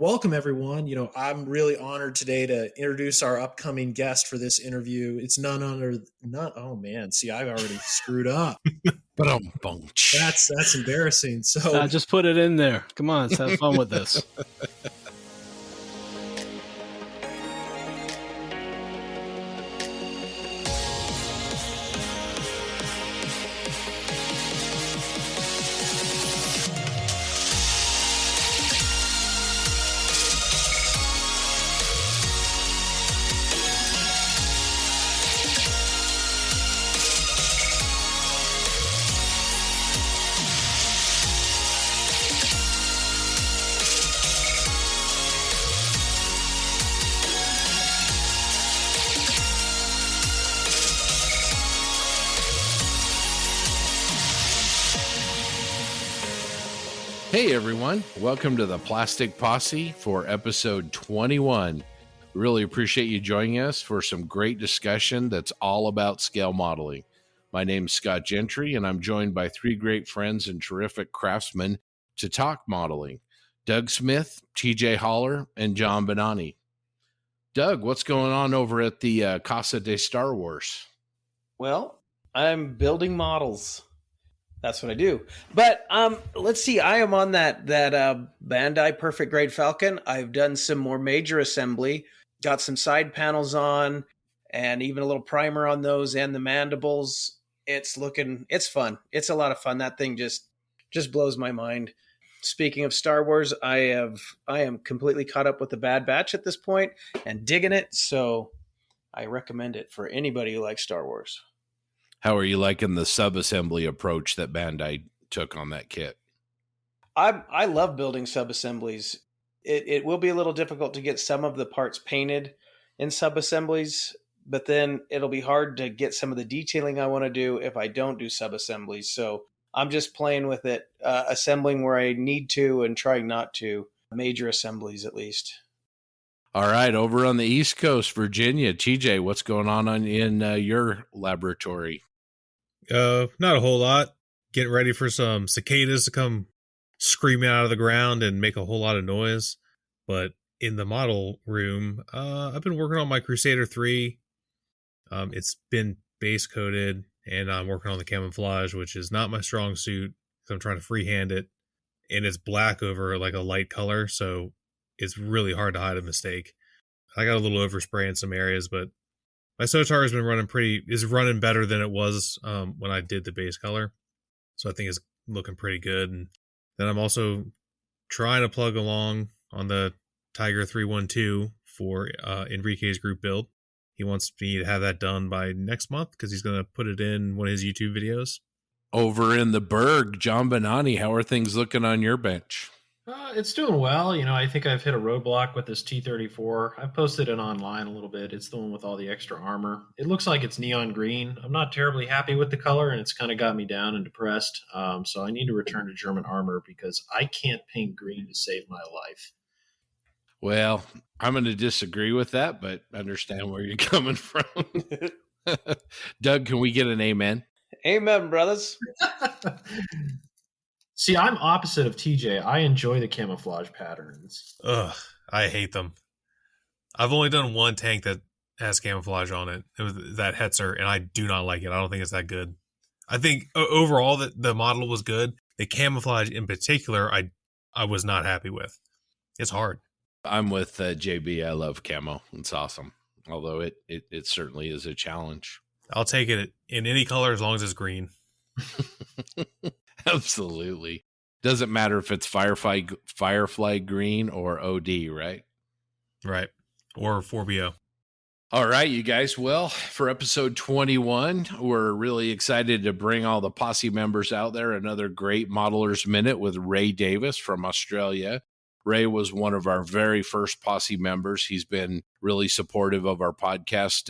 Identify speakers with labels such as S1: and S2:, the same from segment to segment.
S1: Welcome, everyone. I'm really honored today to introduce our upcoming guest for this interview. It's oh man, see, I've already screwed up. That's embarrassing. So
S2: just put it in there. Come on, let's have fun with this.
S3: Hey everyone, welcome to the Plastic Posse for episode 21. Really appreciate you joining us for some great discussion that's all about scale modeling. My name's Scott Gentry, and I'm joined by three great friends and terrific craftsmen to talk modeling. Doug Smith, TJ Holler, and John Benani. Doug, what's going on over at the Casa de Star Wars?
S4: Well, I'm building models. That's what I do. But let's see. I am on that Bandai Perfect Grade Falcon. I've done some more major assembly, got some side panels on, and even a little primer on those and the mandibles. It's fun. It's a lot of fun. That thing just blows my mind. Speaking of Star Wars, I am completely caught up with the Bad Batch at this point and digging it. So I recommend it for anybody who likes Star Wars.
S3: How are you liking the sub-assembly approach that Bandai took on that kit?
S4: I love building sub-assemblies. It will be a little difficult to get some of the parts painted in sub-assemblies, but then it'll be hard to get some of the detailing I want to do if I don't do sub-assemblies. So I'm just playing with it, assembling where I need to and trying not to, major assemblies at least.
S3: All right, over on the East Coast, Virginia, TJ, what's going on in your laboratory?
S5: Not a whole lot. Getting ready for some cicadas to come screaming out of the ground and make a whole lot of noise. But in the model room, I've been working on my Crusader 3. It's been base coated, and I'm working on the camouflage, which is not my strong suit, because I'm trying to freehand it. And it's black over like a light color, so it's really hard to hide a mistake. I got a little overspray in some areas, but my Sotar has been running better than it was when I did the base color. So I think it's looking pretty good. And then I'm also trying to plug along on the Tiger 312 for Enrique's group build. He wants me to have that done by next month because he's going to put it in one of his YouTube videos.
S3: Over in the Berg, John Benani, how are things looking on your bench?
S6: It's doing well. I think I've hit a roadblock with this T-34. I've posted it online a little bit. It's the one with all the extra armor. It looks like it's neon green. I'm not terribly happy with the color, and it's kind of got me down and depressed. So I need to return to German armor because I can't paint green to save my life.
S3: Well, I'm going to disagree with that, but understand where you're coming from. Doug, can we get an amen?
S4: Amen, brothers.
S6: See, I'm opposite of TJ. I enjoy the camouflage patterns.
S5: Ugh, I hate them. I've only done one tank that has camouflage on it. It was that Hetzer, and I do not like it. I don't think it's that good. I think overall that the model was good. The camouflage in particular, I was not happy with. It's hard.
S3: I'm with JB. I love camo. It's awesome. Although it certainly is a challenge.
S5: I'll take it in any color as long as it's green.
S3: Absolutely. Doesn't matter if it's Firefly green or OD, right?
S5: Right. Or 4BO.
S3: All right, you guys. Well, for episode 21, we're really excited to bring all the Posse members out there. Another great Modelers Minute with Ray Davis from Australia. Ray was one of our very first Posse members. He's been really supportive of our podcast,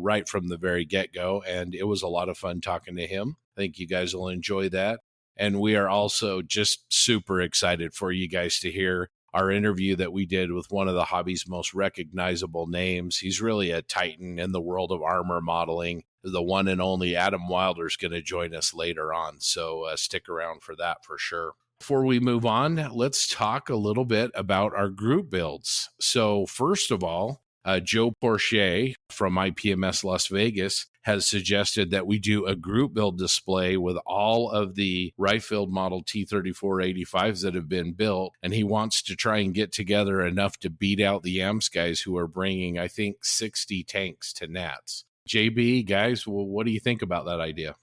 S3: right from the very get-go, and it was a lot of fun talking to him. I think you guys will enjoy that. And we are also just super excited for you guys to hear our interview that we did with one of the hobby's most recognizable names. He's really a titan in the world of armor modeling. The one and only Adam Wilder is going to join us later on. So stick around for that for sure. Before we move on, let's talk a little bit about our group builds. So first of all, Joe Porcher from IPMS Las Vegas has suggested that we do a group build display with all of the Ryefield model T-3485s that have been built. And he wants to try and get together enough to beat out the AMS guys who are bringing, I think, 60 tanks to Nats. JB, guys, well, what do you think about that idea?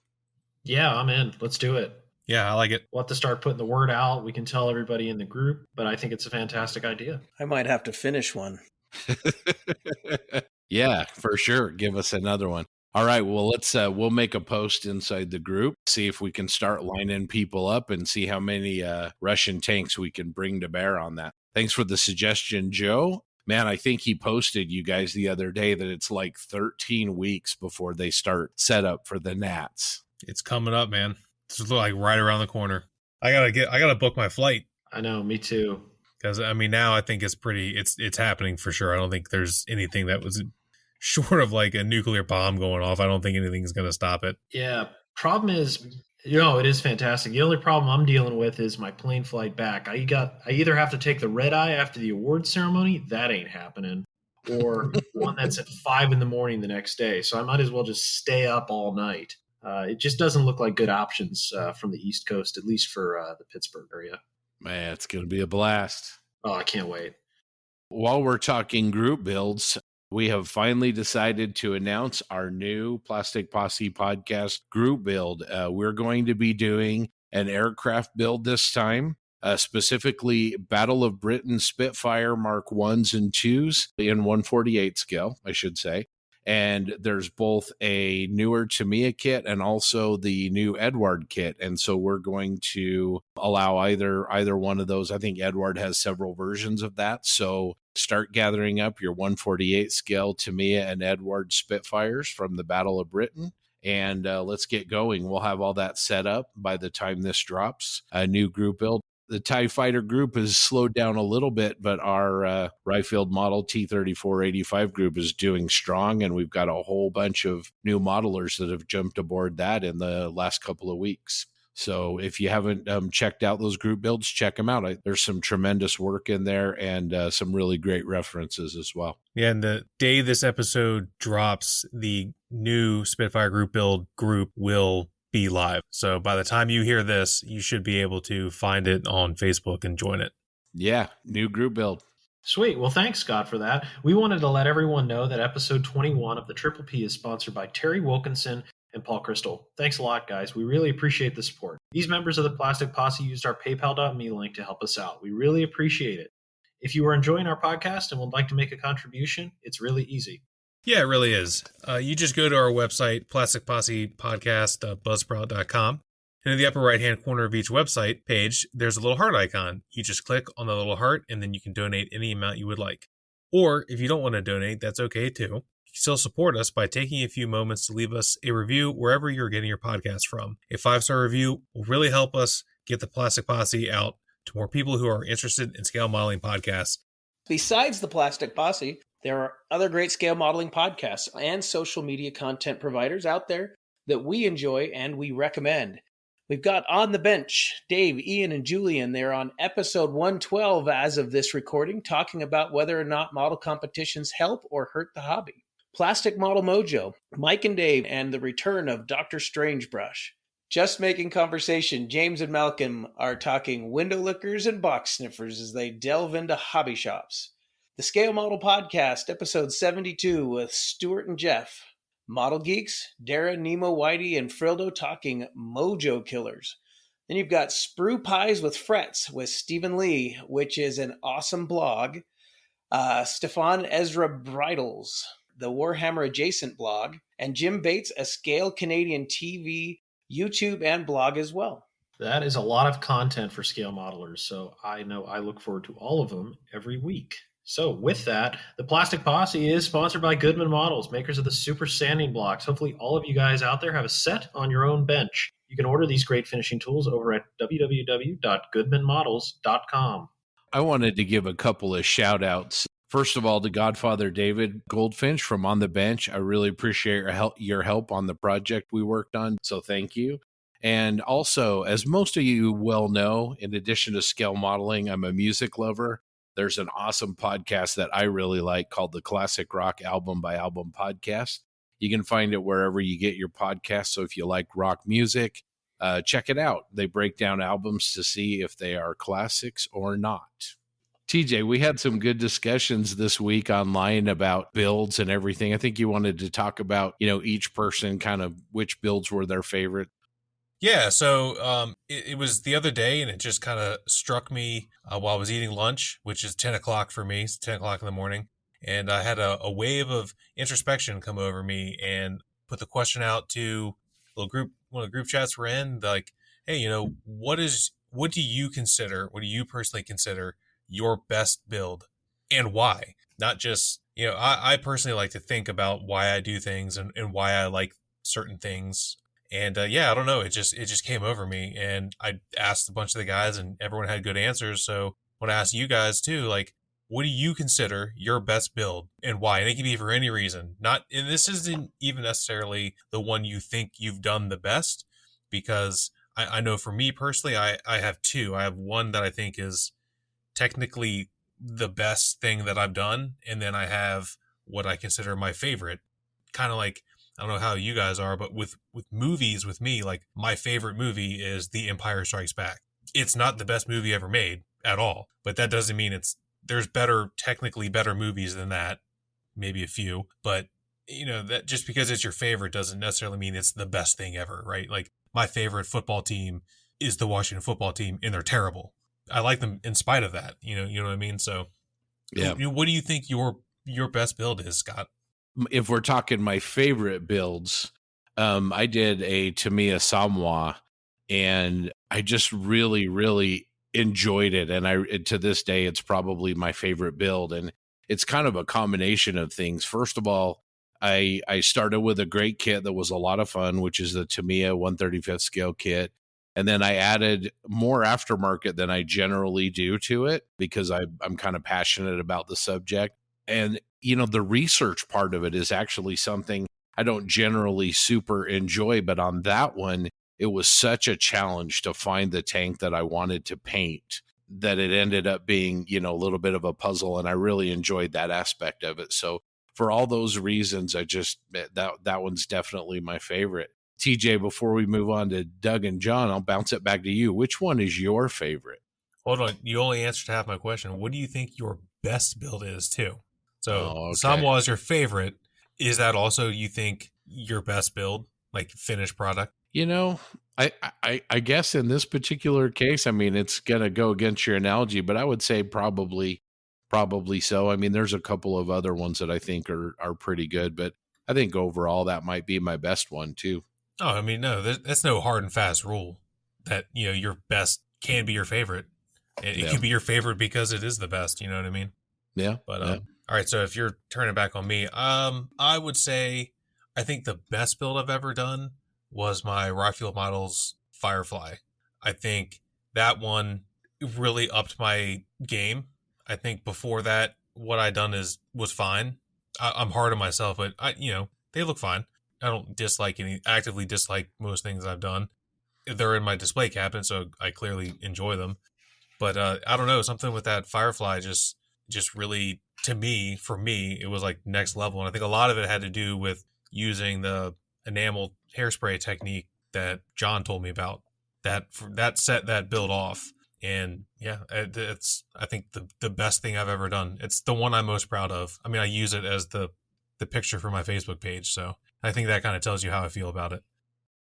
S6: Yeah, I'm in. Let's do it.
S5: Yeah, I like it.
S6: We'll have to start putting the word out. We can tell everybody in the group, but I think it's a fantastic idea.
S4: I might have to finish one.
S3: Yeah, for sure. Give us another one. All right. Well, we'll make a post inside the group, see if we can start lining people up and see how many Russian tanks we can bring to bear on that. Thanks for the suggestion, Joe. Man, I think he posted you guys the other day that it's like 13 weeks before they start setup for the Nats.
S5: It's coming up, man. It's like right around the corner. I gotta book my flight.
S6: I know, me too.
S5: Because I mean, now I think it's happening for sure. I don't think there's anything that was short of like a nuclear bomb going off. I don't think anything's going to stop it.
S6: Yeah. Problem is, it is fantastic. The only problem I'm dealing with is my plane flight back. I either have to take the red eye after the award ceremony. That ain't happening. Or one that's at 5 a.m. the next day. So I might as well just stay up all night. It just doesn't look like good options from the East Coast, at least for the Pittsburgh area.
S3: Man, it's going to be a blast.
S6: Oh, I can't wait.
S3: While we're talking group builds, we have finally decided to announce our new Plastic Posse podcast group build. We're going to be doing an aircraft build this time, specifically Battle of Britain Spitfire Mark 1s and 2s in 148 scale, I should say. And there's both a newer Tamiya kit and also the new Edward kit. And so we're going to allow either one of those. I think Edward has several versions of that. So start gathering up your 148 scale Tamiya and Edward Spitfires from the Battle of Britain. And let's get going. We'll have all that set up by the time this drops. A new group build. The TIE Fighter group has slowed down a little bit, but our Ryefield model T-3485 group is doing strong, and we've got a whole bunch of new modelers that have jumped aboard that in the last couple of weeks. So if you haven't checked out those group builds, check them out. There's some tremendous work in there and some really great references as well.
S5: Yeah, and the day this episode drops, the new Spitfire group build group will be live. So by the time you hear this, you should be able to find it on Facebook and join it.
S3: Yeah, new group build.
S6: Sweet. Well, thanks, Scott, for that. We wanted to let everyone know that episode 21 of the Triple P is sponsored by Terry Wilkinson and Paul Crystal. Thanks a lot, guys. We really appreciate the support. These members of the Plastic Posse used our PayPal.me link to help us out. We really appreciate it. If you are enjoying our podcast and would like to make a contribution, it's really easy.
S5: Yeah, it really is. You just go to our website, plasticpossepodcast.buzzsprout.com. And in the upper right-hand corner of each website page, there's a little heart icon. You just click on the little heart, and then you can donate any amount you would like. Or if you don't want to donate, that's okay too. You can still support us by taking a few moments to leave us a review wherever you're getting your podcast from. A 5-star review will really help us get the Plastic Posse out to more people who are interested in scale modeling podcasts.
S4: Besides the Plastic Posse, there are other great scale modeling podcasts and social media content providers out there that we enjoy and we recommend. We've got On the Bench, Dave, Ian, and Julian. They're on episode 112 as of this recording, talking about whether or not model competitions help or hurt the hobby. Plastic Model Mojo, Mike and Dave, and the return of Dr. Strangebrush. Just Making Conversation, James and Malcolm are talking window lickers and box sniffers as they delve into hobby shops. The Scale Model Podcast, episode 72 with Stuart and Jeff. Model Geeks, Dara, Nemo, Whitey, and Frildo talking Mojo Killers. Then you've got Sprue Pies with Frets with Stephen Lee, which is an awesome blog. Stefan Ezra Bridles, the Warhammer Adjacent blog. And Jim Bates, a Scale Canadian TV, YouTube, and blog as well.
S6: That is a lot of content for scale modelers, so I know I look forward to all of them every week. So with that, the Plastic Posse is sponsored by Goodman Models, makers of the super sanding blocks. Hopefully all of you guys out there have a set on your own bench. You can order these great finishing tools over at www.goodmanmodels.com.
S3: I wanted to give a couple of shout outs. First of all, to Godfather David Goldfinch from On the Bench. I really appreciate your help on the project we worked on, so thank you. And also, as most of you well know, in addition to scale modeling, I'm a music lover. There's an awesome podcast that I really like called the Classic Rock Album by Album Podcast. You can find it wherever you get your podcasts. So if you like rock music, check it out. They break down albums to see if they are classics or not. TJ, we had some good discussions this week online about builds and everything. I think you wanted to talk about, each person kind of which builds were their favorite.
S5: Yeah, so it was the other day, and it just kind of struck me while I was eating lunch, which is 10 o'clock for me. It's 10 o'clock in the morning. And I had a wave of introspection come over me and put the question out to a little group, one of the group chats we're in, like, hey, what do you personally consider your best build and why? Not just, I personally like to think about why I do things and why I like certain things. And I don't know. It just came over me, and I asked a bunch of the guys, and everyone had good answers. So I want to ask you guys too, like, what do you consider your best build and why? And it can be for any reason. And this isn't even necessarily the one you think you've done the best, because I know for me personally, I have two. I have one that I think is technically the best thing that I've done, and then I have what I consider my favorite. Kind of like, I don't know how you guys are, but with movies, with me, like, my favorite movie is The Empire Strikes Back. It's not the best movie ever made at all, but that doesn't mean there's technically better movies than that, maybe a few, but that just because it's your favorite doesn't necessarily mean it's the best thing ever, right? Like, my favorite football team is the Washington football team, and they're terrible. I like them in spite of that, you know what I mean? So, yeah. What do you think your best build is, Scott?
S3: If we're talking my favorite builds, I did a Tamiya Samoa, and I just really, really enjoyed it. And to this day, it's probably my favorite build. And it's kind of a combination of things. First of all, I started with a great kit that was a lot of fun, which is the Tamiya 135th scale kit. And then I added more aftermarket than I generally do to it, because I'm kind of passionate about the subject. And, the research part of it is actually something I don't generally super enjoy. But on that one, it was such a challenge to find the tank that I wanted to paint that it ended up being, a little bit of a puzzle. And I really enjoyed that aspect of it. So for all those reasons, that one's definitely my favorite. TJ, before we move on to Doug and John, I'll bounce it back to you. Which one is your favorite?
S5: Hold on. You only answered half my question. What do you think your best build is too? So
S3: okay.
S5: Samoa is your favorite. Is that also, you think, your best build, like finished product?
S3: I guess in this particular case, I mean, it's going to go against your analogy, but I would say probably so. I mean, there's a couple of other ones that I think are pretty good, but I think overall that might be my best one too.
S5: Oh, I mean, no, that's no hard and fast rule that, your best can be your favorite. It can be your favorite because it is the best. You know what I mean?
S3: Yeah.
S5: But, all right. So if you're turning back on me, I would say, I think the best build I've ever done was my Ryfield Models Firefly. I think that one really upped my game. I think before that, what I done was fine. I'm hard on myself, but they look fine. I don't actively dislike most things I've done. They're in my display cabinet, so I clearly enjoy them. But I don't know, something with that Firefly just really, for me, it was like next level. And I think a lot of it had to do with using the enamel hairspray technique that John told me about. That set that build off. And yeah, it's, I think, the best thing I've ever done. It's the one I'm most proud of. I mean, I use it as the picture for my Facebook page. So I think that kind of tells you how I feel about it.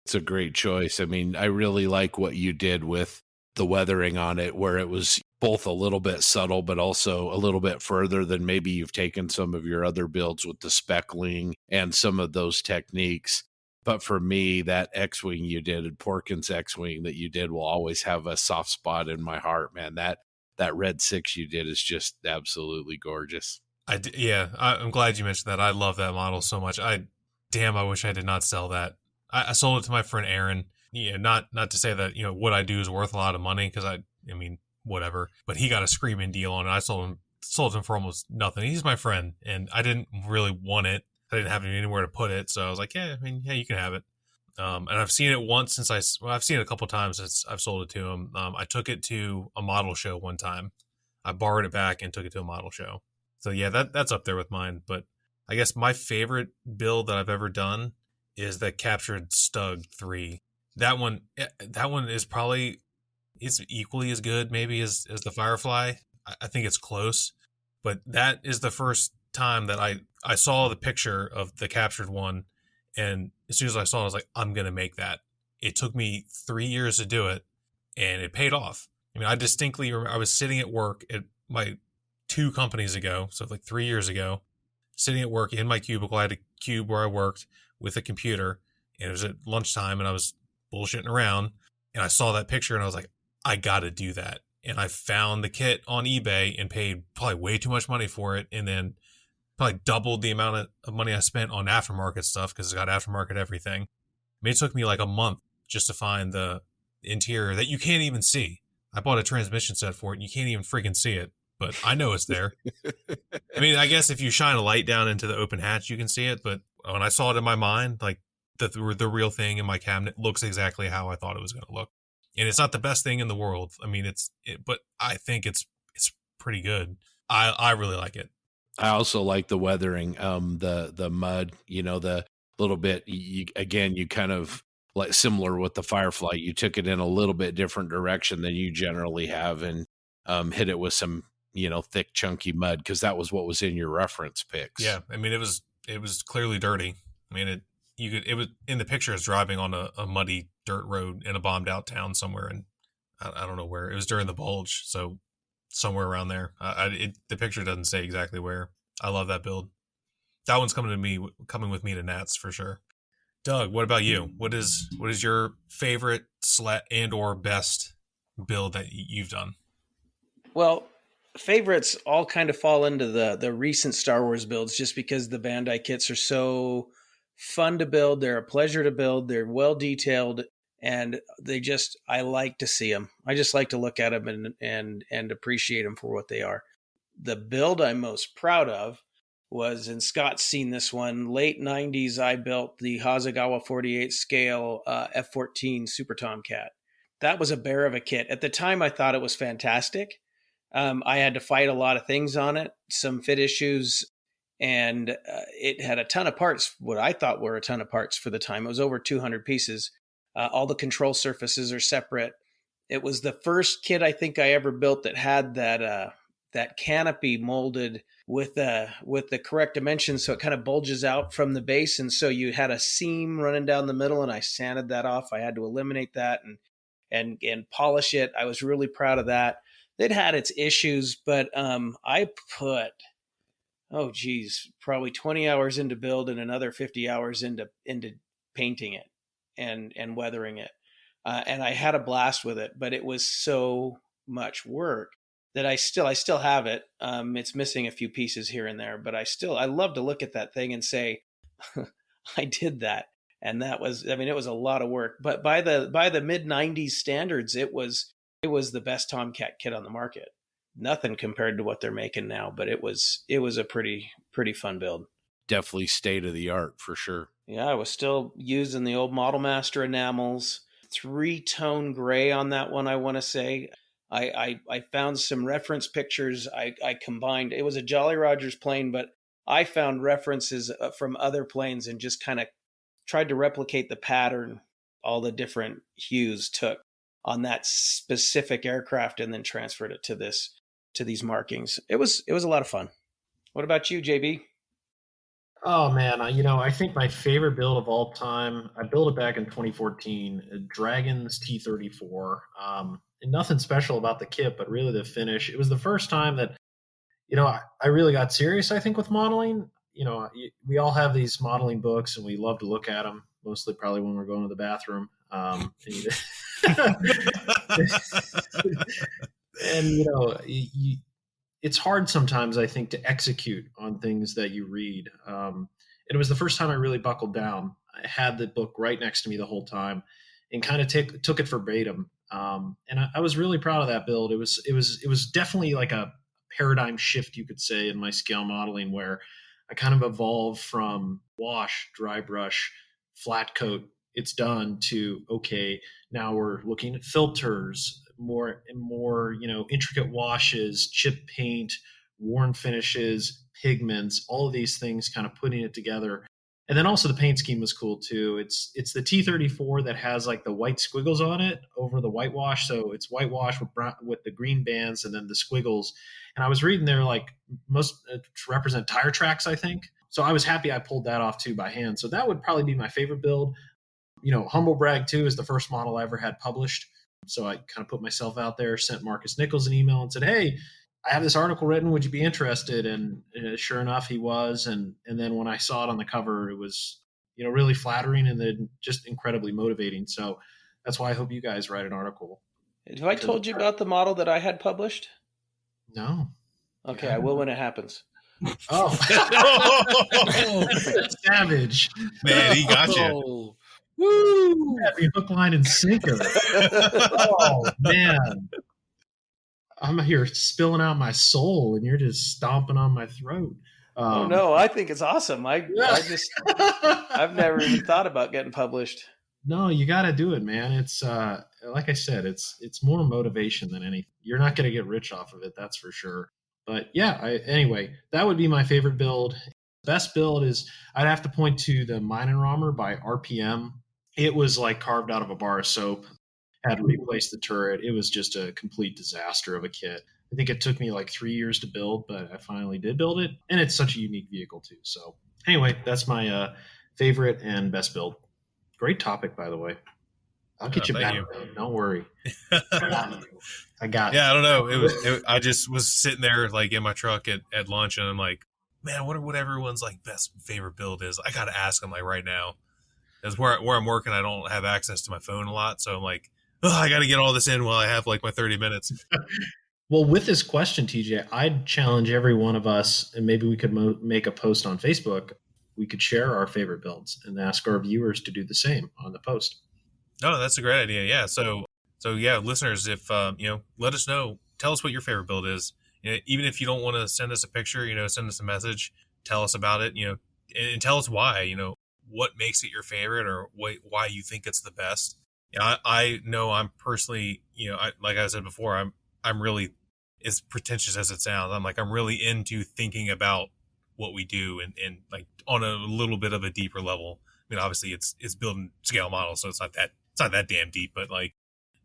S3: It's a great choice. I mean, I really like what you did with the weathering on it, where it was both a little bit subtle, but also a little bit further than maybe you've taken some of your other builds with the speckling and some of those techniques. But for me, that X-Wing you did, Porkins X-Wing that you did, will always have a soft spot in my heart, man. That Red 6 you did is just absolutely gorgeous.
S5: I'm glad you mentioned that. I love that model so much. I wish I did not sell that. I sold it to my friend Aaron. Yeah, not to say that, what I do is worth a lot of money, because I mean, whatever. But he got a screaming deal on it. I sold him for almost nothing. He's my friend, and I didn't really want it. I didn't have anywhere to put it, so I was like, yeah, you can have it. And I've seen it once I've seen it a couple times since I've sold it to him. I took it to a model show one time. I borrowed it back and took it to a model show. So yeah, that's up there with mine. But I guess my favorite build that I've ever done is the Captured Stug 3. That one is probably, it's equally as good maybe as the Firefly. I think it's close, but that is the first time that I saw the picture of the captured one, and as soon as I saw it, I was like, I'm gonna make that. It took me 3 years to do it, and it paid off. I mean, I distinctly remember I was sitting at work at my 2 companies ago, so like 3 years ago, sitting at work in my cubicle. I had a cube where I worked with a computer, and it was at lunchtime, and I was bullshitting around, and I saw that picture, and I was like, I gotta do that. And I found the kit on eBay and paid probably way too much money for it, and then probably doubled the amount of money I spent on aftermarket stuff because it's got aftermarket everything. I mean, it took me like a month just to find the interior that you can't even see. I bought a transmission set for it, and you can't even freaking see it, but I know it's there. I mean, I guess if you shine a light down into the open hatch, you can see it, but when I saw it in my mind, like the real thing in my cabinet looks exactly how I thought it was going to look. And it's not the best thing in the world. I mean, but I think it's pretty good. I really like it.
S3: I also like the weathering, the mud, the little bit, you kind of like similar with the Firefly, you took it in a little bit different direction than you generally have, and hit it with some, thick, chunky mud, because that was what was in your reference pics.
S5: Yeah. I mean, it was clearly dirty. I mean, it was in the picture, it's driving on a muddy dirt road in a bombed out town somewhere, and I don't know where. It was during the bulge, so somewhere around there. The picture doesn't say exactly where. I love that build. That one's coming with me to Nats for sure. Doug, what about you? What is your favorite and or best build that you've done?
S4: Well, favorites all kind of fall into the recent Star Wars builds, just because the Bandai kits are so fun to build. They're a pleasure to build. They're well detailed, and I like to see them. I just like to look at them and appreciate them for what they are. The build I'm most proud of was, and Scott's seen this one, late 90s, I built the Hasegawa 48 scale F-14 Super Tomcat. That was a bear of a kit. At the time, I thought it was fantastic. I had to fight a lot of things on it, some fit issues, and it had a ton of parts, what I thought were a ton of parts for the time. It was over 200 pieces. All the control surfaces are separate. It was the first kit I think I ever built that had that canopy molded with the correct dimensions, so it kind of bulges out from the base, and so you had a seam running down the middle, and I sanded that off. I had to eliminate that and polish it. I was really proud of that. It had its issues, but I put probably 20 hours into build and another 50 hours into painting it and weathering it, and I had a blast with it. But it was so much work that I still have it. It's missing a few pieces here and there, but I love to look at that thing and say, I did that. And it was a lot of work, but by the mid 90s standards, it was the best Tomcat kit on the market. Nothing compared to what they're making now, but it was a pretty fun build.
S3: Definitely state of the art for sure.
S4: Yeah. I was still using the old Model Master enamels, 3-tone gray on that one. I want to say, I found some reference pictures. I combined, it was a Jolly Rogers plane, but I found references from other planes and just kind of tried to replicate the pattern all the different hues took on that specific aircraft, and then transferred it to these markings. It was a lot of fun. What about you, JB?
S6: Oh man, I think my favorite build of all time, I built it back in 2014, Dragon's T-34. And nothing special about the kit, but really the finish. It was the first time that, I really got serious, I think, with modeling. We all have these modeling books and we love to look at them, mostly probably when we're going to the bathroom. And it's hard sometimes, I think, to execute on things that you read. And it was the first time I really buckled down. I had the book right next to me the whole time and kind of took it verbatim. And I was really proud of that build. It was definitely like a paradigm shift, you could say, in my scale modeling, where I kind of evolved from wash, dry brush, flat coat it's done to, okay, now we're looking at filters, more and more, intricate washes, chip paint, worn finishes, pigments, all of these things, kind of putting it together. And then also the paint scheme was cool too. It's the T34 that has like the white squiggles on it over the whitewash. So it's whitewash with the green bands and then the squiggles. And I was reading there like most represent tire tracks, I think. So I was happy I pulled that off too by hand. So that would probably be my favorite build. Humble brag too is the first model I ever had published. So I kind of put myself out there, sent Marcus Nichols an email and said, hey, I have this article written. Would you be interested? And sure enough, he was. And then when I saw it on the cover, it was, really flattering and then just incredibly motivating. So that's why I hope you guys write an article.
S4: Have I told you about the model that I had published?
S6: No.
S4: Okay, I will when it happens.
S6: Oh, savage.
S5: Man, he got you.
S3: Oh,
S6: Woo! Every hook, line, and sinker. Oh, man. I'm here spilling out my soul, and you're just stomping on my throat.
S4: Oh no, I think it's awesome. I've never even thought about getting published.
S6: No, you got to do it, man. It's like I said, it's more motivation than anything. You're not going to get rich off of it, that's for sure. But yeah, anyway, that would be my favorite build. Best build is I'd have to point to the Minenrahmer by RPM. It was like carved out of a bar of soap. Had to replace the turret. It was just a complete disaster of a kit. I think it took me like 3 years to build, but I finally did build it. And it's such a unique vehicle too. So anyway, that's my favorite and best build. Great topic, by the way. I'll get you back. Don't worry. I got
S5: Yeah, I don't know. I just was sitting there like in my truck at lunch, and I'm like, man, I wonder what everyone's like best favorite build is. I got to ask them like right now. Because where I'm working, I don't have access to my phone a lot. So I'm like, I got to get all this in while I have like my 30 minutes.
S6: Well, with this question, TJ, I'd challenge every one of us, and maybe we could make a post on Facebook. We could share our favorite builds and ask our viewers to do the same on the post.
S5: No, that's a great idea. Yeah. So yeah, listeners, if, let us know, tell us what your favorite build is. Even if you don't want to send us a picture, send us a message, tell us about it, and tell us why, what makes it your favorite or why you think it's the best. I know I'm personally, like I said before, I'm really, as pretentious as it sounds, I'm really into thinking about what we do and like on a little bit of a deeper level. I mean, obviously it's building scale models, so it's not that damn deep, but like,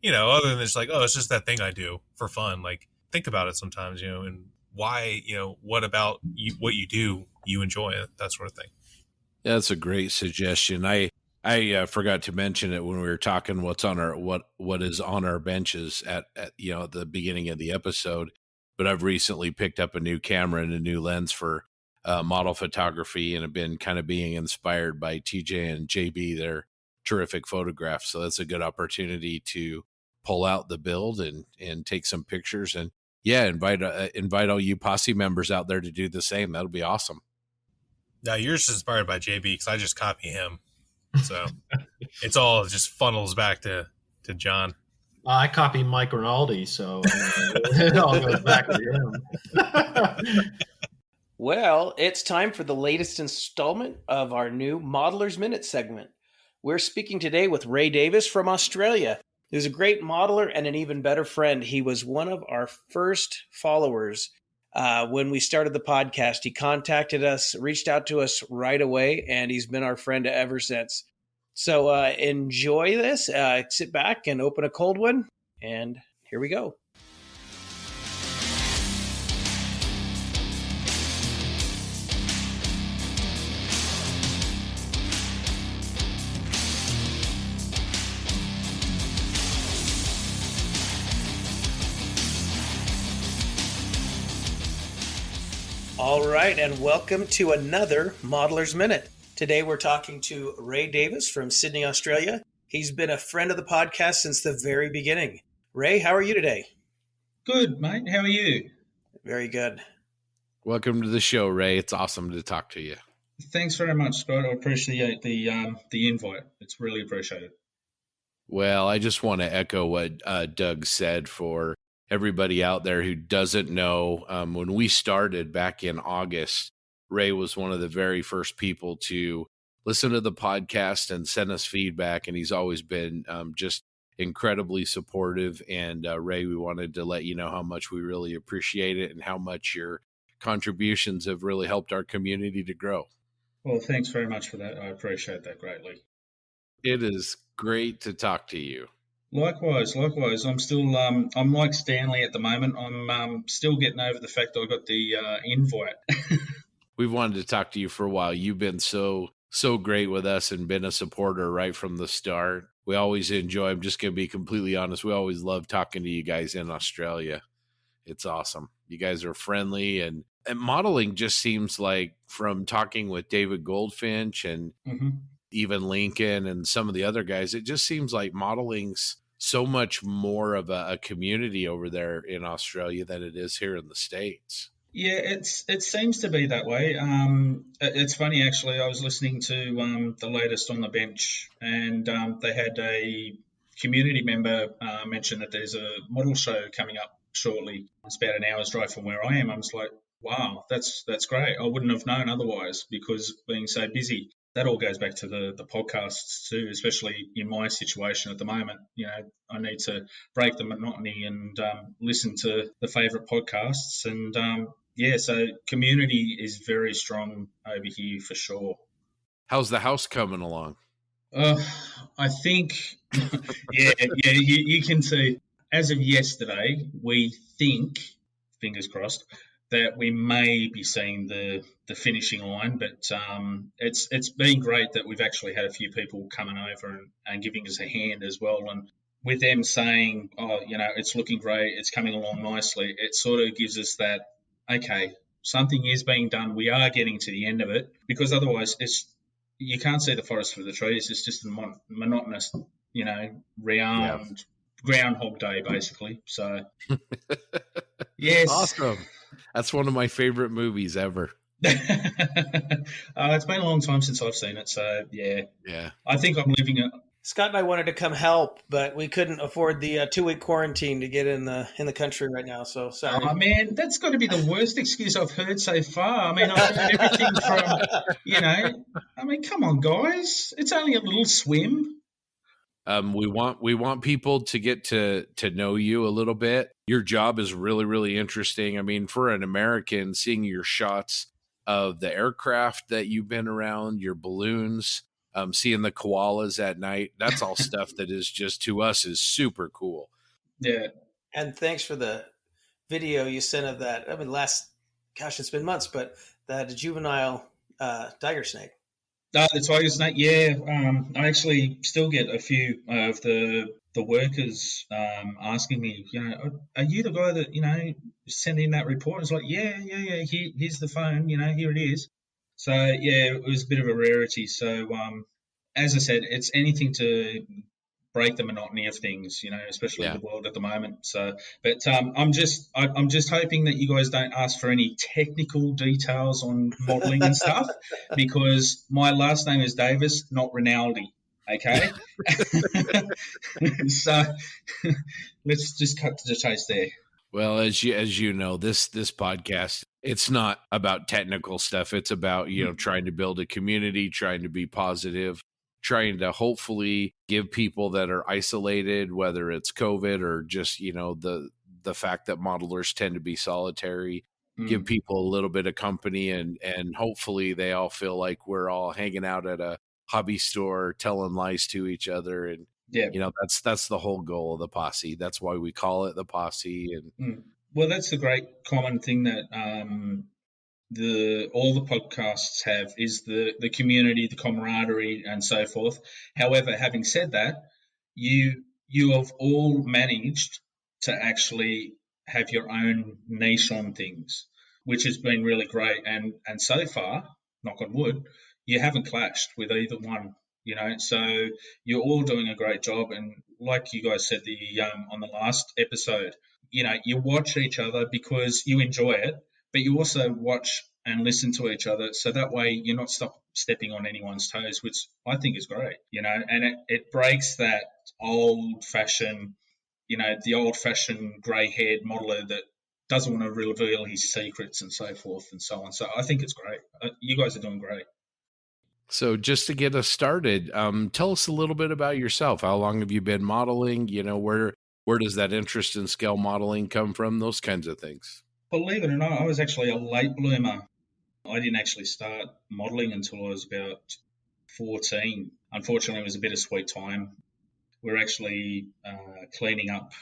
S5: other than just like, oh, it's just that thing I do for fun. Like, think about it sometimes, and why, what about you, what you do, you enjoy it, that sort of thing.
S3: Yeah, that's a great suggestion. I forgot to mention it when we were talking what is on our benches at the beginning of the episode. But I've recently picked up a new camera and a new lens for model photography, and have been kind of being inspired by TJ and JB. They're terrific photographs, so that's a good opportunity to pull out the build and take some pictures. And yeah, invite all you Posse members out there to do the same. That'll be awesome.
S5: Now yours is inspired by JB because I just copy him. So it's all just funnels back to John.
S6: I copy Mike Rinaldi, so it all goes back to him.
S4: Well, it's time for the latest installment of our new Modeler's Minute segment. We're speaking today with Ray Davis from Australia. He's a great modeler and an even better friend. He was one of our first followers when we started the podcast. He contacted us, reached out to us right away, and he's been our friend ever since. So enjoy this. Sit back and open a cold one, and here we go. All right, and welcome to another Modeler's Minute. Today we're talking to Ray Davis from Sydney, Australia. He's been a friend of the podcast since the very beginning. Ray, how are you today?
S7: Good, mate. How are you?
S4: Very good.
S3: Welcome to the show, Ray. It's awesome to talk to you.
S7: Thanks very much, Scott. I appreciate the invite. It's really appreciated.
S3: Well, I just want to echo what Doug said for everybody out there who doesn't know. When we started back in August, Ray was one of the very first people to listen to the podcast and send us feedback. And he's always been just incredibly supportive. And Ray, we wanted to let you know how much we really appreciate it and how much your contributions have really helped our community to grow.
S7: Well, thanks very much for that. I appreciate that greatly.
S3: It is great to talk to you.
S7: Likewise. I'm still, I'm like Stanley at the moment. I'm still getting over the fact that I got the invite.
S3: We've wanted to talk to you for a while. You've been so great with us and been a supporter right from the start. We always enjoy, I'm just going to be completely honest, we always love talking to you guys in Australia. It's awesome. You guys are friendly, and modeling just seems like, from talking with David Goldfinch and even Lincoln and some of the other guys, it just seems like modeling's so much more of a community over there in Australia than it is here in the States.
S7: Yeah, it seems to be that way. It's funny, actually. I was listening to the latest on the bench, and they had a community member mention that there's a model show coming up shortly. It's about an hour's drive from where I am. I'm just like, wow, that's great. I wouldn't have known otherwise, because being so busy. That all goes back to the podcasts too, especially in my situation at the moment. You know, I need to break the monotony and listen to the favourite podcasts. And so community is very strong over here for sure.
S3: How's the house coming along?
S7: I think, you can see. As of yesterday, we think, fingers crossed, that we may be seeing the finishing line, but it's been great that we've actually had a few people coming over and giving us a hand as well. And with them saying, oh, you know, it's looking great, it's coming along nicely, it sort of gives us that, okay, something is being done, we are getting to the end of it, because otherwise you can't see the forest for the trees. It's just a monotonous, you know, round Groundhog Day, basically. So, yes.
S3: Awesome. That's one of my favorite movies ever.
S7: It's been a long time since I've seen it, so yeah. I think I'm living it.
S4: Scott and I wanted to come help, but we couldn't afford the 2-week quarantine to get in the country right now. So sorry.
S7: Oh man, that's got to be the worst excuse I've heard so far. I mean, I've heard everything from, you know, I mean, come on, guys, it's only a little swim.
S3: We want people to get to know you a little bit. Your job is really, really interesting. I mean, for an American, seeing your shots of the aircraft that you've been around, your balloons, seeing the koalas at night, that's all stuff that is just, to us, is super cool.
S7: Yeah.
S4: And thanks for the video you sent of that. I mean, it's been months, but the juvenile tiger snake.
S7: The tiger snake, yeah. I actually still get a few of the workers asking me, you know, are you the guy that, you know, sent in that report? It's like, yeah. Here's the phone, you know, here it is. So yeah, it was a bit of a rarity. So as I said, it's anything to break the monotony of things, you know, especially in the world at the moment. So, but I'm just hoping that you guys don't ask for any technical details on modelling and stuff, because my last name is Davis, not Rinaldi. Okay, so let's just cut to the chase there.
S3: Well, as you know, this podcast, it's not about technical stuff. It's about, you know, trying to build a community, trying to be positive, trying to hopefully give people that are isolated, whether it's COVID or just, you know, the fact that modelers tend to be solitary, give people a little bit of company, and hopefully they all feel like we're all hanging out at a hobby store telling lies to each other. And you know, that's the whole goal of the posse. That's why we call it the posse. And
S7: well, that's the great common thing that all the podcasts have, is the community, the camaraderie, and so forth. However, having said that, you have all managed to actually have your own niche on things, which has been really great. And so far, knock on wood, you haven't clashed with either one. You know, so you're all doing a great job. And like you guys said on the last episode, you know, you watch each other because you enjoy it, but you also watch and listen to each other, so that way you're not stepping on anyone's toes, which I think is great, you know, and it breaks that old-fashioned, you know, the old-fashioned grey-haired modeler that doesn't want to reveal his secrets and so forth and so on. So I think it's great. You guys are doing great.
S3: So just to get us started, tell us a little bit about yourself. How long have you been modeling? Where does that interest in scale modeling come from? Those kinds of things.
S7: Believe it or not, I was actually a late bloomer. I didn't actually start modelling until I was about 14. Unfortunately, it was a bittersweet time. We're actually cleaning up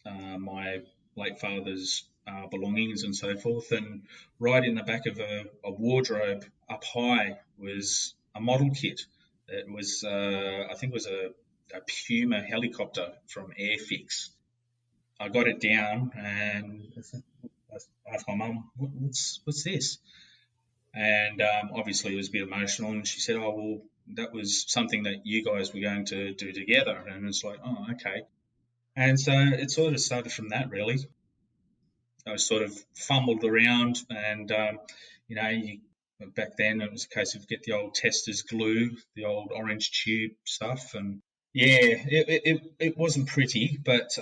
S7: my late father's belongings and so forth, and right in the back of a wardrobe up high was a model kit. It was, I think, it was a Puma helicopter from Airfix. I got it down and I asked my mum, "What's this?" And obviously it was a bit emotional, and she said, "Oh well, that was something that you guys were going to do together." And it's like, "Oh, okay." And so it sort of started from that, really. I sort of fumbled around, and back then it was a case of get the old tester's glue, the old orange tube stuff, and yeah, it wasn't pretty, but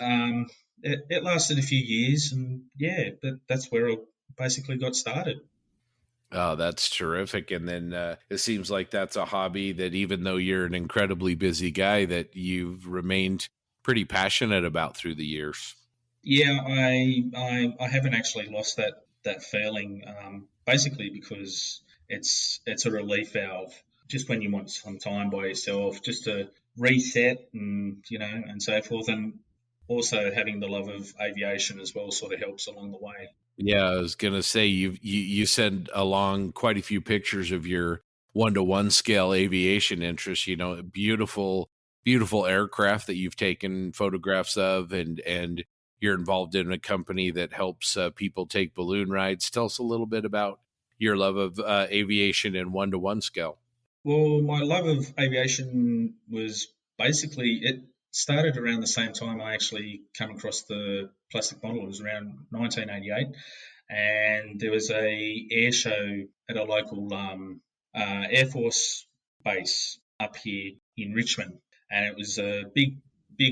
S7: it lasted a few years, and yeah, that's where I basically got started.
S3: Oh, that's terrific. And then it seems like that's a hobby that, even though you're an incredibly busy guy, that you've remained pretty passionate about through the years.
S7: Yeah, I haven't actually lost that feeling. Basically because it's a relief valve. Just when you want some time by yourself, just to reset and so forth, and also having the love of aviation as well sort of helps along the way.
S3: Yeah, I was gonna say you send along quite a few pictures of your 1-to-1 scale aviation interest. Beautiful, beautiful aircraft that you've taken photographs of, and you're involved in a company that helps people take balloon rides. Tell us a little bit about your love of aviation and 1-to-1 scale.
S7: Well, my love of aviation was basically it started around the same time I actually came across the plastic model. It was around 1988, and there was a air show at a local Air Force base up here in Richmond, and it was a big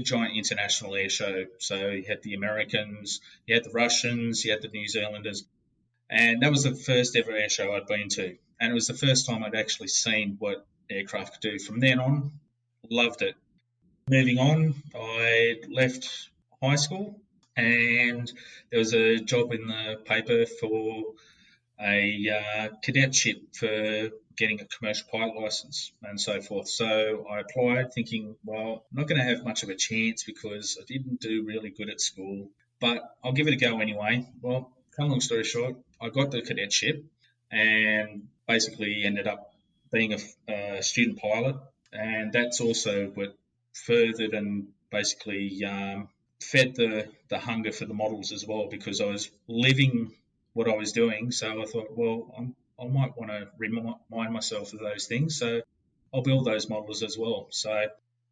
S7: giant international air show. So you had the Americans, you had the Russians, you had the New Zealanders, and that was the first ever air show I'd been to. And it was the first time I'd actually seen what aircraft could do. From then on, loved it. Moving on, I left high school, and there was a job in the paper for a cadetship for getting a commercial pilot license and so forth. So I applied thinking, well, I'm not going to have much of a chance because I didn't do really good at school, but I'll give it a go anyway. Well, cut a long story short, I got the cadetship and basically ended up being a student pilot. And that's also what furthered and basically fed the hunger for the models as well, because I was living what I was doing. So I thought, well, I might want to remind myself of those things. So I'll build those models as well. So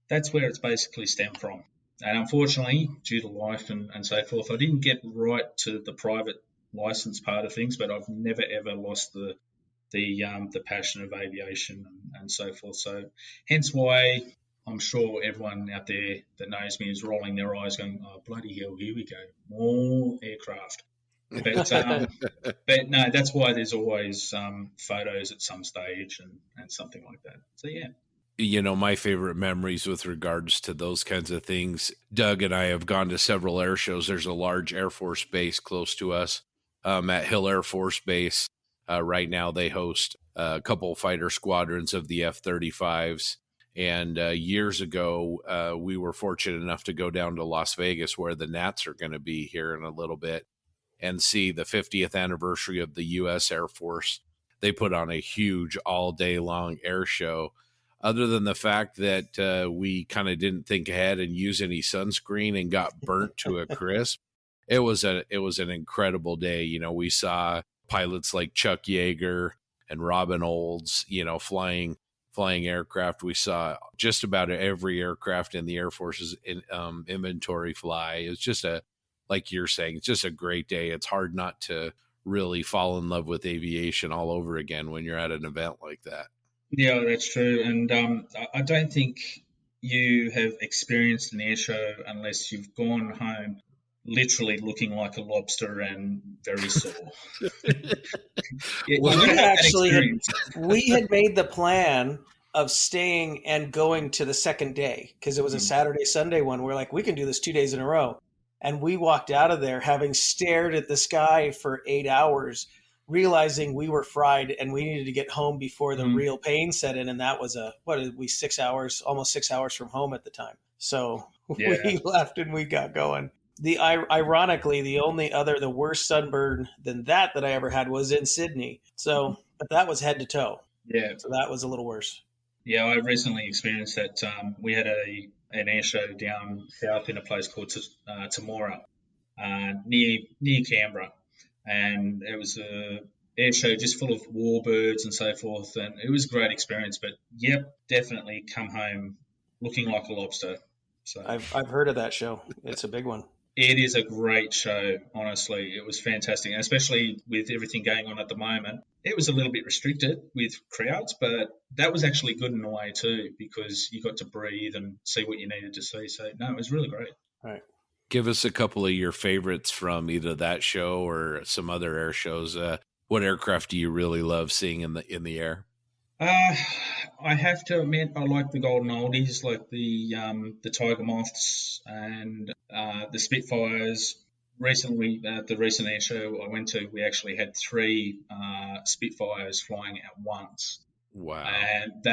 S7: that's where it's basically stemmed from. And unfortunately, due to life and so forth, I didn't get right to the private license part of things, but I've never ever lost the passion of aviation and so forth. So hence why I'm sure everyone out there that knows me is rolling their eyes going, oh, bloody hell, here we go, more aircraft. But no, that's why there's always photos at some stage and something like that. So yeah.
S3: My favorite memories with regards to those kinds of things, Doug and I have gone to several air shows. There's a large Air Force base close to us at Hill Air Force Base. Right now they host a couple fighter squadrons of the F-35s. And years ago, we were fortunate enough to go down to Las Vegas, where the Nats are going to be here in a little bit, and see the 50th anniversary of the U.S. Air Force. They put on a huge all-day-long air show. Other than the fact that we kind of didn't think ahead and use any sunscreen and got burnt to a crisp, it was an incredible day. We saw pilots like Chuck Yeager and Robin Olds, flying aircraft. We saw just about every aircraft in the Air Force's inventory fly. It's just like you're saying, it's just a great day. It's hard not to really fall in love with aviation all over again when you're at an event like that.
S7: Yeah, that's true. And I don't think you have experienced an air show unless you've gone home literally looking like a lobster and very sore.
S3: Well,
S7: You gotta
S4: We
S7: have that
S4: actually had
S7: experience.
S4: we had made the plan of staying and going to the second day because it was a
S7: Mm.
S4: Saturday Sunday one. We're like, we can do this 2 days in a row, and we walked out of there having stared at the sky for 8 hours, realizing we were fried and we needed to get home before the
S7: Mm.
S4: real pain set in. And that was what did we 6 hours, almost 6 hours from home at the time. So
S7: Yeah.
S4: we left and we got going. Ironically, the worst sunburn than that I ever had was in Sydney. So, but that was head to toe.
S7: Yeah.
S4: So that was a little worse.
S7: Yeah, I recently experienced that. We had an air show down south in a place called Temora, near Canberra, and it was a air show just full of warbirds and so forth, and it was a great experience. But yep, definitely come home looking like a lobster. So
S4: I've heard of that show. It's a big one.
S7: it is a great show, honestly. It was fantastic, and especially with everything going on at the moment. It was a little bit restricted with crowds, but that was actually good in a way too, because you got to breathe and see what you needed to see. So, no, it was really great.
S4: All right.
S3: give us a couple of your favorites from either that show or some other air shows. What aircraft do you really love seeing in the air?
S7: I have to admit, I like the golden oldies, like the Tiger Moths and the Spitfires. Recently, at the recent air show I went to, we actually had 3 Spitfires flying at once.
S3: Wow!
S7: And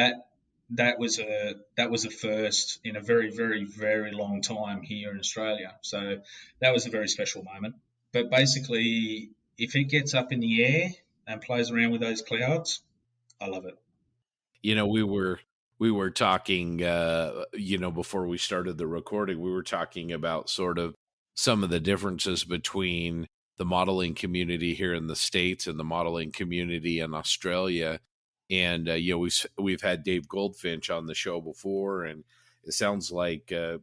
S7: that was a first in a very, very, very long time here in Australia. So that was a very special moment. But basically, if it gets up in the air and plays around with those clouds, I love it.
S3: You know, we were talking, before we started the recording, we were talking about sort of some of the differences between the modeling community here in the States and the modeling community in Australia. And, we've had Dave Goldfinch on the show before, and it sounds like, the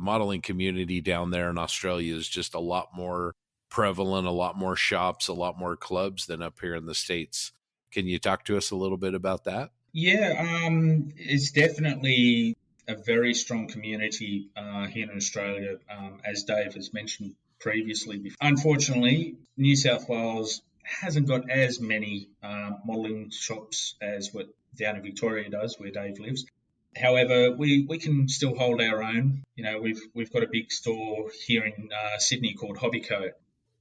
S3: modeling community down there in Australia is just a lot more prevalent, a lot more shops, a lot more clubs than up here in the States. Can you talk to us a little bit about that?
S7: Yeah, it's definitely a very strong community here in Australia, as Dave has mentioned previously. Unfortunately, New South Wales hasn't got as many modelling shops as what down in Victoria does, where Dave lives. However, we can still hold our own. You know, we've got a big store here in Sydney called Hobbyco,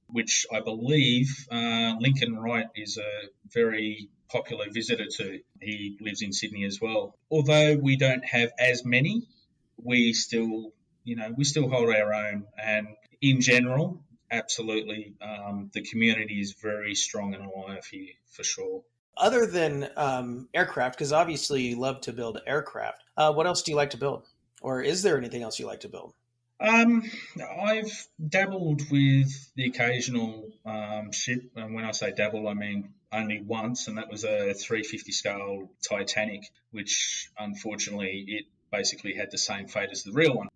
S7: which I believe Lincoln Wright is a very popular visitor to. He lives in Sydney as well. Although we don't have as many, we still hold our own. And in general, absolutely, the community is very strong and alive here for sure.
S4: Other than aircraft, because obviously you love to build aircraft, what else do you like to build? Or is there anything else you like to build?
S7: I've dabbled with the occasional ship, and when I say dabble, I mean only once, and that was a 350 scale Titanic, which unfortunately it basically had the same fate as the real one.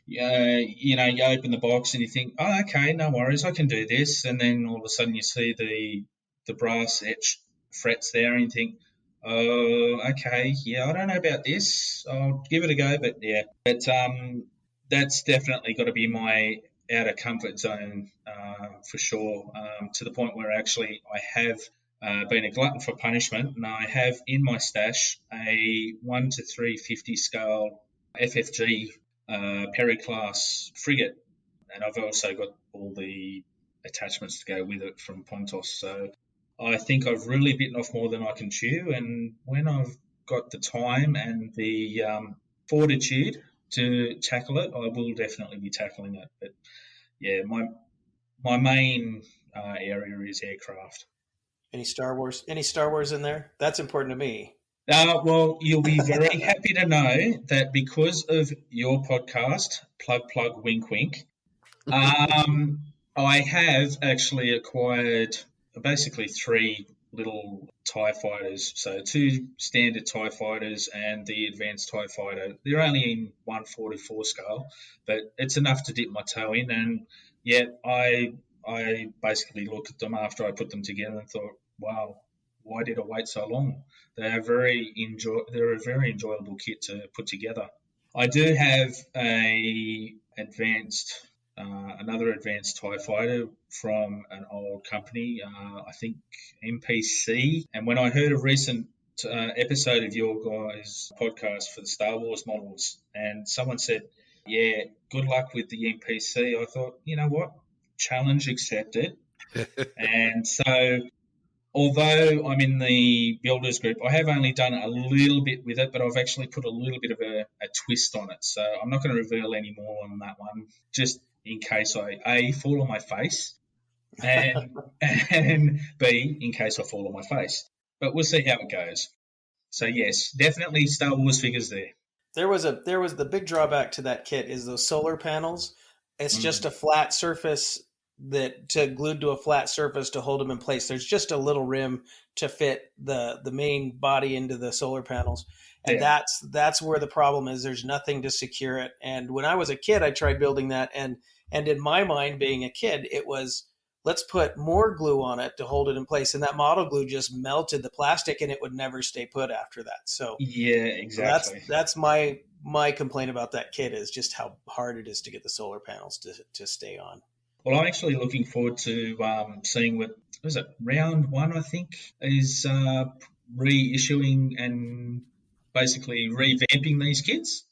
S7: You open the box and you think, oh, okay, no worries, I can do this, and then all of a sudden you see the brass etched frets there, and you think, oh, okay, yeah, I don't know about this. I'll give it a go, but yeah. But that's definitely got to be my outer comfort zone for sure, to the point where actually I have been a glutton for punishment, and I have in my stash a 1 to 350 scale FFG Perry class frigate, and I've also got all the attachments to go with it from Pontos. So I think I've really bitten off more than I can chew, and when I've got the time and the fortitude to tackle it, I will definitely be tackling it. But yeah, my main area is aircraft.
S4: Any Star Wars? Any Star Wars in there? That's important to me.
S7: Well, you'll be very happy to know that because of your podcast, Plug, Wink, Wink, I have actually acquired basically 3 little TIE fighters. So 2 standard TIE fighters and the advanced TIE fighter. They're only in 144 scale, but it's enough to dip my toe in. And yet I basically looked at them after I put them together and thought, wow, why did I wait so long? They're a very enjoyable kit to put together. I do have another advanced TIE fighter from an old company, I think MPC. And when I heard a recent episode of your guys' podcast for the Star Wars models, and someone said, yeah, good luck with the MPC, I thought, you know what? Challenge accepted. And so, although I'm in the builders group, I have only done a little bit with it, but I've actually put a little bit of a twist on it. So I'm not going to reveal any more on that one, just in case I fall on my face, and B, in case I fall on my face. But we'll see how it goes. So yes, definitely Star Wars figures there.
S4: There was the big drawback to that kit is those solar panels. It's just a flat surface glued to a flat surface to hold them in place. There's just a little rim to fit the main body into the solar panels. And that's where the problem is. There's nothing to secure it. And when I was a kid, I tried building that. And in my mind, being a kid, it was, let's put more glue on it to hold it in place. And that model glue just melted the plastic and it would never stay put after that. So
S7: yeah, exactly.
S4: That's my complaint about that kit, is just how hard it is to get the solar panels to stay on.
S7: Well, I'm actually looking forward to seeing what was it, round one, I think, is reissuing and basically revamping these kits.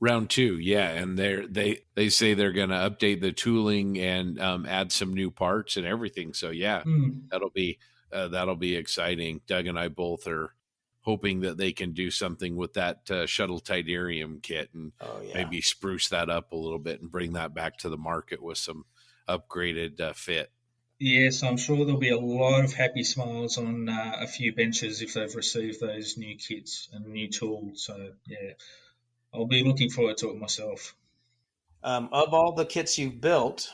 S3: Round 2, yeah, and they say they're going to update the tooling and add some new parts and everything. So yeah, that'll be exciting. Doug and I both are hoping that they can do something with that shuttle Tidarium kit and maybe spruce that up a little bit and bring that back to the market with some upgraded fit.
S7: Yes, I'm sure there'll be a lot of happy smiles on a few benches if they've received those new kits and new tools. So yeah, I'll be looking forward to it myself.
S4: Of all the kits you've built,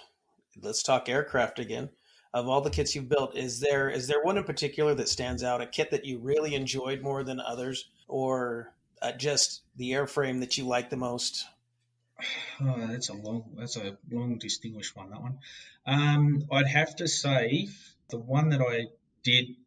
S4: let's talk aircraft again. Of all the kits you've built, is there one in particular that stands out, a kit that you really enjoyed more than others, or just the airframe that you like the most?
S7: Oh, that's a long distinguished one, that one. I'd have to say the one that I did,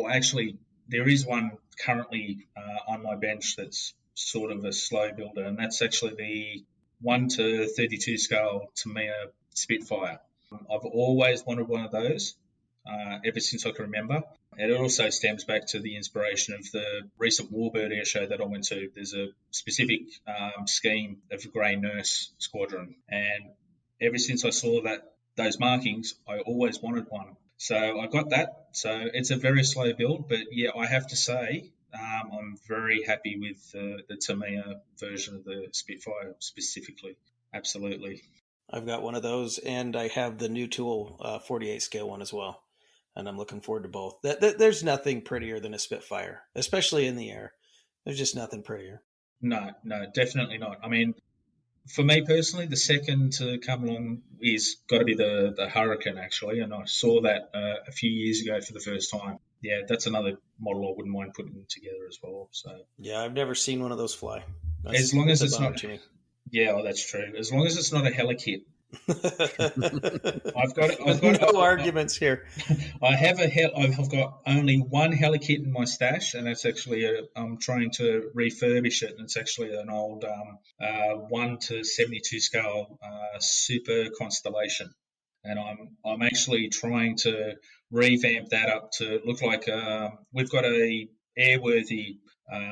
S7: actually, there is one currently on my bench that's sort of a slow builder, and that's actually the 1:32 scale Tamiya Spitfire. I've always wanted one of those ever since I can remember. And it also stems back to the inspiration of the recent Warbird air show that I went to. There's a specific scheme of a Grey Nurse Squadron, and ever since I saw those markings, I always wanted one. So I got that. So it's a very slow build, but yeah, I have to say I'm very happy with the Tamiya version of the Spitfire specifically. Absolutely.
S4: I've got one of those, and I have the new tool 48 scale one as well. And I'm looking forward to both. There's nothing prettier than a Spitfire, especially in the air. There's just nothing prettier.
S7: No, definitely not. I mean, for me personally, the second to come along is got to be the Hurricane, actually. And I saw that a few years ago for the first time. Yeah, that's another model I wouldn't mind putting together as well. So
S4: yeah, I've never seen one of those fly.
S7: As long as it's not. Yeah, that's true. As long as it's not a Helikit. I've got
S4: no arguments here.
S7: I've got only one Helikit in my stash, and it's actually I'm trying to refurbish it, and it's actually an old 1:72 scale Super Constellation, and I'm actually trying to revamp that up to look like we've got a airworthy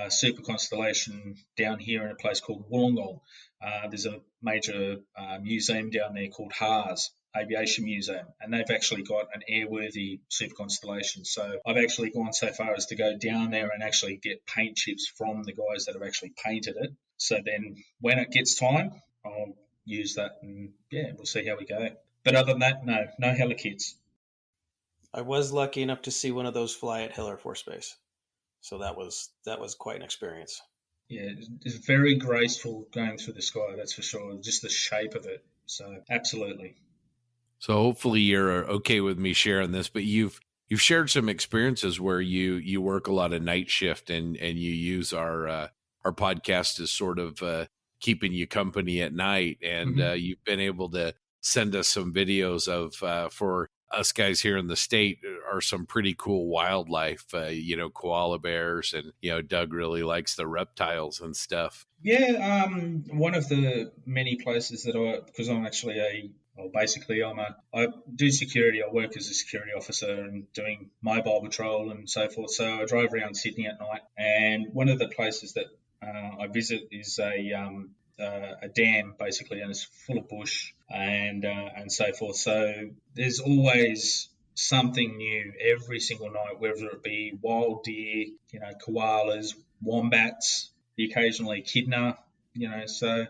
S7: Super Constellation down here in a place called Wollongong. There's a major museum down there called Haas Aviation Museum, and they've actually got an airworthy Super Constellation. So I've actually gone so far as to go down there and actually get paint chips from the guys that have actually painted it. So then when it gets time, I'll use that, and yeah, we'll see how we go. But other than that, no Helikits.
S4: I was lucky enough to see one of those fly at Hill Air Force Base. So that was quite an experience.
S7: Yeah, it's very graceful going through the sky, that's for sure. Just the shape of it. So absolutely.
S3: So hopefully you're okay with me sharing this, but you've shared some experiences where you work a lot of night shift and you use our podcast as sort of keeping you company at night, and you've been able to send us some videos of for us guys here in the state are some pretty cool wildlife, koala bears, and, Doug really likes the reptiles and stuff.
S7: Yeah, one of the many places that because I'm actually I do security. I work as a security officer and doing mobile patrol and so forth. So I drive around Sydney at night, and one of the places that I visit is a dam, basically, and it's full of bush and so forth. So there's always something new every single night, whether it be wild deer, koalas, wombats, the occasional echidna, So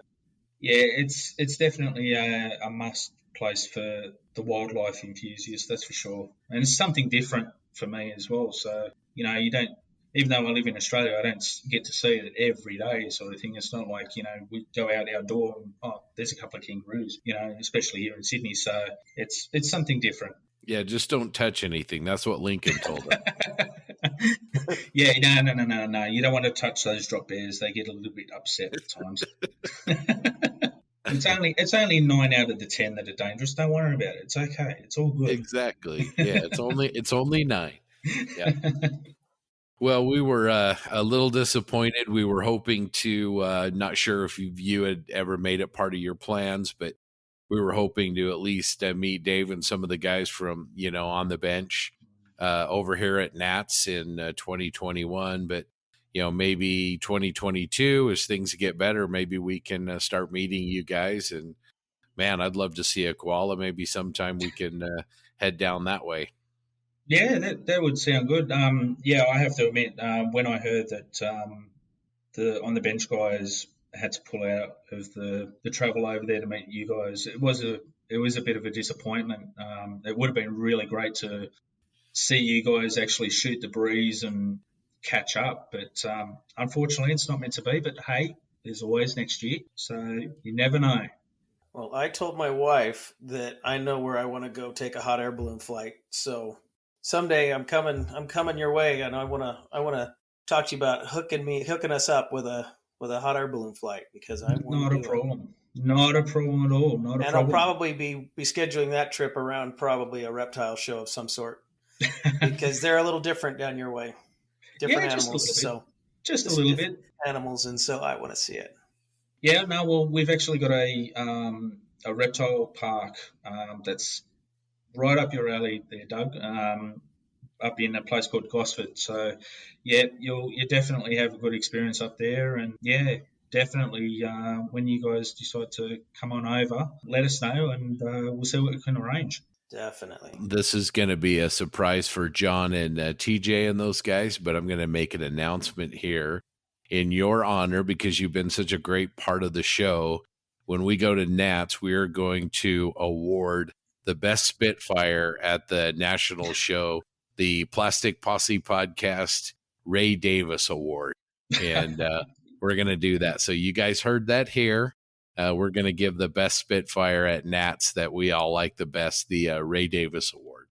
S7: yeah, it's definitely a must place for the wildlife enthusiast, that's for sure. And it's something different for me as well. So you don't. Even though I live in Australia, I don't get to see it every day, sort of thing. It's not like we go out our door and there's a couple of kangaroos, especially here in Sydney. So it's something different.
S3: Yeah, just don't touch anything. That's what Lincoln told us.
S7: Yeah, no. You don't want to touch those drop bears. They get a little bit upset at times. It's only 9 out of the 10 that are dangerous. Don't worry about it. It's okay. It's all good.
S3: Exactly. Yeah, it's only 9. Yeah. Well, we were a little disappointed. We were hoping to, not sure if you had ever made it part of your plans, but we were hoping to at least meet Dave and some of the guys from, on the bench over here at Nats in 2021. But, maybe 2022, as things get better, maybe we can start meeting you guys. And, man, I'd love to see a koala. Maybe sometime we can head down that way.
S7: Yeah, that would sound good. I have to admit, when I heard that the on the bench guys had to pull out of the travel over there to meet you guys, it was a bit of a disappointment. It would have been really great to see you guys actually shoot the breeze and catch up, but unfortunately, it's not meant to be. But hey, there's always next year, so you never know.
S4: Well, I told my wife that I know where I want to go take a hot air balloon flight, so someday I'm coming your way, and I want to talk to you about hooking us up with a hot air balloon flight, because I want
S7: not a problem. Not a problem at all. Not a problem.
S4: And I'll probably be scheduling that trip around probably a reptile show of some sort, because they're a little different down your way. Different animals,
S7: just a little bit
S4: animals, and so I want to see it.
S7: Yeah, no, well, we've actually got a reptile park that's right up your alley there, Doug, up in a place called Gosford. So, yeah, you definitely have a good experience up there. And, yeah, definitely when you guys decide to come on over, let us know, and we'll see what we can arrange.
S4: Definitely.
S3: This is going to be a surprise for John and TJ and those guys, but I'm going to make an announcement here in your honor, because you've been such a great part of the show. When we go to Nats, we are going to award the best Spitfire at the national show, the Plastic Posse Podcast Ray Davis Award. And we're going to do that. So you guys heard that here. We're going to give the best Spitfire at Nats that we all like the best, the Ray Davis Award.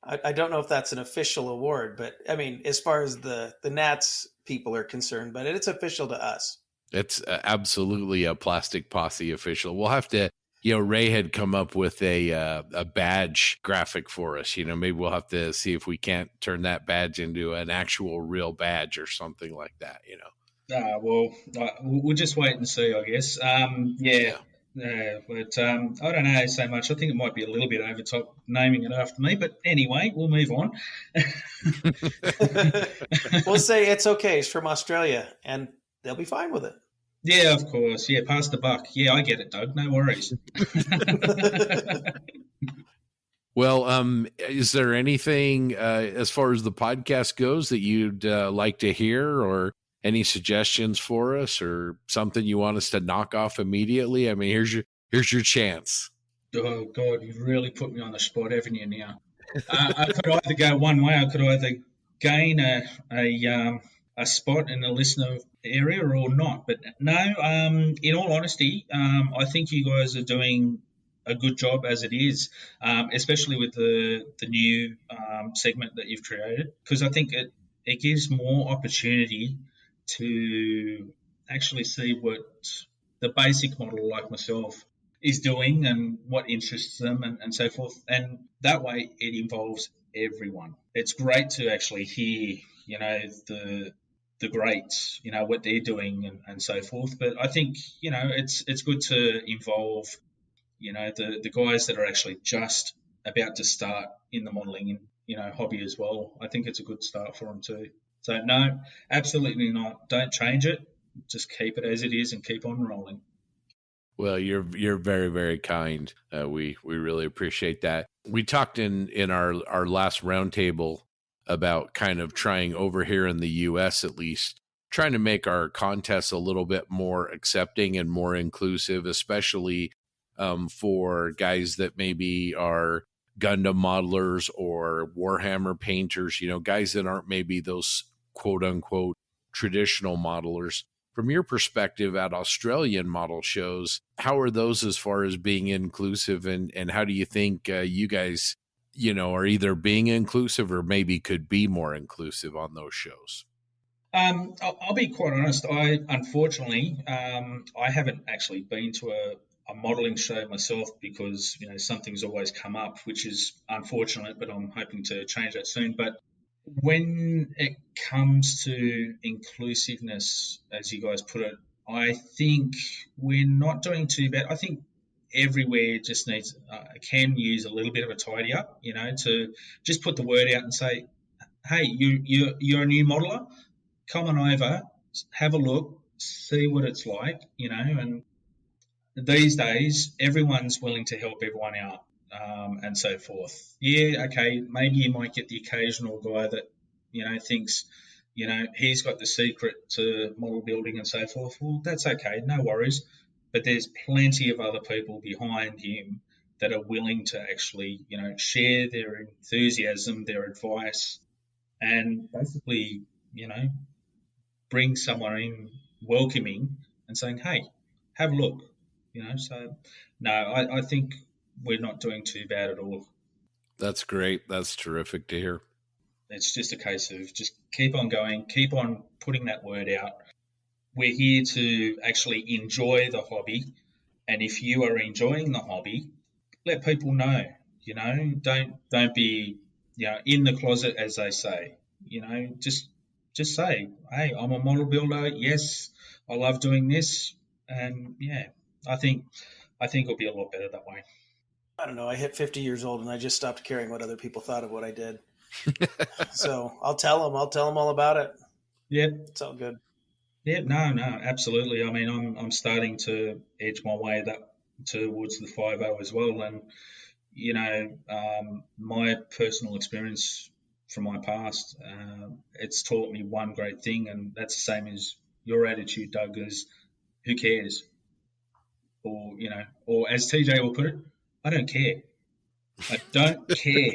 S4: I don't know if that's an official award, but I mean, as far as the Nats people are concerned, but it's official to us.
S3: It's absolutely a Plastic Posse official. We'll have to, Ray had come up with a badge graphic for us. Maybe we'll have to see if we can't turn that badge into an actual real badge or something like that,
S7: we'll just wait and see, I guess. Yeah. But I don't know so much. I think it might be a little bit over top naming it after me. But anyway, we'll move on.
S4: We'll say it's okay. It's from Australia, and they'll be fine with it.
S7: Yeah, of course. Yeah, pass the buck. Yeah, I get it, Doug. No worries.
S3: Well, is there anything as far as the podcast goes that you'd like to hear, or any suggestions for us, or something you want us to knock off immediately? I mean, here's your chance.
S7: Oh God, you've really put me on the spot, haven't you? Now, I could either go one way. I could either gain a spot in the listener area or not. But no, in all honesty, I think you guys are doing a good job as it is, especially with the new segment that you've created, because I think it gives more opportunity to actually see what the basic model, like myself, is doing and what interests them and so forth. And that way it involves everyone. It's great to actually hear, the greats, what they're doing and so forth. But I think, it's good to involve, the guys that are actually just about to start in the modelling, hobby as well. I think it's a good start for them too. So no, absolutely not. Don't change it. Just keep it as it is and keep on rolling.
S3: Well, you're very, very kind. We really appreciate that. We talked in our last roundtable about kind of trying over here in the U.S. at least, trying to make our contests a little bit more accepting and more inclusive, especially for guys that maybe are Gundam modelers or Warhammer painters, guys that aren't maybe those quote unquote traditional modelers. From your perspective at Australian model shows, how are those as far as being inclusive, and how do you think you guys, are either being inclusive or maybe could be more inclusive on those shows?
S7: I'll be quite honest. Unfortunately, I haven't actually been to a modelling show myself because, something's always come up, which is unfortunate, but I'm hoping to change that soon. But when it comes to inclusiveness, as you guys put it, I think we're not doing too bad. I think everywhere just can use a little bit of a tidy up, to just put the word out and say, hey, you're a new modeler, come on over, have a look, see what it's like, and these days everyone's willing to help everyone out. And so forth. Yeah, okay, maybe you might get the occasional guy that, thinks, he's got the secret to model building and so forth. Well, that's okay, no worries. But there's plenty of other people behind him that are willing to actually, share their enthusiasm, their advice, and basically, bring someone in welcoming and saying, hey, have a look, So, no, I think we're not doing too bad at all.
S3: That's great. That's terrific to hear.
S7: It's just a case of just keep on going, keep on putting that word out. We're here to actually enjoy the hobby. And if you are enjoying the hobby, let people know, don't be, in the closet, as they say, just say, hey, I'm a model builder. Yes, I love doing this. And yeah, I think it'll be a lot better that way.
S4: I don't know. I hit 50 years old and I just stopped caring what other people thought of what I did. So I'll tell them all about it.
S7: Yep.
S4: It's all good.
S7: Yeah, no, absolutely. I mean, I'm starting to edge my way towards the 5.0 as well. And, my personal experience from my past, it's taught me one great thing, and that's the same as your attitude, Doug, is who cares? Or, or as TJ will put it, I don't care. I don't care.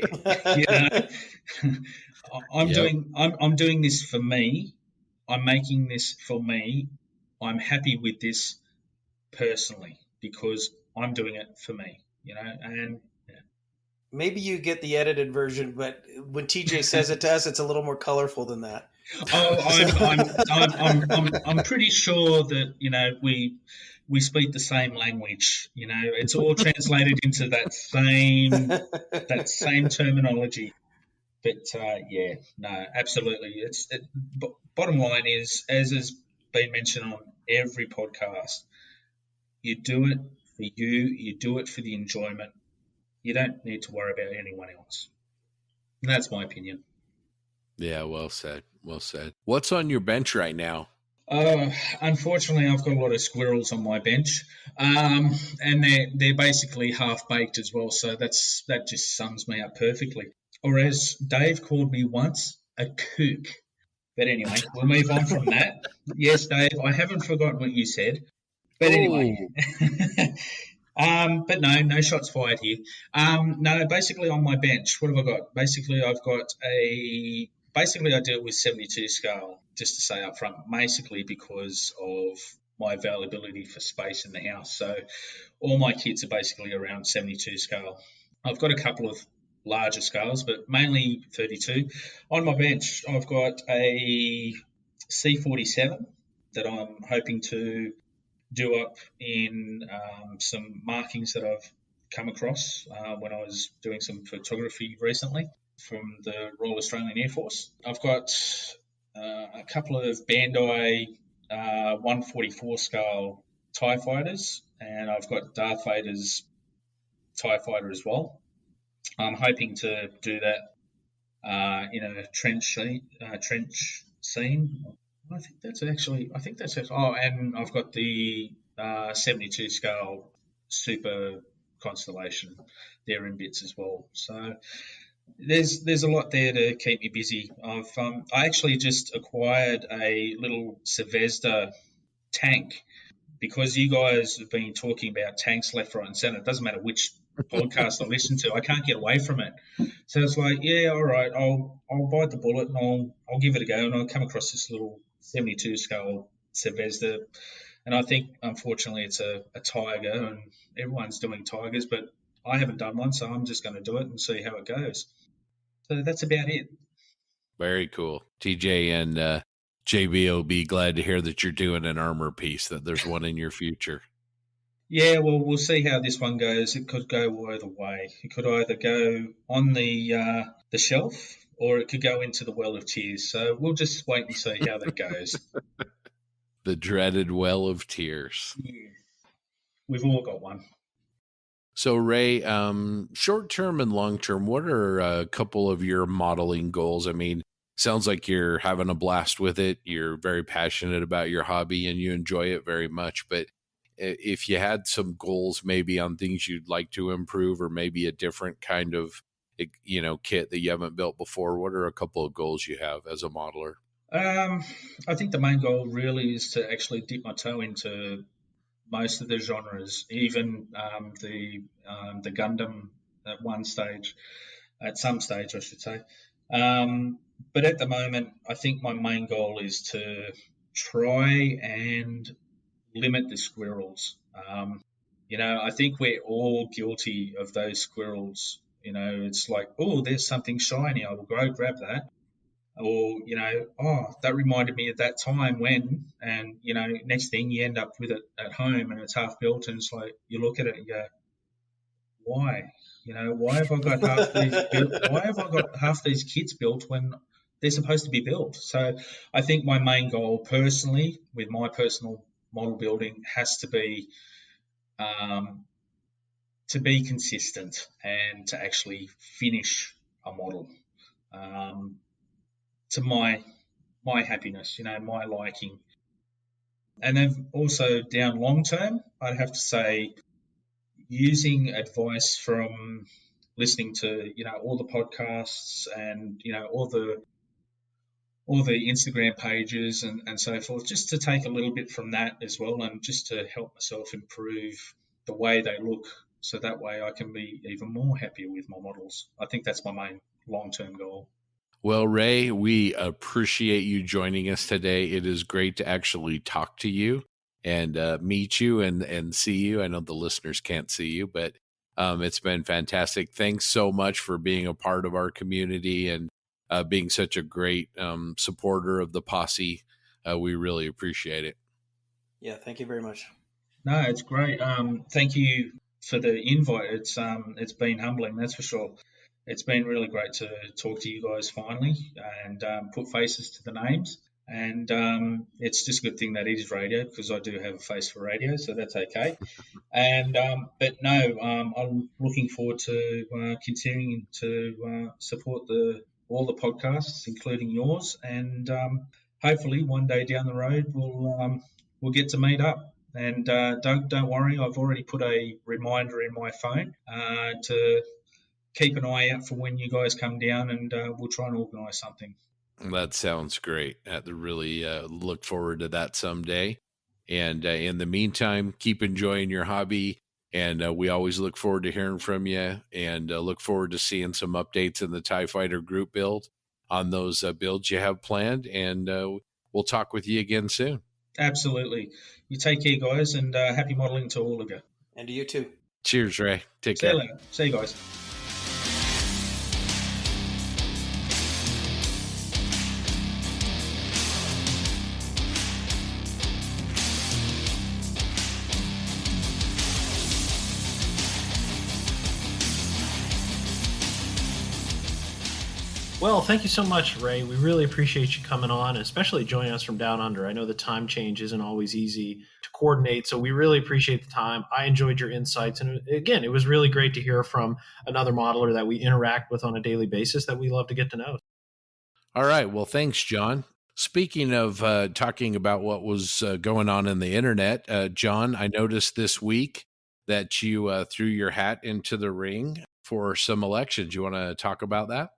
S7: I'm doing this for me. I'm making this for me. I'm happy with this personally because I'm doing it for me, and yeah.
S4: Maybe you get the edited version, but when TJ says it to us, it's a little more colorful than that.
S7: Oh, I'm pretty sure that we speak the same language. It's all translated into that same terminology. But yeah, no, absolutely. Bottom line is, as has been mentioned on every podcast, you do it for you. You do it for the enjoyment. You don't need to worry about anyone else. And that's my opinion.
S3: Yeah, well said. Well said. What's on your bench right now?
S7: Unfortunately, I've got a lot of squirrels on my bench, and they're basically half baked as well. So that just sums me up perfectly. Or as Dave called me once, a kook. But anyway, we'll move on from that. Yes, Dave, I haven't forgotten what you said. But anyway, but no shots fired here. No, basically on my bench, what have I got? Basically, I deal with 72 scale, just to say up front, basically because of my availability for space in the house. So all my kits are basically around 72 scale. I've got a couple of larger scales, but mainly 32. On my bench, I've got a C47 that I'm hoping to do up in some markings that I've come across when I was doing some photography recently from the Royal Australian Air Force. I've got a couple of Bandai 144 scale TIE fighters, and I've got Darth Vader's TIE fighter as well. I'm hoping to do that in a trench scene. I think that's it. Oh, and I've got the 72 scale Super Constellation there in bits as well. So there's a lot there to keep me busy. I actually just acquired a little Zvezda tank because you guys have been talking about tanks left, right, and centre. It doesn't matter which podcast I listen to, I can't get away from it. So it's like, yeah, all right, I'll bite the bullet and I'll give it a go. And I'll come across this little 72 scale Zvezda, and I think unfortunately it's a Tiger, and everyone's doing Tigers, but I haven't done one, so I'm just going to do it and see how it goes. So that's about it.
S3: Very cool. TJ and JB will be glad to hear that you're doing an armor piece, that there's one in your future.
S7: Yeah, well, we'll see how this one goes. It could go either way. It could either go on the shelf, or it could go into the well of tears. So we'll just wait and see how that goes.
S3: The dreaded well of tears.
S7: Yeah. We've all got one.
S3: So, Ray, short term and long term, what are a couple of your modeling goals? I mean, sounds like you're having a blast with it. You're very passionate about your hobby and you enjoy it very much. But if you had some goals maybe on things you'd like to improve, or maybe a different kind of, kit that you haven't built before, what are a couple of goals you have as a modeler?
S7: I think the main goal really is to actually dip my toe into most of the genres, even the Gundam at some stage, I should say. But at the moment, I think my main goal is to try and limit the squirrels. I think we're all guilty of those squirrels. It's like, oh, there's something shiny, I will go grab that. Or, that reminded me of that time when, and, next thing you end up with it at home and it's half built, and it's like, you look at it and go, why? Why have I got half these built? Why have I got half these kits built when they're supposed to be built? So I think my main goal personally with my personal model building has to be consistent and to actually finish a model to my happiness, my liking. And then also down long term, I'd have to say using advice from listening to, all the podcasts and, all the Instagram pages and so forth, just to take a little bit from that as well, and just to help myself improve the way they look, so that way I can be even more happier with my models. I think that's my main long-term goal.
S3: Well, Ray, we appreciate you joining us today. It is great to actually talk to you and meet you and see you. I know the listeners can't see you, but it's been fantastic. Thanks so much for being a part of our community and being such a great supporter of the Posse. We really appreciate it.
S4: Yeah, thank you very much.
S7: No, it's great. Thank you for the invite. It's been humbling, that's for sure. It's been really great to talk to you guys finally and put faces to the names. And it's just a good thing that it is radio, because I do have a face for radio, so that's okay. And but no, I'm looking forward to continuing to support all the podcasts, including yours, and hopefully one day down the road we'll get to meet up. And don't worry, I've already put a reminder in my phone to keep an eye out for when you guys come down, and we'll try and organise something.
S3: That sounds great. I really look forward to that someday. And in the meantime, keep enjoying your hobby. And we always look forward to hearing from you, and look forward to seeing some updates in the TIE Fighter group build on those builds you have planned. And we'll talk with you again soon.
S7: Absolutely. You take care, guys, and happy modelling to all of you.
S4: And to you too.
S3: Cheers, Ray. Take
S7: See
S3: care.
S7: you later. See you guys.
S6: Well, thank you so much, Ray. We really appreciate you coming on, especially joining us from down under. I know the time change isn't always easy to coordinate, so we really appreciate the time. I enjoyed your insights. And again, it was really great to hear from another modeler that we interact with on a daily basis that we love to get to know.
S3: All right. Well, thanks, John. Speaking of talking about what was going on in the internet, John, I noticed this week that you threw your hat into the ring for some elections. You want to talk about that?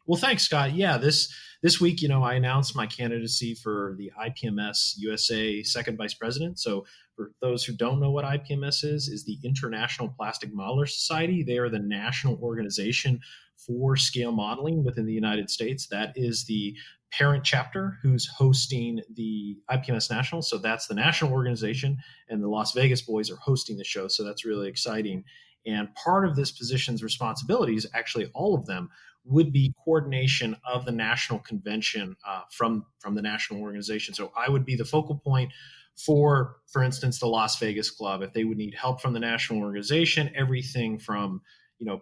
S6: Well, thanks, Scott. Yeah, this week, I announced my candidacy for the IPMS USA Second Vice President. So, for those who don't know what IPMS is the International Plastic Modeler Society. They are the national organization for scale modeling within the United States. That is the parent chapter who's hosting the IPMS National. So that's the national organization, and the Las Vegas boys are hosting the show. So that's really exciting. And part of this position's responsibilities, actually all of them, would be coordination of the national convention from the national organization. So I would be the focal point for instance, the Las Vegas Club. If they would need help from the national organization, everything from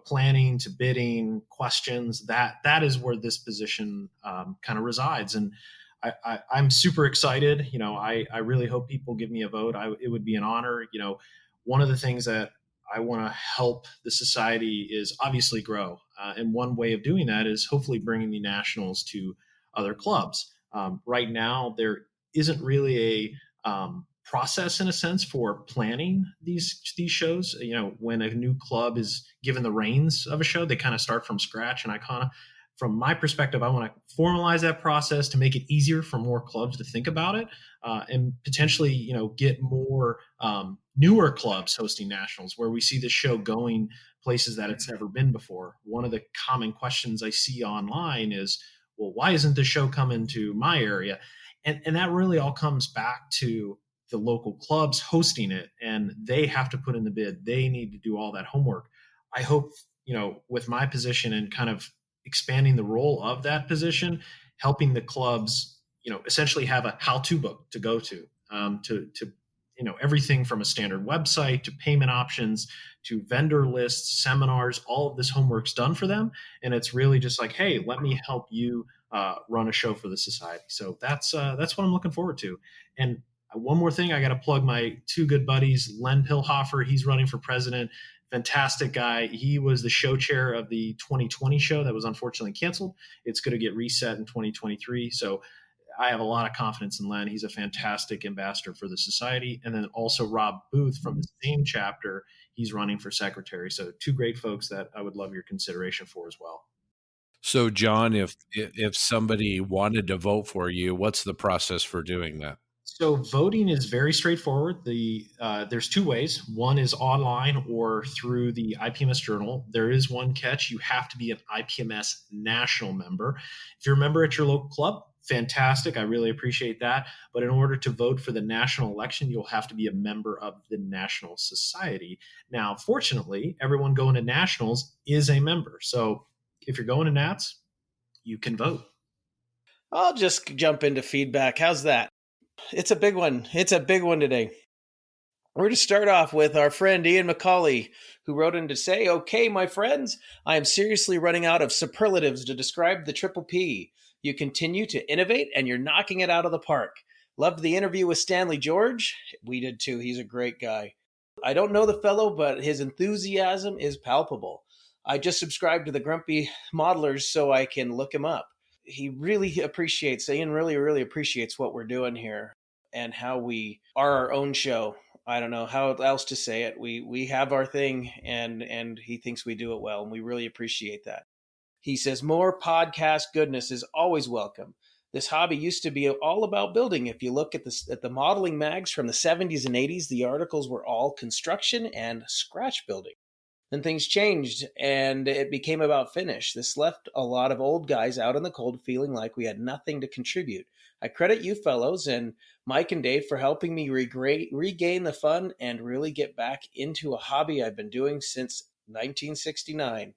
S6: planning to bidding, questions, that is where this position kind of resides. And I'm super excited. I really hope people give me a vote. It would be an honor. One of the things that I want to help the society is obviously grow. And one way of doing that is hopefully bringing the nationals to other clubs. Right now, there isn't really a process in a sense for planning these shows. When a new club is given the reins of a show, they kind of start from scratch. And from my perspective, I want to formalize that process to make it easier for more clubs to think about it, and potentially, get more newer clubs hosting nationals where we see the show going places that it's never been before. One of the common questions I see online is, well, why isn't the show coming to my area? And that really all comes back to the local clubs hosting it, and they have to put in the bid. They need to do all that homework. I hope, with my position and kind of expanding the role of that position, helping the clubs, essentially have a how-to book to go to everything from a standard website to payment options to vendor lists, seminars. All of this homework's done for them, and it's really just like, hey, let me help you run a show for the society. So that's what I'm looking forward to. And one more thing, I got to plug my two good buddies, Len Pilhofer. He's running for president. Fantastic guy. He was the show chair of the 2020 show that was unfortunately canceled. It's going to get reset in 2023. So I have a lot of confidence in Len. He's a fantastic ambassador for the society. And then also Rob Booth from the same chapter. He's running for secretary. So two great folks that I would love your consideration for as well.
S3: So, John, if somebody wanted to vote for you, what's the process for doing that?
S6: So voting is very straightforward. There's two ways. One is online or through the IPMS Journal. There is one catch. You have to be an IPMS national member. If you're a member at your local club, fantastic. I really appreciate that. But in order to vote for the national election, you'll have to be a member of the National Society. Now, fortunately, everyone going to nationals is a member. So if you're going to Nats, you can vote.
S4: I'll just jump into feedback. How's that? It's a big one. It's a big one today. We're going to start off with our friend Ian McCauley, who wrote in to say, okay, my friends, I am seriously running out of superlatives to describe the Triple P. You continue to innovate, and you're knocking it out of the park. Loved the interview with Stanley George. We did too. He's a great guy. I don't know the fellow, but his enthusiasm is palpable. I just subscribed to the Grumpy Modelers so I can look him up. Ian really appreciates what we're doing here and how we are our own show. I don't know how else to say it. We have our thing, and he thinks we do it well, and we really appreciate that. He says more podcast goodness is always welcome. This hobby used to be all about building. If you look at the modeling mags from the 70s and 80s, the articles were all construction and scratch building. Then things changed, and it became about finish. This left a lot of old guys out in the cold feeling like we had nothing to contribute. I credit you fellows and Mike and Dave for helping me regain the fun and really get back into a hobby I've been doing since 1969.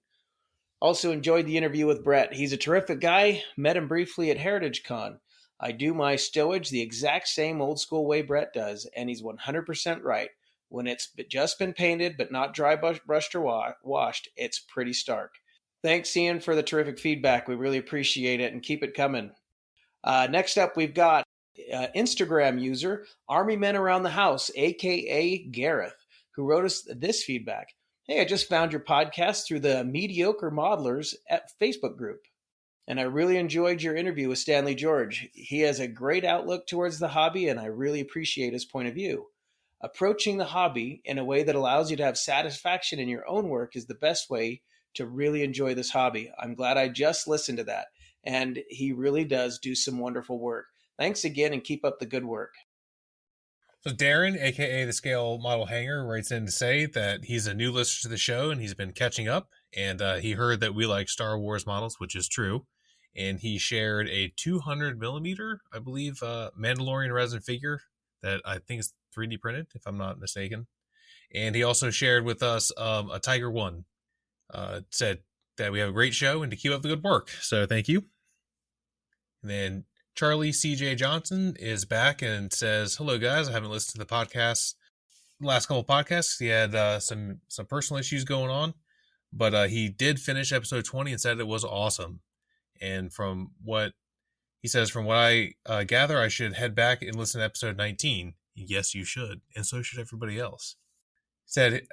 S4: Also enjoyed the interview with Brett. He's a terrific guy. Met him briefly at Heritage Con. I do my stowage the exact same old school way Brett does, and he's 100% right. When it's just been painted but not dry brushed or washed, it's pretty stark. Thanks, Ian, for the terrific feedback. We really appreciate it, and keep it coming. Next up, we've got Instagram user Army Men Around the House, aka Gareth, who wrote us this feedback. Hey, I just found your podcast through the Mediocre Modelers at Facebook group, and I really enjoyed your interview with Stanley George. He has a great outlook towards the hobby, and I really appreciate his point of view. Approaching the hobby in a way that allows you to have satisfaction in your own work is the best way to really enjoy this hobby. I'm glad I just listened to that. And he really does do some wonderful work. Thanks again, and keep up the good work.
S5: So Darren, aka the Scale Model Hanger, writes in to say that he's a new listener to the show and he's been catching up, and he heard that we like Star Wars models, which is true. And he shared a 200 millimeter, I believe, Mandalorian resin figure that I think is 3D printed, if I'm not mistaken. And he also shared with us a Tiger One. Said that we have a great show and to keep up the good work. So thank you. And then Charlie CJ Johnson is back and says, hello guys, I haven't listened to the podcast, the last couple of podcasts. He had some personal issues going on, but he did finish episode 20 and said it was awesome. And from what he says, from what I gather, I should head back and listen to episode 19. Yes, you should. And so should everybody else.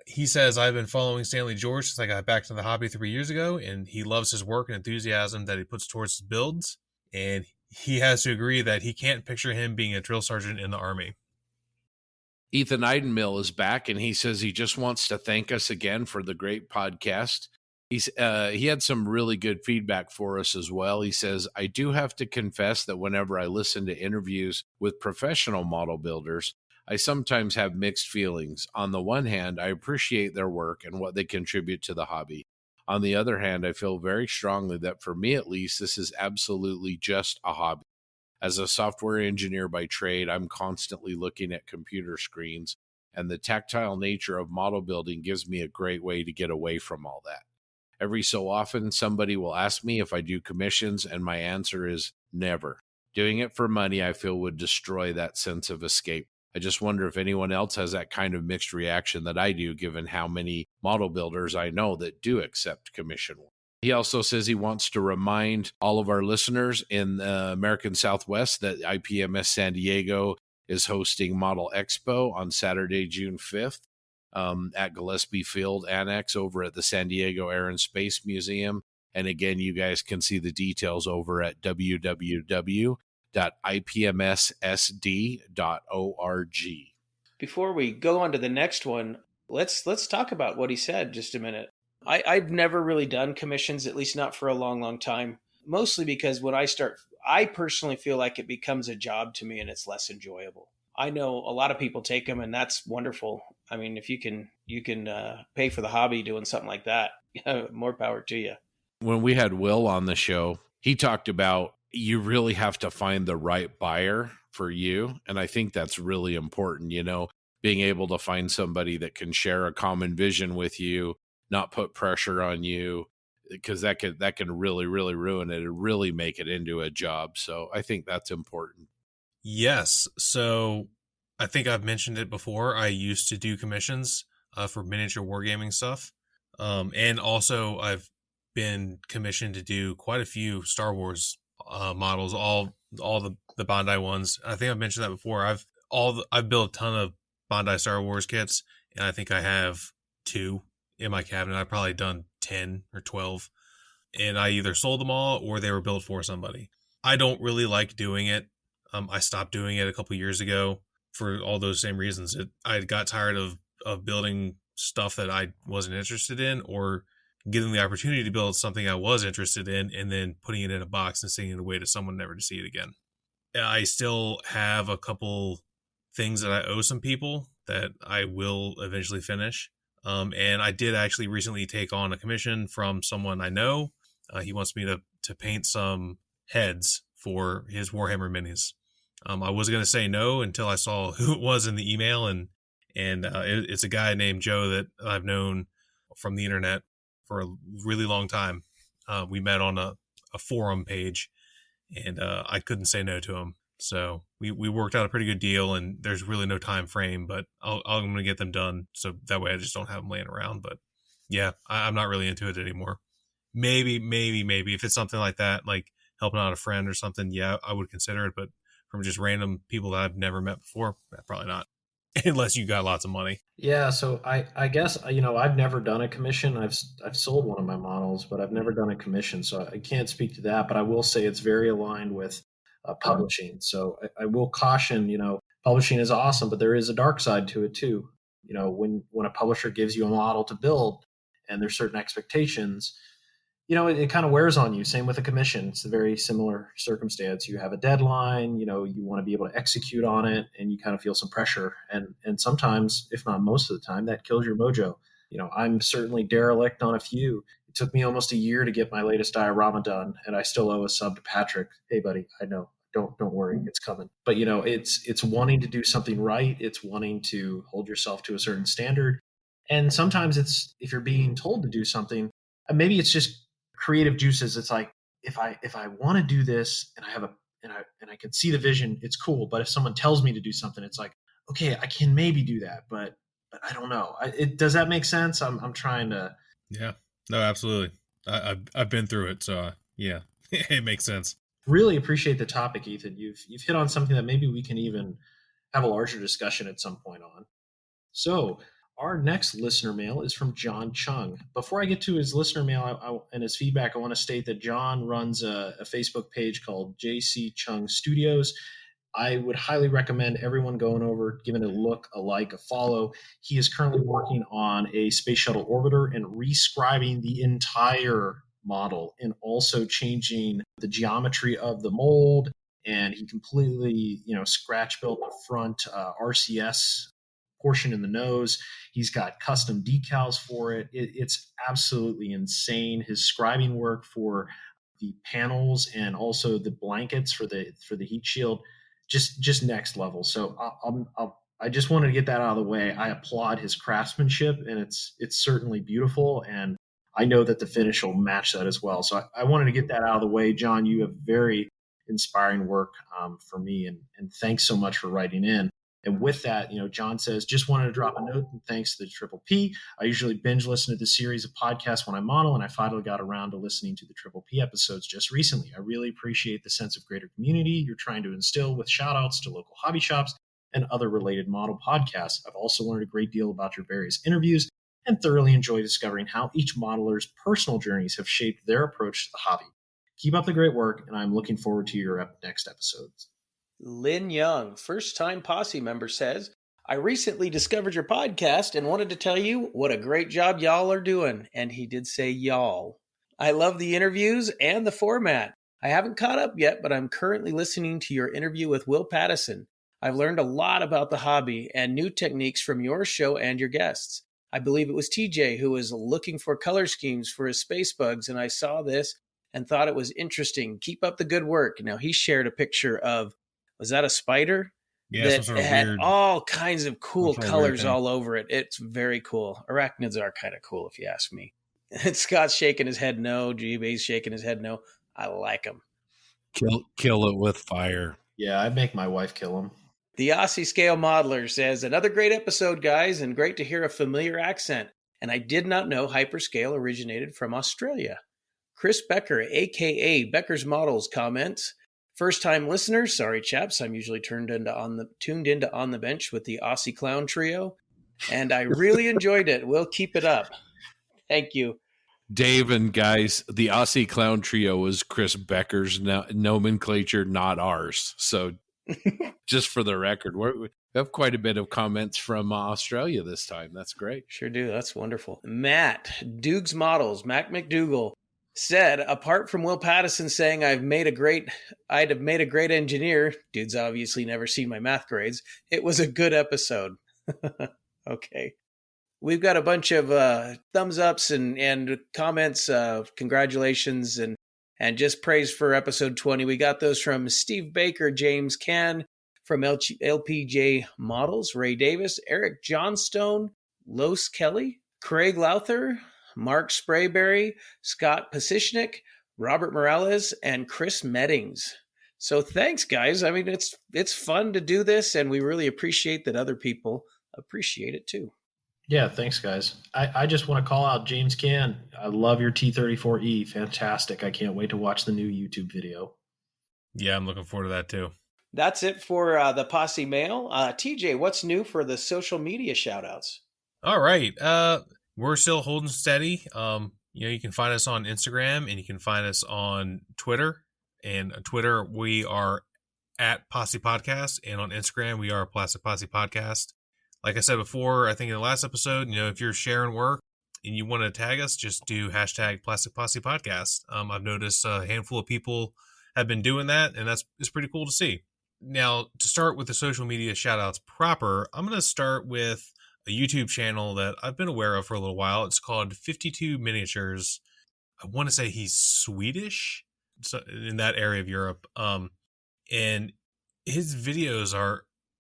S5: He says, I've been following Stanley George since I got back to the hobby 3 years ago, and he loves his work and enthusiasm that he puts towards his builds. And he has to agree that he can't picture him being a drill sergeant in the Army.
S3: Ethan Eidenmill is back, and he says he just wants to thank us again for the great podcast. He had some really good feedback for us as well. He says, I do have to confess that whenever I listen to interviews with professional model builders, I sometimes have mixed feelings. On the one hand, I appreciate their work and what they contribute to the hobby. On the other hand, I feel very strongly that for me at least, this is absolutely just a hobby. As a software engineer by trade, I'm constantly looking at computer screens, and the tactile nature of model building gives me a great way to get away from all that. Every so often, somebody will ask me if I do commissions, and my answer is never. Doing it for money, I feel, would destroy that sense of escape. I just wonder if anyone else has that kind of mixed reaction that I do, given how many model builders I know that do accept commission work. He also says he wants to remind all of our listeners in the American Southwest that IPMS San Diego is hosting Model Expo on Saturday, June 5th at Gillespie Field Annex over at the San Diego Air and Space Museum. And again, you guys can see the details over at www.ipmssd.org.
S4: Before we go on to the next one, let's talk about what he said just a minute. I've never really done commissions, at least not for a long, long time, mostly because when I start, I personally feel like it becomes a job to me and it's less enjoyable. I know a lot of people take them, and that's wonderful. I mean, if you can pay for the hobby doing something like that, more power to you.
S3: When we had Will on the show, he talked about you really have to find the right buyer for you. And I think that's really important, being able to find somebody that can share a common vision with you, not put pressure on you, because that can really, really ruin it and really make it into a job. So I think that's important.
S5: Yes. So I think I've mentioned it before. I used to do commissions for miniature wargaming stuff. And also I've been commissioned to do quite a few Star Wars models, all the Bandai ones. I think I've mentioned that before. I've built a ton of Bandai Star Wars kits, and I think I have 2 in my cabinet. I've probably done 10 or 12, and I either sold them all or they were built for somebody. I don't really like doing it. I stopped doing it a couple years ago for all those same reasons. I got tired of building stuff that I wasn't interested in, or getting the opportunity to build something I was interested in and then putting it in a box and sending it away to someone never to see it again. I still have a couple things that I owe some people that I will eventually finish. And I did actually recently take on a commission from someone I know. He wants me to paint some heads for his Warhammer minis. I was going to say no until I saw who it was in the email, and it's a guy named Joe that I've known from the internet for a really long time. We met on a forum page, and I couldn't say no to him. So we worked out a pretty good deal, and there's really no time frame, but I'm going to get them done. So that way I just don't have them laying around. But yeah, I'm not really into it anymore. maybe if it's something like that, like helping out a friend or something, yeah, I would consider it. But from just random people that I've never met before, probably not, unless you got lots of money.
S6: Yeah, so I guess I've never done a commission. I've sold one of my models, but I've never done a commission, so I can't speak to that. But I will say it's very aligned with publishing. So I will caution, publishing is awesome, but there is a dark side to it too. When a publisher gives you a model to build, and there's certain expectations, it kind of wears on you. Same with a commission. It's a very similar circumstance. You have a deadline, you want to be able to execute on it, and you kind of feel some pressure. And sometimes, if not most of the time, that kills your mojo. I'm certainly derelict on a few. It took me almost a year to get my latest diorama done, and I still owe a sub to Patrick. Hey, buddy, I know. Don't worry, it's coming. But it's wanting to do something right. It's wanting to hold yourself to a certain standard. And sometimes it's, if you're being told to do something, maybe it's just creative juices. It's like, if I want to do this and I can see the vision, it's cool. But if someone tells me to do something, it's like, okay, I can maybe do that, but I don't know. Does that make sense? I'm trying to.
S5: Yeah, no, absolutely. I've been through it, so yeah, it makes sense.
S6: Really appreciate the topic, Ethan. You've hit on something that maybe we can even have a larger discussion at some point on. So our next listener mail is from John Chung. Before I get to his listener mail and his feedback, I want to state that John runs a Facebook page called JC Chung Studios. I would highly recommend everyone going over, giving it a look, a like, a follow. He is currently working on a space shuttle orbiter and rescribing the entire model and also changing the geometry of the mold. And he completely, scratch built the front RCS portion in the nose. He's got custom decals for it. It's absolutely insane. His scribing work for the panels and also the blankets for the heat shield, just next level. So I just wanted to get that out of the way. I applaud his craftsmanship, and it's certainly beautiful, and I know that the finish will match that as well. So I wanted to get that out of the way. John, you have very inspiring work for me, and thanks so much for writing in. And with that, John says, just wanted to drop a note and thanks to the Triple P. I usually binge listen to the series of podcasts when I model, and I finally got around to listening to the Triple P episodes just recently. I really appreciate the sense of greater community you're trying to instill with shout outs to local hobby shops and other related model podcasts. I've also learned a great deal about your various interviews and thoroughly enjoy discovering how each modeler's personal journeys have shaped their approach to the hobby. Keep up the great work, and I'm looking forward to your next episodes.
S4: Lynn Young, first-time Posse member, says, I recently discovered your podcast and wanted to tell you what a great job y'all are doing. And he did say y'all. I love the interviews and the format. I haven't caught up yet, but I'm currently listening to your interview with Will Pattison. I've learned a lot about the hobby and new techniques from your show and your guests. I believe it was TJ who was looking for color schemes for his space bugs, and I saw this and thought it was interesting. Keep up the good work. Now, he shared a picture of, was that a spider?
S5: Yeah,
S4: that
S5: sort of
S4: had
S5: weird,
S4: all kinds of cool colors
S5: thing
S4: all over it. It's very cool. Arachnids are kind of cool, if you ask me. And Scott's shaking his head no. GB's shaking his head no. I like them.
S3: Kill it with fire.
S6: Yeah, I'd make my wife kill him.
S4: The Aussie Scale Modeler says, another great episode, guys, and great to hear a familiar accent. And I did not know Hyperscale originated from Australia. Chris Becker, a.k.a. Becker's Models, comments, first-time listeners, sorry, chaps, I'm usually tuned into On the Bench with the Aussie Clown Trio, and I really enjoyed it. We'll keep it up. Thank you.
S3: Dave and guys, the Aussie Clown Trio was Chris Becker's nomenclature, not ours. So just for the record, we have quite a bit of comments from Australia this time. That's great.
S4: Sure do. That's wonderful. Matt, Dukes Models, Mac McDougall, said, apart from Will Pattison saying I'd have made a great engineer, dude's obviously never seen my math grades, it was a good episode. Okay. We've got a bunch of thumbs ups and comments, congratulations, and just praise for episode 20. We got those from Steve Baker, James Can, from LPJ Models, Ray Davis, Eric Johnstone, Los Kelly, Craig Lowther, Mark Sprayberry, Scott Pasishnik, Robert Morales, and Chris Meddings. So thanks, guys. I mean, it's fun to do this, and we really appreciate that other people appreciate it too.
S6: Yeah, thanks, guys. I just want to call out James Can. I love your T-34E. Fantastic. I can't wait to watch the new YouTube video.
S5: Yeah, I'm looking forward to that too.
S4: That's it for the Posse Mail. TJ, what's new for the social media shoutouts?
S5: All right. We're still holding steady. You can find us on Instagram and you can find us on Twitter. And on Twitter, we are at Posse Podcast, and on Instagram, we are Posse Podcast. Like I said before, I think in the last episode, if you're sharing work and you want to tag us, just do hashtag Plastic Posse Podcast. I've noticed a handful of people have been doing that, and it's pretty cool to see. Now, to start with the social media shoutouts proper, I'm going to start with a YouTube channel that I've been aware of for a little while. It's called 52 Miniatures. I want to say he's Swedish, so in that area of Europe. And his videos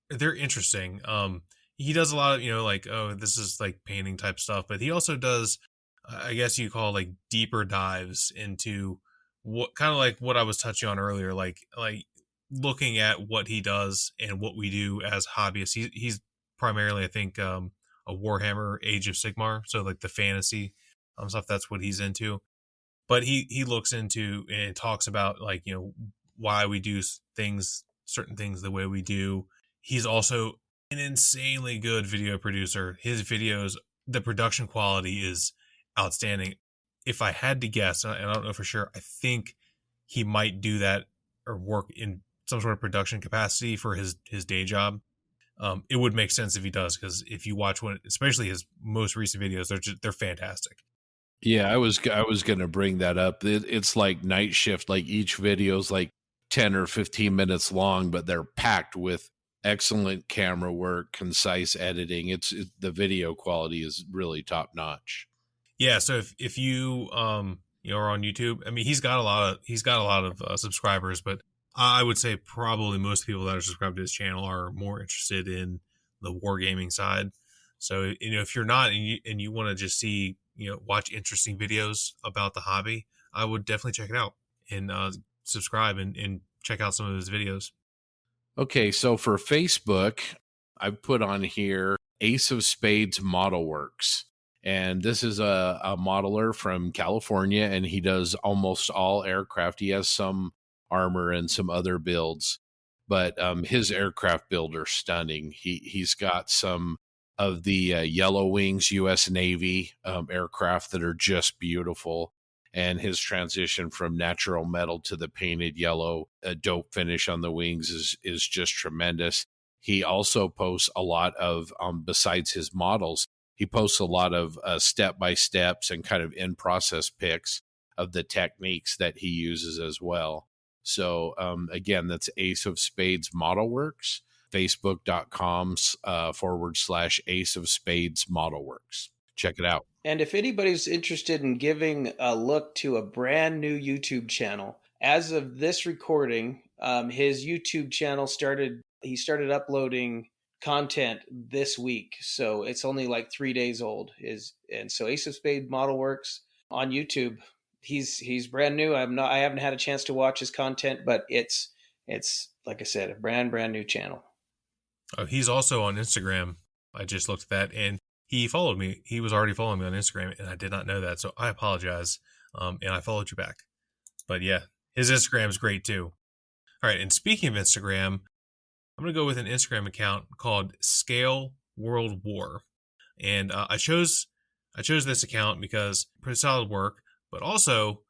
S5: they're interesting. He does a lot of, this is like painting type stuff, but he also does, I guess you call like deeper dives into what kind of like what I was touching on earlier, like looking at what he does and what we do as hobbyists. He's primarily, I think, a Warhammer Age of Sigmar. So like the fantasy stuff, that's what he's into. But he looks into and talks about like, why we do certain things the way we do. He's also an insanely good video producer. His videos, the production quality is outstanding. If I had to guess, and I don't know for sure, I think he might do that or work in some sort of production capacity for his day job. It would make sense if he does, because if you watch one, especially his most recent videos, they're fantastic.
S3: Yeah, I was going to bring that up. It's like night shift. Like each video is like 10 or 15 minutes long, but they're packed with excellent camera work, concise editing. The video quality is really top notch.
S5: Yeah, so if you are on YouTube, I mean, he's got a lot of subscribers, but I would say probably most people that are subscribed to his channel are more interested in the wargaming side. So if you're not and you want to just see watch interesting videos about the hobby, I would definitely check it out and subscribe and check out some of his videos.
S3: Okay, so for Facebook, I've put on here Ace of Spades Model Works. And this is a modeler from California, and he does almost all aircraft. He has some armor and some other builds, but his aircraft build are stunning. He's got some of the Yellow Wings U.S. Navy aircraft that are just beautiful. And his transition from natural metal to the painted yellow dope finish on the wings is just tremendous. He also posts a lot of, besides his models, he posts a lot of step-by-steps and kind of in-process pics of the techniques that he uses as well. So again, that's Ace of Spades Model Works, facebook.com/Ace of Spades Model Works. Check it out.
S4: And if anybody's interested in giving a look to a brand new YouTube channel, as of this recording, his YouTube channel started uploading content this week. So it's only like 3 days old. And so Ace of Spades Model Works on YouTube. He's brand new. I haven't had a chance to watch his content, but it's like I said, a brand new channel.
S5: He's also on Instagram. I just looked at that, and he followed me. He was already following me on Instagram, and I did not know that, so I apologize. And I followed you back. But yeah, his Instagram is great too. All right, and speaking of Instagram, I'm going to go with an Instagram account called Scale World War. And I chose this account because pretty solid work, but also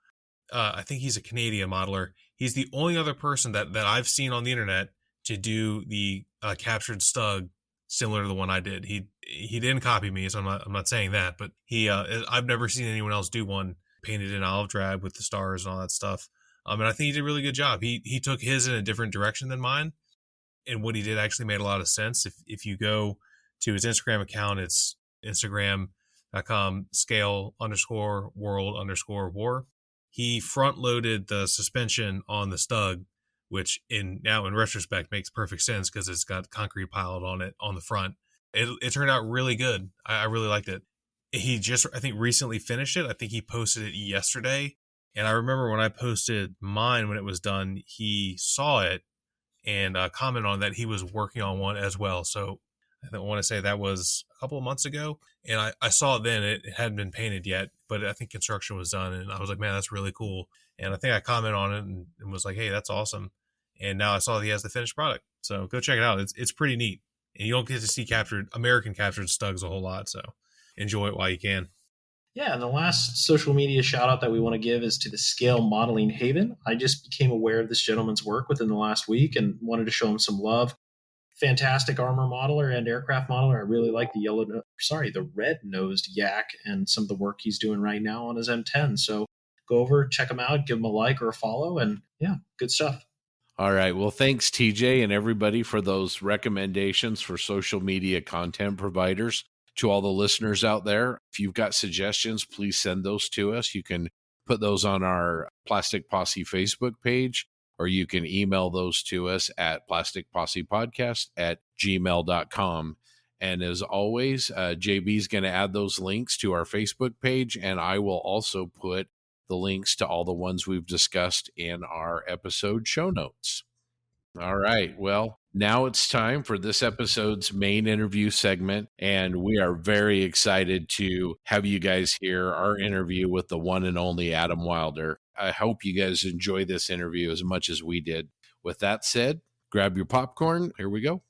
S5: I think he's a Canadian modeler. He's the only other person that I've seen on the internet to do the captured stug similar to the one I did. He didn't copy me, so I'm not saying that, but I've never seen anyone else do one painted in olive drab with the stars and all that stuff. And I think he did a really good job. He took his in a different direction than mine, and what he did actually made a lot of sense. If you go to his Instagram account, it's Instagram.com/scale_world_war. He front loaded the suspension on the stug, which now in retrospect makes perfect sense because it's got concrete piled on it on the front. It turned out really good. I really liked it. He just, I think, recently finished it. I think he posted it yesterday. And I remember when I posted mine when it was done, he saw it and commented on that he was working on one as well. So I want to say that was a couple of months ago. And I saw it then. It hadn't been painted yet, but I think construction was done. And I was like, man, that's really cool. And I think I commented on it and was like, hey, that's awesome. And now I saw he has the finished product. So go check it out. It's pretty neat. And you don't get to see American captured Stugs a whole lot. So enjoy it while you can.
S6: Yeah, and the last social media shout out that we want to give is to the Scale Modeling Haven. I just became aware of this gentleman's work within the last week and wanted to show him some love. Fantastic armor modeler and aircraft modeler. I really like the red-nosed yak and some of the work he's doing right now on his M10. So go over, check him out, give him a like or a follow, and yeah, good stuff.
S3: All right. Well, thanks, TJ, and everybody for those recommendations for social media content providers. To all the listeners out there, if you've got suggestions, please send those to us. You can put those on our Plastic Posse Facebook page, or you can email those to us at plasticpossepodcast@gmail.com. And as always, JB is going to add those links to our Facebook page, and I will also put the links to all the ones we've discussed in our episode show notes. All right. Well, now it's time for this episode's main interview segment, and we are very excited to have you guys hear our interview with the one and only Adam Wilder. I hope you guys enjoy this interview as much as we did. With that said, grab your popcorn. Here we go.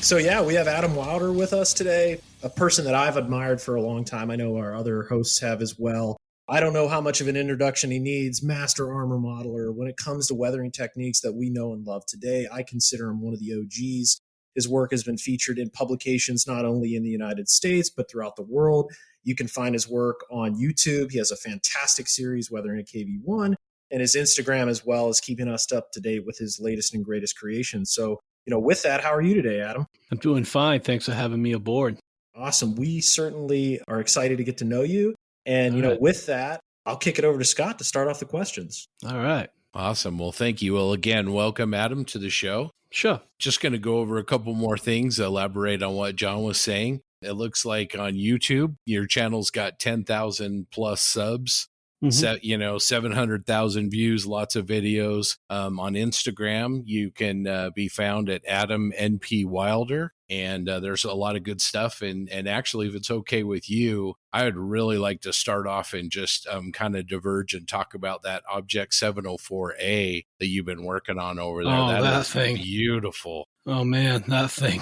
S1: So yeah, we have Adam Wilder with us today, a person that I've admired for a long time. I know our other hosts have as well. I don't know how much of an introduction he needs. Master armor modeler. When it comes to weathering techniques that we know and love today, I consider him one of the OGs. His work has been featured in publications not only in the United States, but throughout the world. You can find his work on YouTube. He has a fantastic series, Weathering a KV-1, and his Instagram as well is keeping us up to date with his latest and greatest creations. So, with that, how are you today, Adam?
S2: I'm doing fine. Thanks for having me aboard.
S1: Awesome. We certainly are excited to get to know you. And, with that, I'll kick it over to Scott to start off the questions.
S2: All right.
S3: Awesome. Well, thank you. Well, again, welcome, Adam, to the show.
S2: Sure.
S3: Just going to go over a couple more things, elaborate on what John was saying. It looks like on YouTube, your channel's got 10,000 plus subs. 700,000 views, lots of videos. On Instagram, you can be found at Adam NP Wilder, and there's a lot of good stuff. And actually, if it's okay with you, I would really like to start off and just kind of diverge and talk about that Object 704A that you've been working on over there.
S2: Oh, that
S3: is
S2: thing.
S3: Beautiful.
S2: Oh man, that thing.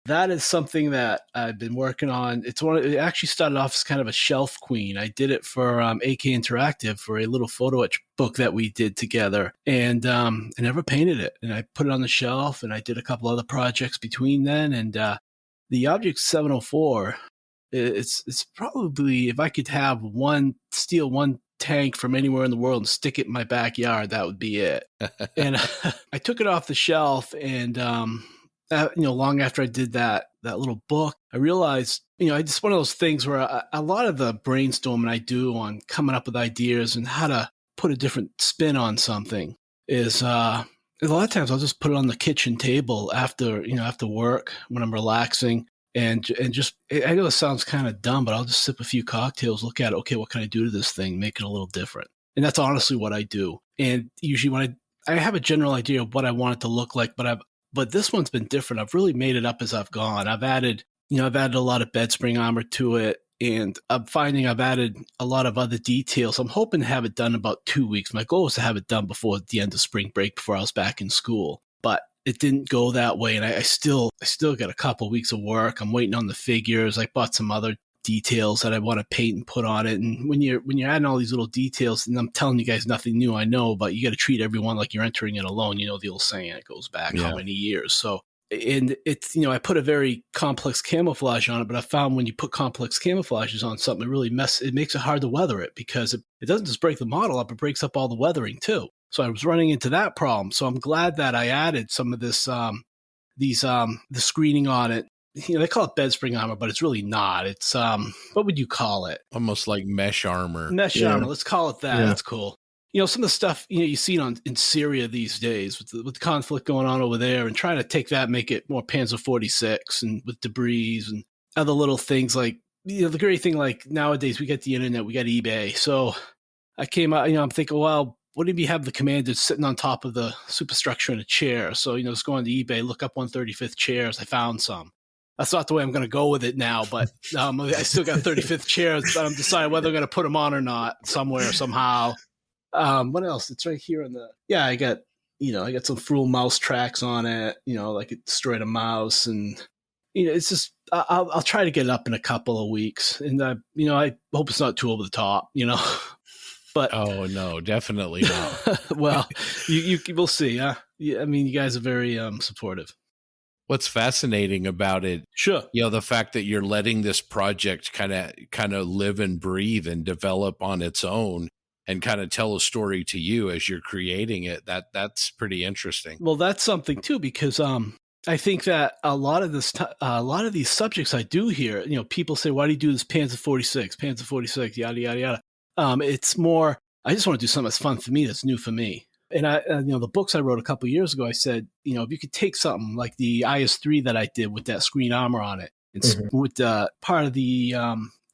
S2: That is something that I've been working on. It actually started off as kind of a shelf queen. I did it for AK Interactive for a little photo etch book that we did together, and I never painted it. And I put it on the shelf, and I did a couple other projects between then. And the Object 704, it's probably, if I could have steal one tank from anywhere in the world and stick it in my backyard, that would be it. And I took it off the shelf, and long after I did that little book, I realized, it's one of those things where a lot of the brainstorming I do on coming up with ideas and how to put a different spin on something is, a lot of times I'll just put it on the kitchen table after work when I'm relaxing and just, I know it sounds kind of dumb, but I'll just sip a few cocktails, look at it. Okay, what can I do to this thing? Make it a little different. And that's honestly what I do. And usually when I have a general idea of what I want it to look like, but this one's been different. I've really made it up as I've gone. I've added a lot of bed spring armor to it, and I'm finding I've added a lot of other details. I'm hoping to have it done in about 2 weeks. My goal was to have it done before the end of spring break, before I was back in school, but it didn't go that way. And I still got a couple weeks of work. I'm waiting on the figures. I bought some other details that I want to paint and put on it. And when you're adding all these little details, and I'm telling you guys nothing new, I know, but you got to treat everyone like you're entering it alone. The old saying, it goes back how many years. So, and it's, I put a very complex camouflage on it, but I found when you put complex camouflages on something, it makes it hard to weather it, because it doesn't just break the model up, it breaks up all the weathering too. So I was running into that problem. So I'm glad that I added some of this, the screening on it. They call it bed spring armor, but it's really not. It's, what would you call it?
S3: Almost like mesh armor.
S2: Mesh armor. Let's call it that.
S1: Yeah.
S2: That's cool. some of the stuff, you see in Syria these days with the conflict going on over there, and trying to take that, make it more Panzer 46 and with debris and other little things like, the great thing, like nowadays we got the internet, we got eBay. So I came out, I'm thinking, well, what if you have the commander sitting on top of the superstructure in a chair? So, just go on to eBay, look up 135th chairs. I found some. That's not the way I'm going to go with it now, but I still got 35th chairs, but I'm deciding whether I'm going to put them on or not somewhere, somehow. What else? It's right here I got some Fruel mouse tracks on it, like it destroyed a mouse, and, it's just, I'll try to get it up in a couple of weeks, and I hope it's not too over the top, but
S3: oh no, definitely not.
S2: well, you will see. Yeah, I mean, you guys are very supportive.
S3: What's fascinating about it,
S2: sure,
S3: the fact that you're letting this project kind of live and breathe and develop on its own, and kind of tell a story to you as you're creating it. That's pretty interesting.
S2: Well, that's something too, because I think that a lot of these subjects I do here, people say, why do you do this Panzer 46, yada, yada, yada. It's more, I just want to do something that's fun for me, that's new for me. And the books I wrote a couple of years ago, I said, if you could take something like the IS-3 that I did with that screen armor on it, and with part of the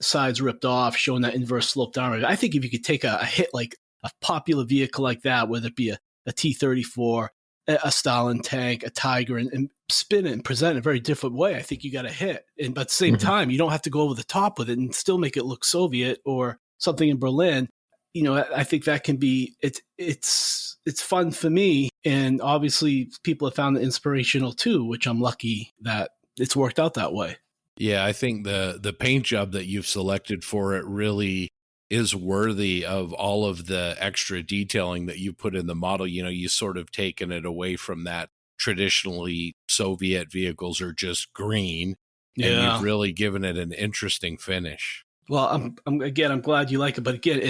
S2: sides ripped off, showing that inverse sloped armor. I think if you could take a hit like a popular vehicle like that, whether it be a T-34, a Stalin tank, a Tiger, and spin it and present it in a very different way, I think you got a hit. But at the same time, you don't have to go over the top with it and still make it look Soviet or something in Berlin. I think that can be, it's fun for me. And obviously people have found it inspirational too, which I'm lucky that it's worked out that way.
S3: Yeah, I think the paint job that you've selected for it really is worthy of all of the extra detailing that you put in the model. You sort of taken it away from that traditionally Soviet vehicles are just green, and you've really given it an interesting finish.
S2: Well, I'm glad you like it, but again,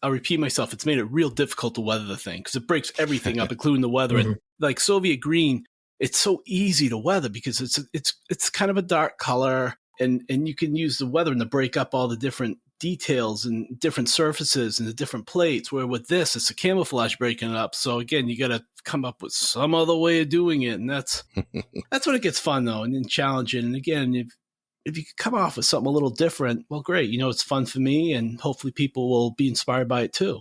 S2: I'll repeat myself, it's made it real difficult to weather the thing because it breaks everything up, including the weather. And like Soviet green, it's so easy to weather because it's kind of a dark color, and you can use the weathering to break up all the different details and different surfaces and the different plates, where with this, it's a camouflage breaking it up. So again, you got to come up with some other way of doing it. And that's when it gets fun though, and then challenging. And again, if you could come off with something a little different, well, great. It's fun for me, and hopefully people will be inspired by it too.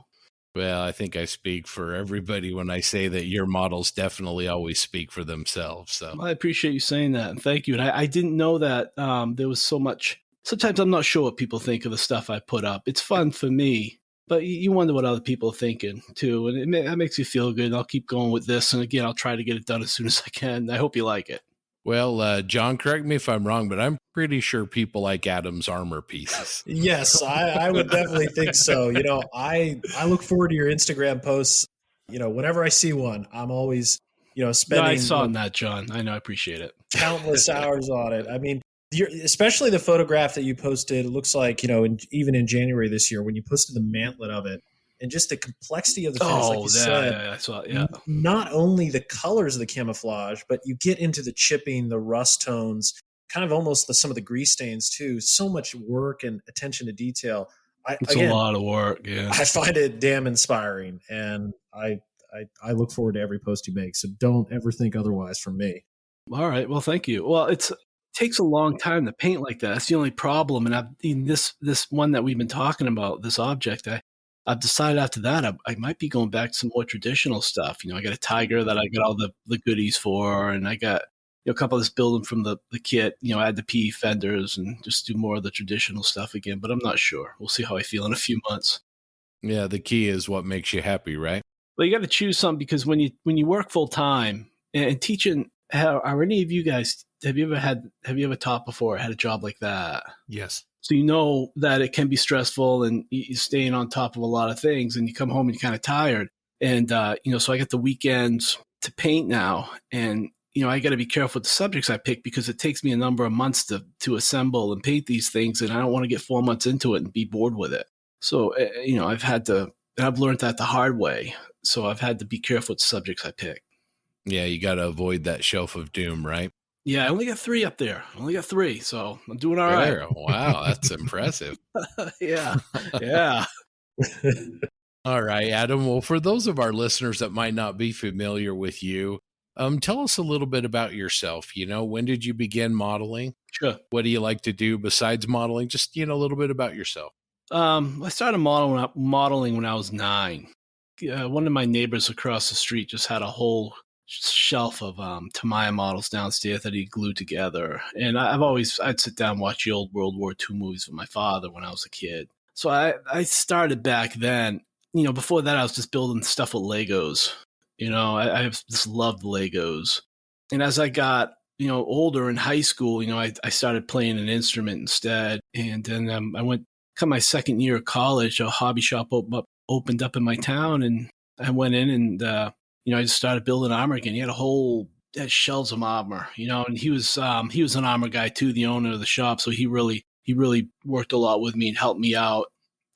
S3: Well, I think I speak for everybody when I say that your models definitely always speak for themselves. So
S2: well, I appreciate you saying that, and thank you. And I didn't know that there was so much. Sometimes I'm not sure what people think of the stuff I put up. It's fun for me, but you wonder what other people are thinking too, and that makes you feel good. And I'll keep going with this, and again, I'll try to get it done as soon as I can. I hope you like it.
S3: Well, John, correct me if I'm wrong, but I'm pretty sure people like Adam's armor pieces.
S1: Yes, I would definitely think so. I look forward to your Instagram posts. Whenever I see one, I'm always, spending.
S2: No, I saw that, John. I know, I appreciate it.
S1: Countless hours on it. I mean, especially the photograph that you posted. It looks like, even in January this year, when you posted the mantlet of it, and just the complexity of the finish, like you said.
S2: Yeah, I saw it, yeah.
S1: Not only the colors of the camouflage, but you get into the chipping, the rust tones, kind of almost some of the grease stains too. So much work and attention to detail.
S2: It's a lot of work. Yeah,
S1: I find it damn inspiring, and I look forward to every post you make. So don't ever think otherwise from me.
S2: All right. Well, thank you. Well, it takes a long time to paint like that. That's the only problem. And in this one that we've been talking about, this object, I've decided after that I might be going back to some more traditional stuff. I got a Tiger that I got all the goodies for, and I got a couple of this building from the kit. Add the PE fenders and just do more of the traditional stuff again. But I'm not sure. We'll see how I feel in a few months.
S3: Yeah, the key is what makes you happy, right?
S2: Well, you got to choose something, because when you work full time and teaching, are any of you guys, have you ever taught before, had a job like that?
S5: Yes.
S2: So you know that it can be stressful, and you're staying on top of a lot of things, and you come home and you're kind of tired. And, so I get the weekends to paint now, and, I got to be careful with the subjects I pick, because it takes me a number of months to assemble and paint these things. And I don't want to get 4 months into it and be bored with it. So, I've learned that the hard way. So I've had to be careful with the subjects I pick.
S3: Yeah, you got to avoid that shelf of doom, right?
S2: Yeah, I only got 3 up there. So I'm doing all right.
S3: Wow, that's impressive.
S2: Yeah.
S3: All right, Adam. Well, for those of our listeners that might not be familiar with you, tell us a little bit about yourself. When did you begin modeling?
S2: Sure.
S3: What do you like to do besides modeling? Just, a little bit about yourself.
S2: I started modeling when I was 9. One of my neighbors across the street just had a whole shelf of Tamiya models downstairs that he glued together. And I'd sit down and watch the old World War II movies with my father when I was a kid. So I started back then. Before that, I was just building stuff with Legos. I just loved Legos. And as I got, older in high school, I started playing an instrument instead. And then I went, come my second year of college, a hobby shop opened up in my town. And I went in and, I just started building armor again. He had shelves of armor, and he was an armor guy too, the owner of the shop. So he really worked a lot with me and helped me out.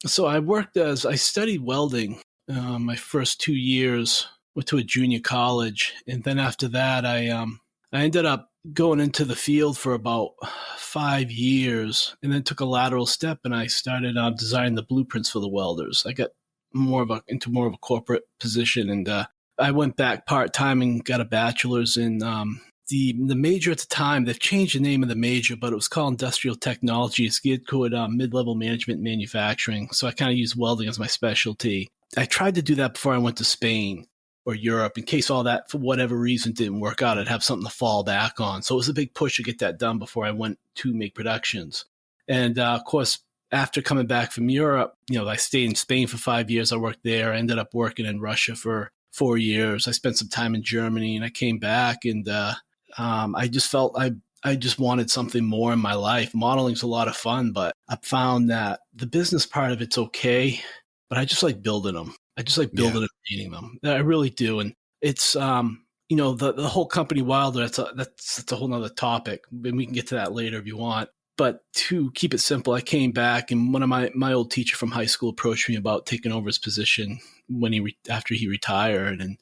S2: So I studied welding my first 2 years, went to a junior college. And then after that, I ended up going into the field for about 5 years and then took a lateral step and I started designing the blueprints for the welders. I got into more of a corporate position and I went back part-time and got a bachelor's in the major at the time. They've changed the name of the major, but it was called industrial technology. It's geared toward mid-level management and manufacturing. So I kind of used welding as my specialty. I tried to do that before I went to Spain or Europe in case all that, for whatever reason, didn't work out. I'd have something to fall back on. So it was a big push to get that done before I went to make productions. And of course, after coming back from Europe, I stayed in Spain for 5 years. I worked there. I ended up working in Russia for 4 years. I spent some time in Germany and I came back and I just felt I just wanted something more in my life. Modeling's a lot of fun, but I found that the business part of it's okay, but I just like building them. I just like building and painting them. I really do. And it's, the whole company Wilder, that's a whole nother topic. And we can get to that later if you want. But to keep it simple, I came back and one of my old teacher from high school approached me about taking over his position after he retired. And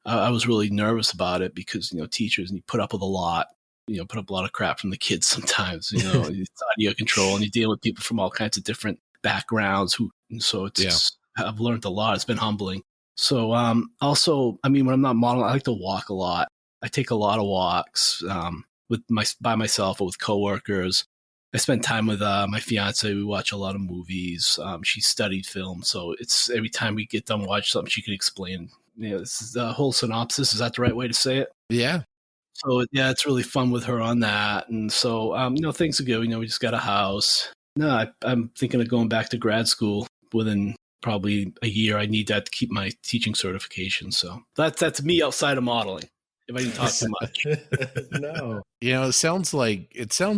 S2: I was really nervous about it because, teachers, and you put up with a lot, put up a lot of crap from the kids sometimes, it's audio control and you deal with people from all kinds of different backgrounds I've learned a lot. It's been humbling. So also, when I'm not modeling, I like to walk a lot. I take a lot of walks by myself or with coworkers. I spend time with my fiance. We watch a lot of movies. She studied film. So it's every time we get done watch something, she can explain. This is the whole synopsis. Is that the right way to say it?
S3: Yeah.
S2: So it's really fun with her on that. And so, things are good. We just got a house. No, I'm thinking of going back to grad school within probably a year. I need that to keep my teaching certification. So that's me outside of modeling. If I didn't talk too much.
S1: No.
S3: It sounds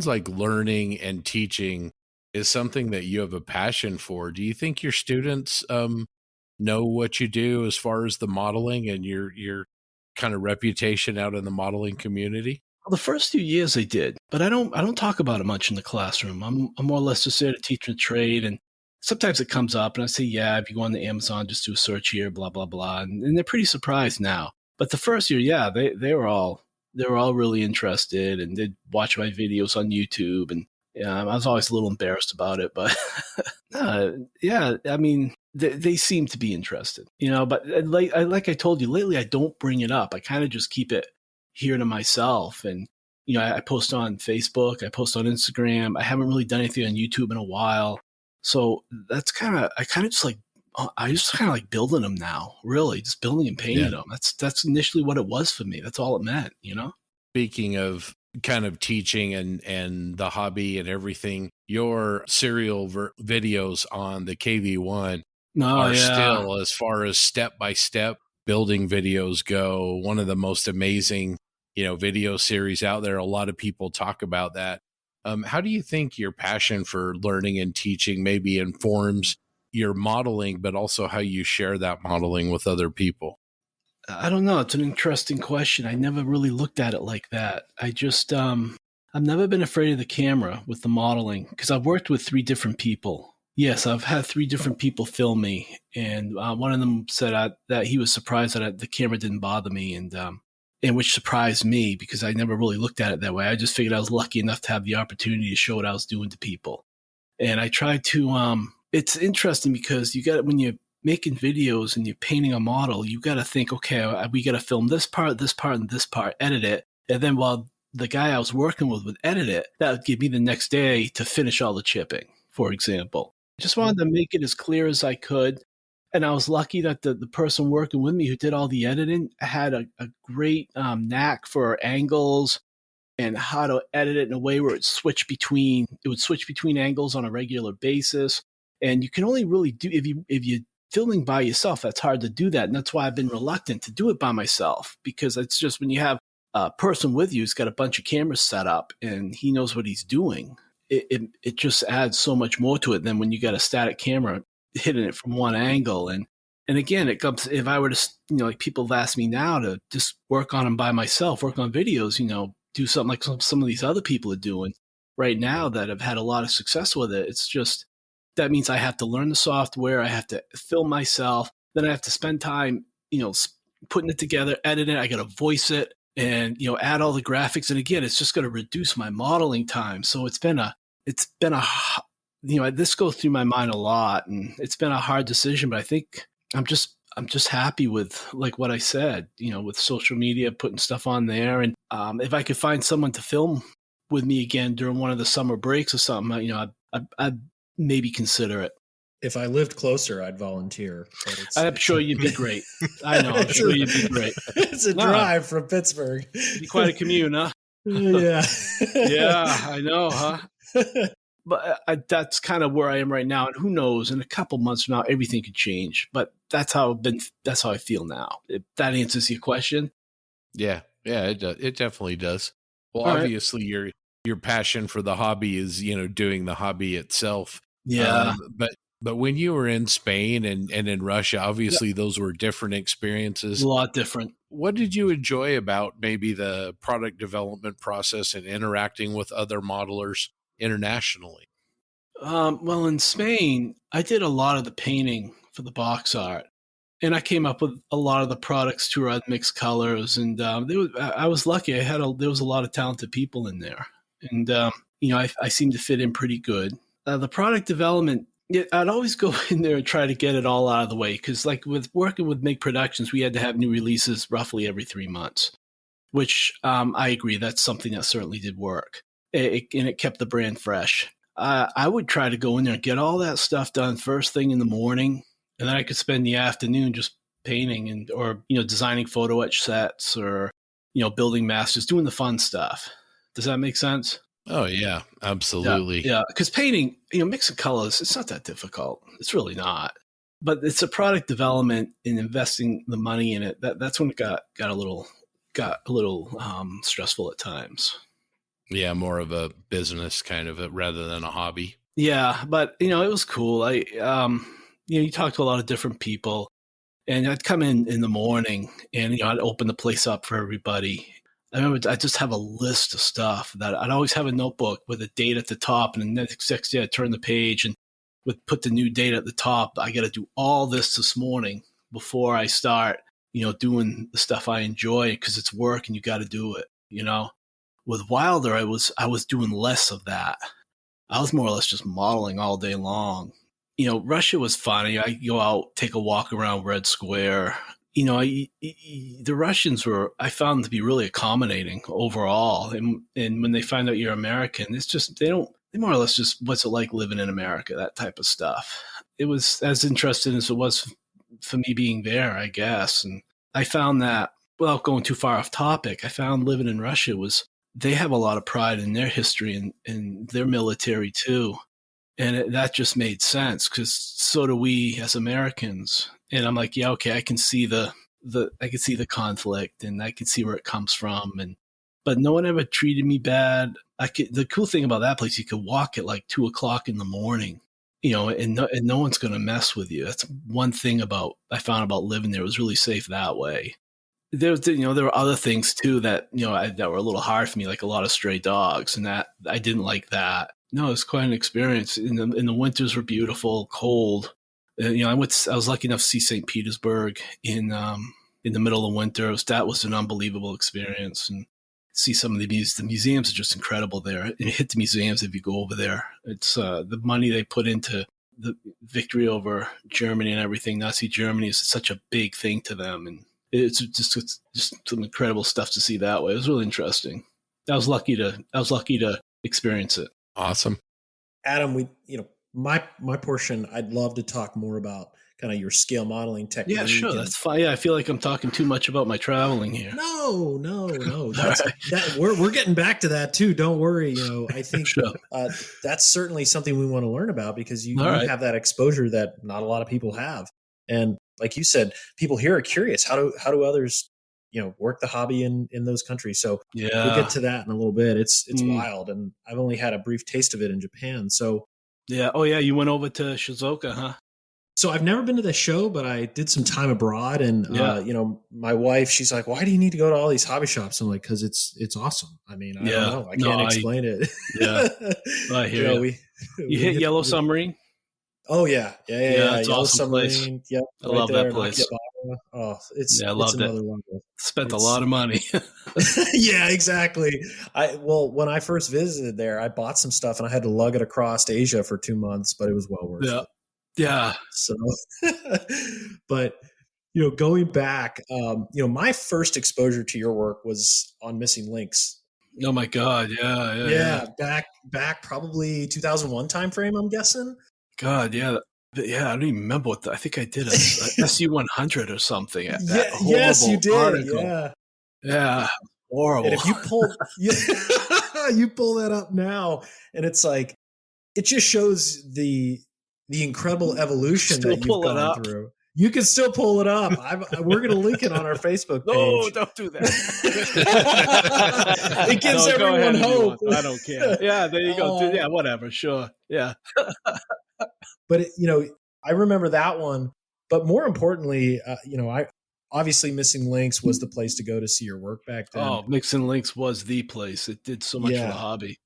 S3: like learning and teaching is something that you have a passion for. Do you think your students know what you do as far as the modeling and your kind of reputation out in the modeling community?
S2: Well, the first few years they did, but I don't talk about it much in the classroom. I'm more or less just there to teach a trade, and sometimes it comes up and I say, if you go on the Amazon, just do a search here, blah, blah, blah. And they're pretty surprised now. But the first year, they were all really interested and they'd watch my videos on YouTube. And I was always a little embarrassed about it, but they seem to be interested, but like I told you lately, I don't bring it up. I kind of just keep it here to myself. And, I post on Facebook, I post on Instagram. I haven't really done anything on YouTube in a while. So I just kind of like building them now, really just building and painting them. That's initially what it was for me. That's all it meant,
S3: Speaking of kind of teaching and the hobby and everything, your serial videos on the KV1 are still, as far as step-by-step building videos go, one of the most amazing, video series out there. A lot of people talk about that. How do you think your passion for learning and teaching maybe informs your modeling, but also how you share that modeling with other people?
S2: I don't know. It's an interesting question. I never really looked at it like that. I just, I've never been afraid of the camera with the modeling because I've worked with 3 different people. Yes, I've had 3 different people film me. And one of them said that he was surprised that the camera didn't bother me. And which surprised me because I never really looked at it that way. I just figured I was lucky enough to have the opportunity to show what I was doing to people. And I tried to, it's interesting because you got it when you making videos and you're painting a model, you got to think, okay, we got to film this part, and this part, edit it. And then while the guy I was working with would edit it, that would give me the next day to finish all the chipping, for example. I just wanted to make it as clear as I could. And I was lucky that the person working with me who did all the editing had a great knack for angles and how to edit it in a way where it would switch between angles on a regular basis. And you can only really do, if you're filming by yourself, that's hard to do that. And that's why I've been reluctant to do it by myself, because it's just when you have a person with you who's got a bunch of cameras set up and he knows what he's doing, it just adds so much more to it than when you got a static camera hitting it from one angle. And again, it comes, if I were to, like people have asked me now to just work on them by myself, work on videos, do something like some of these other people are doing right now that have had a lot of success with it. It's just, that means I have to learn the software. I have to film myself. Then I have to spend time, putting it together, edit it. I got to voice it and, add all the graphics. And again, it's just going to reduce my modeling time. So it's been a, this goes through my mind a lot, and it's been a hard decision, but I think I'm just happy with like what I said, with social media, putting stuff on there. And if I could find someone to film with me again during one of the summer breaks or something, I'd maybe consider it.
S1: If I lived closer, I'd volunteer.
S2: I'm sure you'd be great. I know. I'm sure you'd be great.
S1: It's a drive from Pittsburgh.
S2: It'd be quite a commute, huh?
S1: Yeah.
S2: Yeah, I know, huh? But that's kind of where I am right now. And who knows, in a couple months from now, everything could change. But that's how I feel now. If that answers your question.
S3: Yeah, it definitely does. Well,
S2: All
S3: obviously your passion for the hobby is, doing the hobby itself.
S2: Yeah.
S3: But when you were in Spain and in Russia, obviously those were different experiences.
S2: A lot different.
S3: What did you enjoy about maybe the product development process and interacting with other modelers internationally?
S2: Well, in Spain, I did a lot of the painting for the box art, and I came up with a lot of the products too. I had mixed colors, and I was lucky. There was a lot of talented people in there, and I seemed to fit in pretty good. The product development, I'd always go in there and try to get it all out of the way, because like with working with Make Productions, we had to have new releases roughly every 3 months, which I agree, that's something that certainly did work. And it kept the brand fresh. I would try to go in there and get all that stuff done first thing in the morning, and then I could spend the afternoon just painting or designing photo etch sets or building masters, doing the fun stuff. Does that make sense?
S3: Oh yeah, absolutely.
S2: Yeah, because painting, mixing colors, it's not that difficult. It's really not. But it's a product development and investing the money in it. That's when it got a little stressful at times.
S3: Yeah, more of a business kind of rather than a hobby.
S2: Yeah, but it was cool. You talk to a lot of different people, and I'd come in the morning, and I'd open the place up for everybody. I remember I just have a list of stuff that I'd always have a notebook with a date at the top, and the next day I'd turn the page and would put the new date at the top. I got to do all this morning before I start, doing the stuff I enjoy, because it's work and you got to do it. With Wilder, I was doing less of that. I was more or less just modeling all day long. Russia was fun. I go out, take a walk around Red Square. The Russians I found them to be really accommodating overall. And when they find out you're American, it's just, they more or less just, what's it like living in America, that type of stuff. It was as interesting as it was for me being there, I guess. And I found that, without going too far off topic, I found living in Russia they have a lot of pride in their history and their military too. And that just made sense, because so do we as Americans. And I'm like, yeah, okay, I can see the conflict, and I can see where it comes from. But no one ever treated me bad. The cool thing about that place, you could walk at like 2:00 in the morning, and no one's going to mess with you. That's one thing I found about living there. It was really safe that way. There were other things too that that were a little hard for me, like a lot of stray dogs, and that I didn't like that. No, it was quite an experience. In the winters were beautiful, cold. I was lucky enough to see St. Petersburg in the middle of winter. That was an unbelievable experience, and see some of the museums are just incredible there. And hit the museums if you go over there. It's the money they put into the victory over Germany and everything. Nazi Germany is such a big thing to them, and it's just some incredible stuff to see that way. It was really interesting. I was lucky to experience it.
S3: Awesome.
S1: Adam, my portion, I'd love to talk more about kind of your scale modeling technique.
S2: Yeah, sure. That's fine. Yeah, I feel like I'm talking too much about my traveling here.
S1: No. We're getting back to that too. Don't worry. I think
S2: sure.
S1: That's certainly something we want to learn about, because you have that exposure that not a lot of people have. And like you said, people here are curious. How do others, work the hobby in those countries? So we'll get to that in a little bit. It's wild. And I've only had a brief taste of it in Japan. So
S2: yeah. Oh yeah. You went over to Shizuoka, huh?
S1: So I've never been to the show, but I did some time abroad, and my wife, she's like, "Why do you need to go to all these hobby shops?" I'm like, "Because it's awesome." I mean, I don't know, I can't explain it.
S2: Yeah, I hear you. You hit Yellow Submarine?
S1: Oh yeah.
S2: It's
S1: Yellow
S2: awesome
S1: Submarine.
S2: Place.
S1: Yep,
S2: I love that place.
S1: Oh, it's
S2: I loved
S1: another
S2: it.
S1: level.
S2: Spent a lot of money.
S1: Yeah, exactly. When I first visited there, I bought some stuff and I had to lug it across Asia for 2 months, but it was well worth it.
S2: Yeah.
S1: So, but, going back, my first exposure to your work was on Missing Links.
S2: Oh my God. Yeah.
S1: Back probably 2001 timeframe, I'm guessing.
S2: God. Yeah. Yeah. I don't even remember I think I did a SU-100 or something.
S1: Yes, you did. Article.
S2: Yeah. Horrible.
S1: And if you pull that up now, and it's like, it just shows the incredible evolution that you've gone through. You can still pull it up. We're going to link it on our Facebook page.
S2: No, don't do that.
S1: It gives everyone hope.
S2: I don't care. Yeah, there you go. Yeah, whatever. Sure. Yeah.
S1: But I remember that one. But more importantly, I obviously Missing Links was the place to go to see your work back then.
S2: Oh, Missing Links was the place. It did so much for the hobby.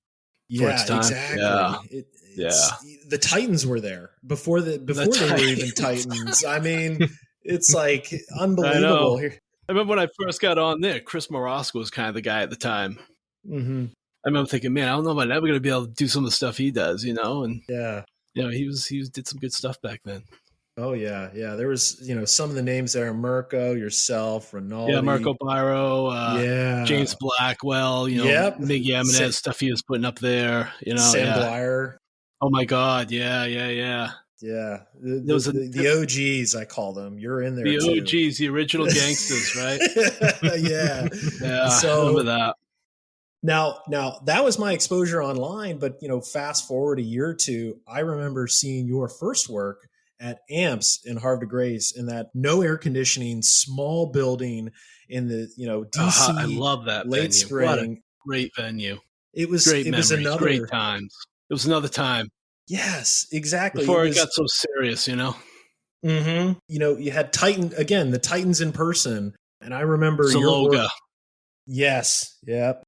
S1: Yeah, exactly. The Titans were there before they were even Titans. I mean, it's like unbelievable.
S2: I remember when I first got on there, Chris Morosco was kind of the guy at the time.
S1: Mm-hmm.
S2: I remember thinking, man, I don't know if I'm ever going to be able to do some of the stuff he does, and he did some good stuff back then.
S1: Oh yeah. There was, some of the names there: Mirko, yourself, Rinaldi.
S2: Yeah, Mirko Biro. James Blackwell. Miggy Jimenez, stuff he was putting up there.
S1: Sam Dwyer.
S2: Oh my God! Yeah.
S1: Yeah, the OGs, I call them. You're in there.
S2: The
S1: too.
S2: OGs, the original gangsters, right?
S1: Yeah.
S2: So I remember that.
S1: Now that was my exposure online, but fast forward a year or two, I remember seeing your first work at AMPS in Havre de Grace, in that no air conditioning, small building in the DC.
S2: I love that
S1: late
S2: venue.
S1: spring.
S2: What a great venue.
S1: It was
S2: great.
S1: It was another
S2: great times. It was another time.
S1: Yes, exactly.
S2: Before it got so serious,
S1: Mm-hmm. You had the Titans in person, and I remember
S2: Zaloga.
S1: Your work. Yes. Yep.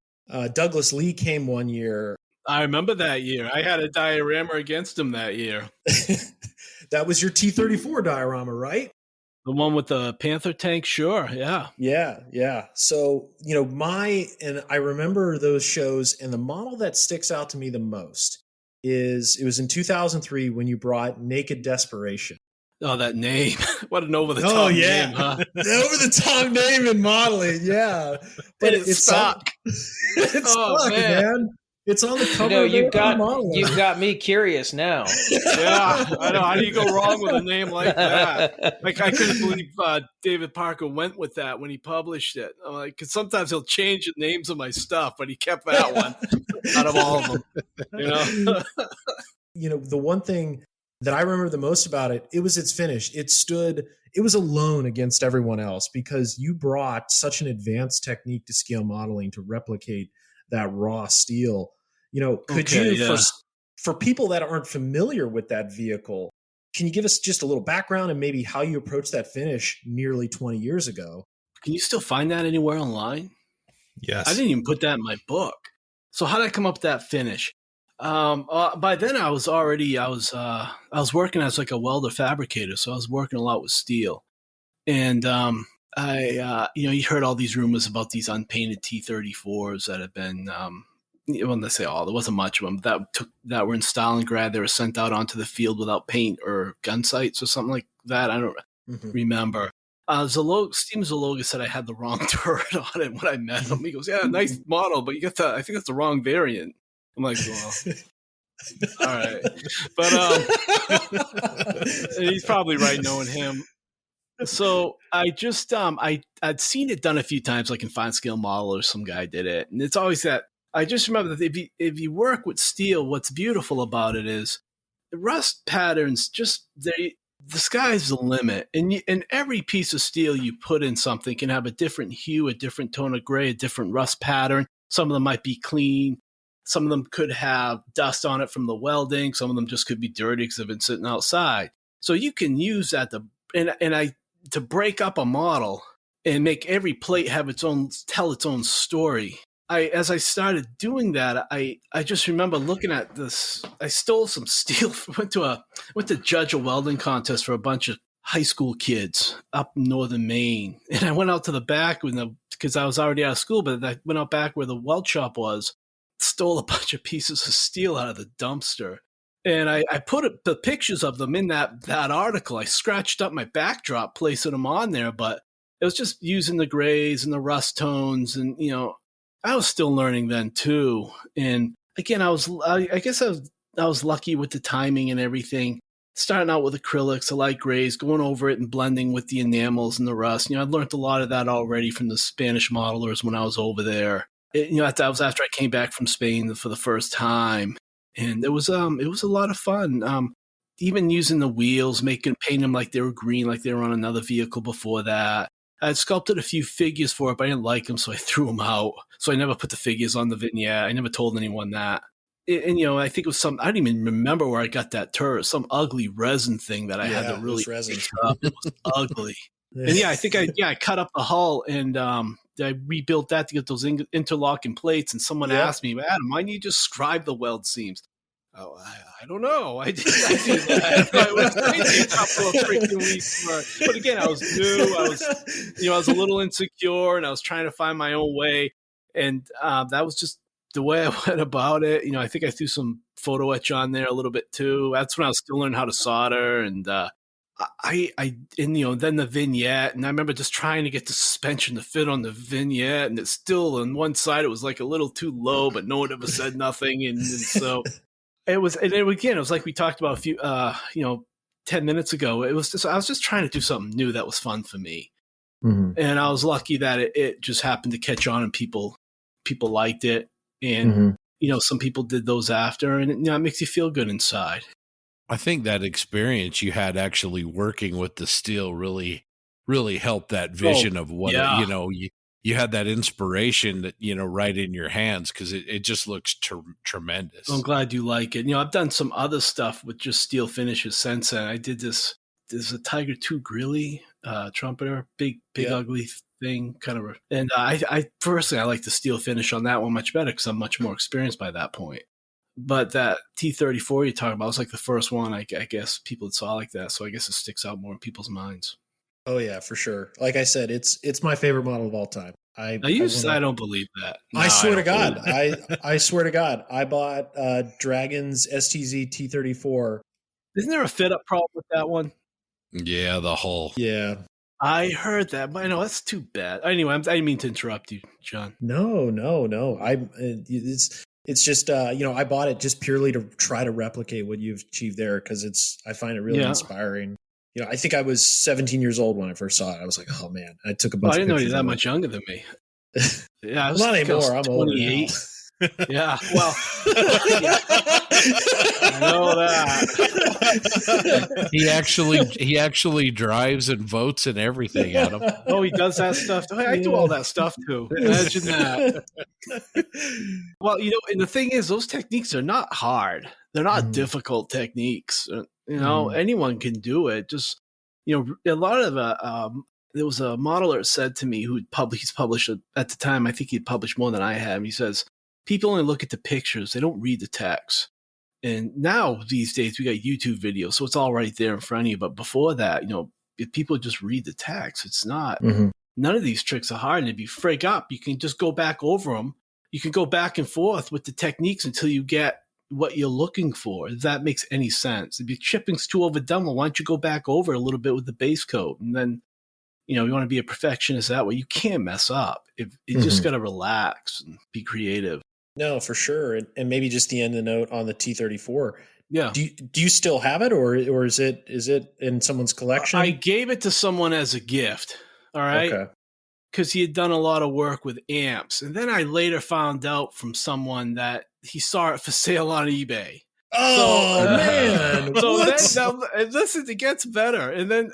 S1: Douglas Lee came one year.
S2: I remember that year. I had a diorama against him that year.
S1: That was your T-34 diorama, right?
S2: The one with the Panther tank? Sure, yeah.
S1: Yeah. So, and I remember those shows, and the model that sticks out to me the most it was in 2003 when you brought Naked Desperation.
S2: Oh, that name. What an over-the-top name, huh?
S1: Over-the-top name in modeling, yeah. But
S2: it's stuck.
S1: It's stuck, man. It's on the cover.
S4: You've got me curious now.
S2: Yeah, I know. How do you go wrong with a name like that? Like, I couldn't believe David Parker went with that when he published it. I'm like, because sometimes he'll change the names of my stuff, but he kept that one out of all of them.
S1: The one thing that I remember the most about it was its finish. It was alone against everyone else, because you brought such an advanced technique to scale modeling to replicate that raw steel. For people that aren't familiar with that vehicle, can you give us just a little background and maybe how you approached that finish nearly 20 years ago?
S2: Can you still find that anywhere online?
S5: Yes.
S2: I didn't even put that in my book. So how did I come up with that finish? By then I was working as like a welder fabricator. So I was working a lot with steel, and, you heard all these rumors about these unpainted T-34s that have been, when they say all, there wasn't much of them that were in Stalingrad. They were sent out onto the field without paint or gun sights or something like that. I don't remember. Steven Zaloga said I had the wrong turret on it when I met him. He goes, "Yeah, nice model, but you got I think that's the wrong variant." I'm like, "Well, all right," but he's probably right knowing him. So I just I'd seen it done a few times, like in Fine Scale Model or some guy did it, and it's always that. I just remember that if you work with steel, what's beautiful about it is the rust patterns. The sky's the limit, and every piece of steel you put in something can have a different hue, a different tone of gray, a different rust pattern. Some of them might be clean. Some of them could have dust on it from the welding. Some of them just could be dirty because they've been sitting outside. So you can use that to break up a model and make every plate tell its own story. As I started doing that, I just remember looking at this. I stole some steel. went to judge a welding contest for a bunch of high school kids up in northern Maine, and I went out to the back because I was already out of school. But I went out back where the weld shop was, stole a bunch of pieces of steel out of the dumpster, and I put the pictures of them in that article. I scratched up my backdrop, placing them on there, but it was just using the grays and the rust tones, and I was still learning then too. And again, I guess I was lucky with the timing and everything. Starting out with acrylics, the light grays, going over it and blending with the enamels and the rust. I learned a lot of that already from the Spanish modelers when I was over there. That was after I came back from Spain for the first time. And it was a lot of fun. Even using the wheels, painting them like they were green, like they were on another vehicle before that. I had sculpted a few figures for it, but I didn't like them, so I threw them out. So I never put the figures on the vignette. I never told anyone that. And I think it was I don't even remember where I got that turret. Some ugly resin thing that I had to really fix up. It was ugly. And I think I cut up the hull and I rebuilt that to get those interlocking plates. And someone asked me, "Adam, why don't you just scribe the weld seams?" Oh, I don't know. I did that. I was crazy a couple of freaking weeks. But again, I was new. I was a little insecure, and I was trying to find my own way. And that was just the way I went about it. I think I threw some photo etch on there a little bit too. That's when I was still learning how to solder. And then the vignette. And I remember just trying to get the suspension to fit on the vignette, and it's still on one side. It was like a little too low, but no one ever said nothing. And so. It was like we talked about a few, 10 minutes ago. I was just trying to do something new that was fun for me. Mm-hmm. And I was lucky that it just happened to catch on and people liked it. And, some people did those after, and it makes you feel good inside.
S3: I think that experience you had actually working with the steel really, really helped that vision of what, you had that inspiration that, right in your hands, because it just looks tremendous.
S2: I'm glad you like it. I've done some other stuff with just steel finishes since then. I did there's a Tiger 2 Grilly trumpeter, big ugly thing, kind of. And I personally, I like the steel finish on that one much better because I'm much more experienced by that point. But that T-34 you're talking about was like the first one I guess people saw like that. So I guess it sticks out more in people's minds.
S1: Oh yeah, for sure. Like I said, it's my favorite model of all time. I
S2: don't believe that. No,
S1: I swear to God. I swear to God. I bought Dragon's STZ T-34.
S2: Isn't there a fit up problem with that one?
S3: Yeah, the hull.
S1: Yeah.
S2: I heard that, but I know that's too bad. Anyway, I didn't mean to interrupt you, John.
S1: No. It's just I bought it just purely to try to replicate what you've achieved there, because I find it really inspiring. I think I was 17 years old when I first saw it. I was like, oh man, I took a bunch.
S2: I didn't know you were that much younger than me. Yeah, I was
S1: not anymore. I'm 28.
S2: Yeah, well, I know that.
S3: He actually drives and votes and everything, Adam.
S2: Oh, he does that stuff. I do all that stuff too. Imagine that. Well, and the thing is, those techniques are not hard. They're not difficult techniques. Anyone can do it. Just, a lot of there was a modeler said to me he's published at the time. I think he'd published more than I have. He says, people only look at the pictures. They don't read the text. And now these days we got YouTube videos, so it's all right there in front of you. But before that, if people just read the text, it's not, none of these tricks are hard. And if you frig up, you can just go back over them you can go back and forth with the techniques until you get what you're looking for. If that makes any sense. If your chipping's too overdone, well, why don't you go back over a little bit with the base coat? And then, you want to be a perfectionist that way. You can't mess up. You just got to relax and be creative.
S1: No, for sure. And maybe just the end of the note on the T-34.
S2: Yeah.
S1: Do you still have it, or is it in someone's collection?
S2: I gave it to someone as a gift. All right.
S1: Okay.
S2: Because he had done a lot of work with amps. And then I later found out from someone that he saw it for sale on eBay.
S1: Oh, man.
S2: So then, listen, it gets better. And then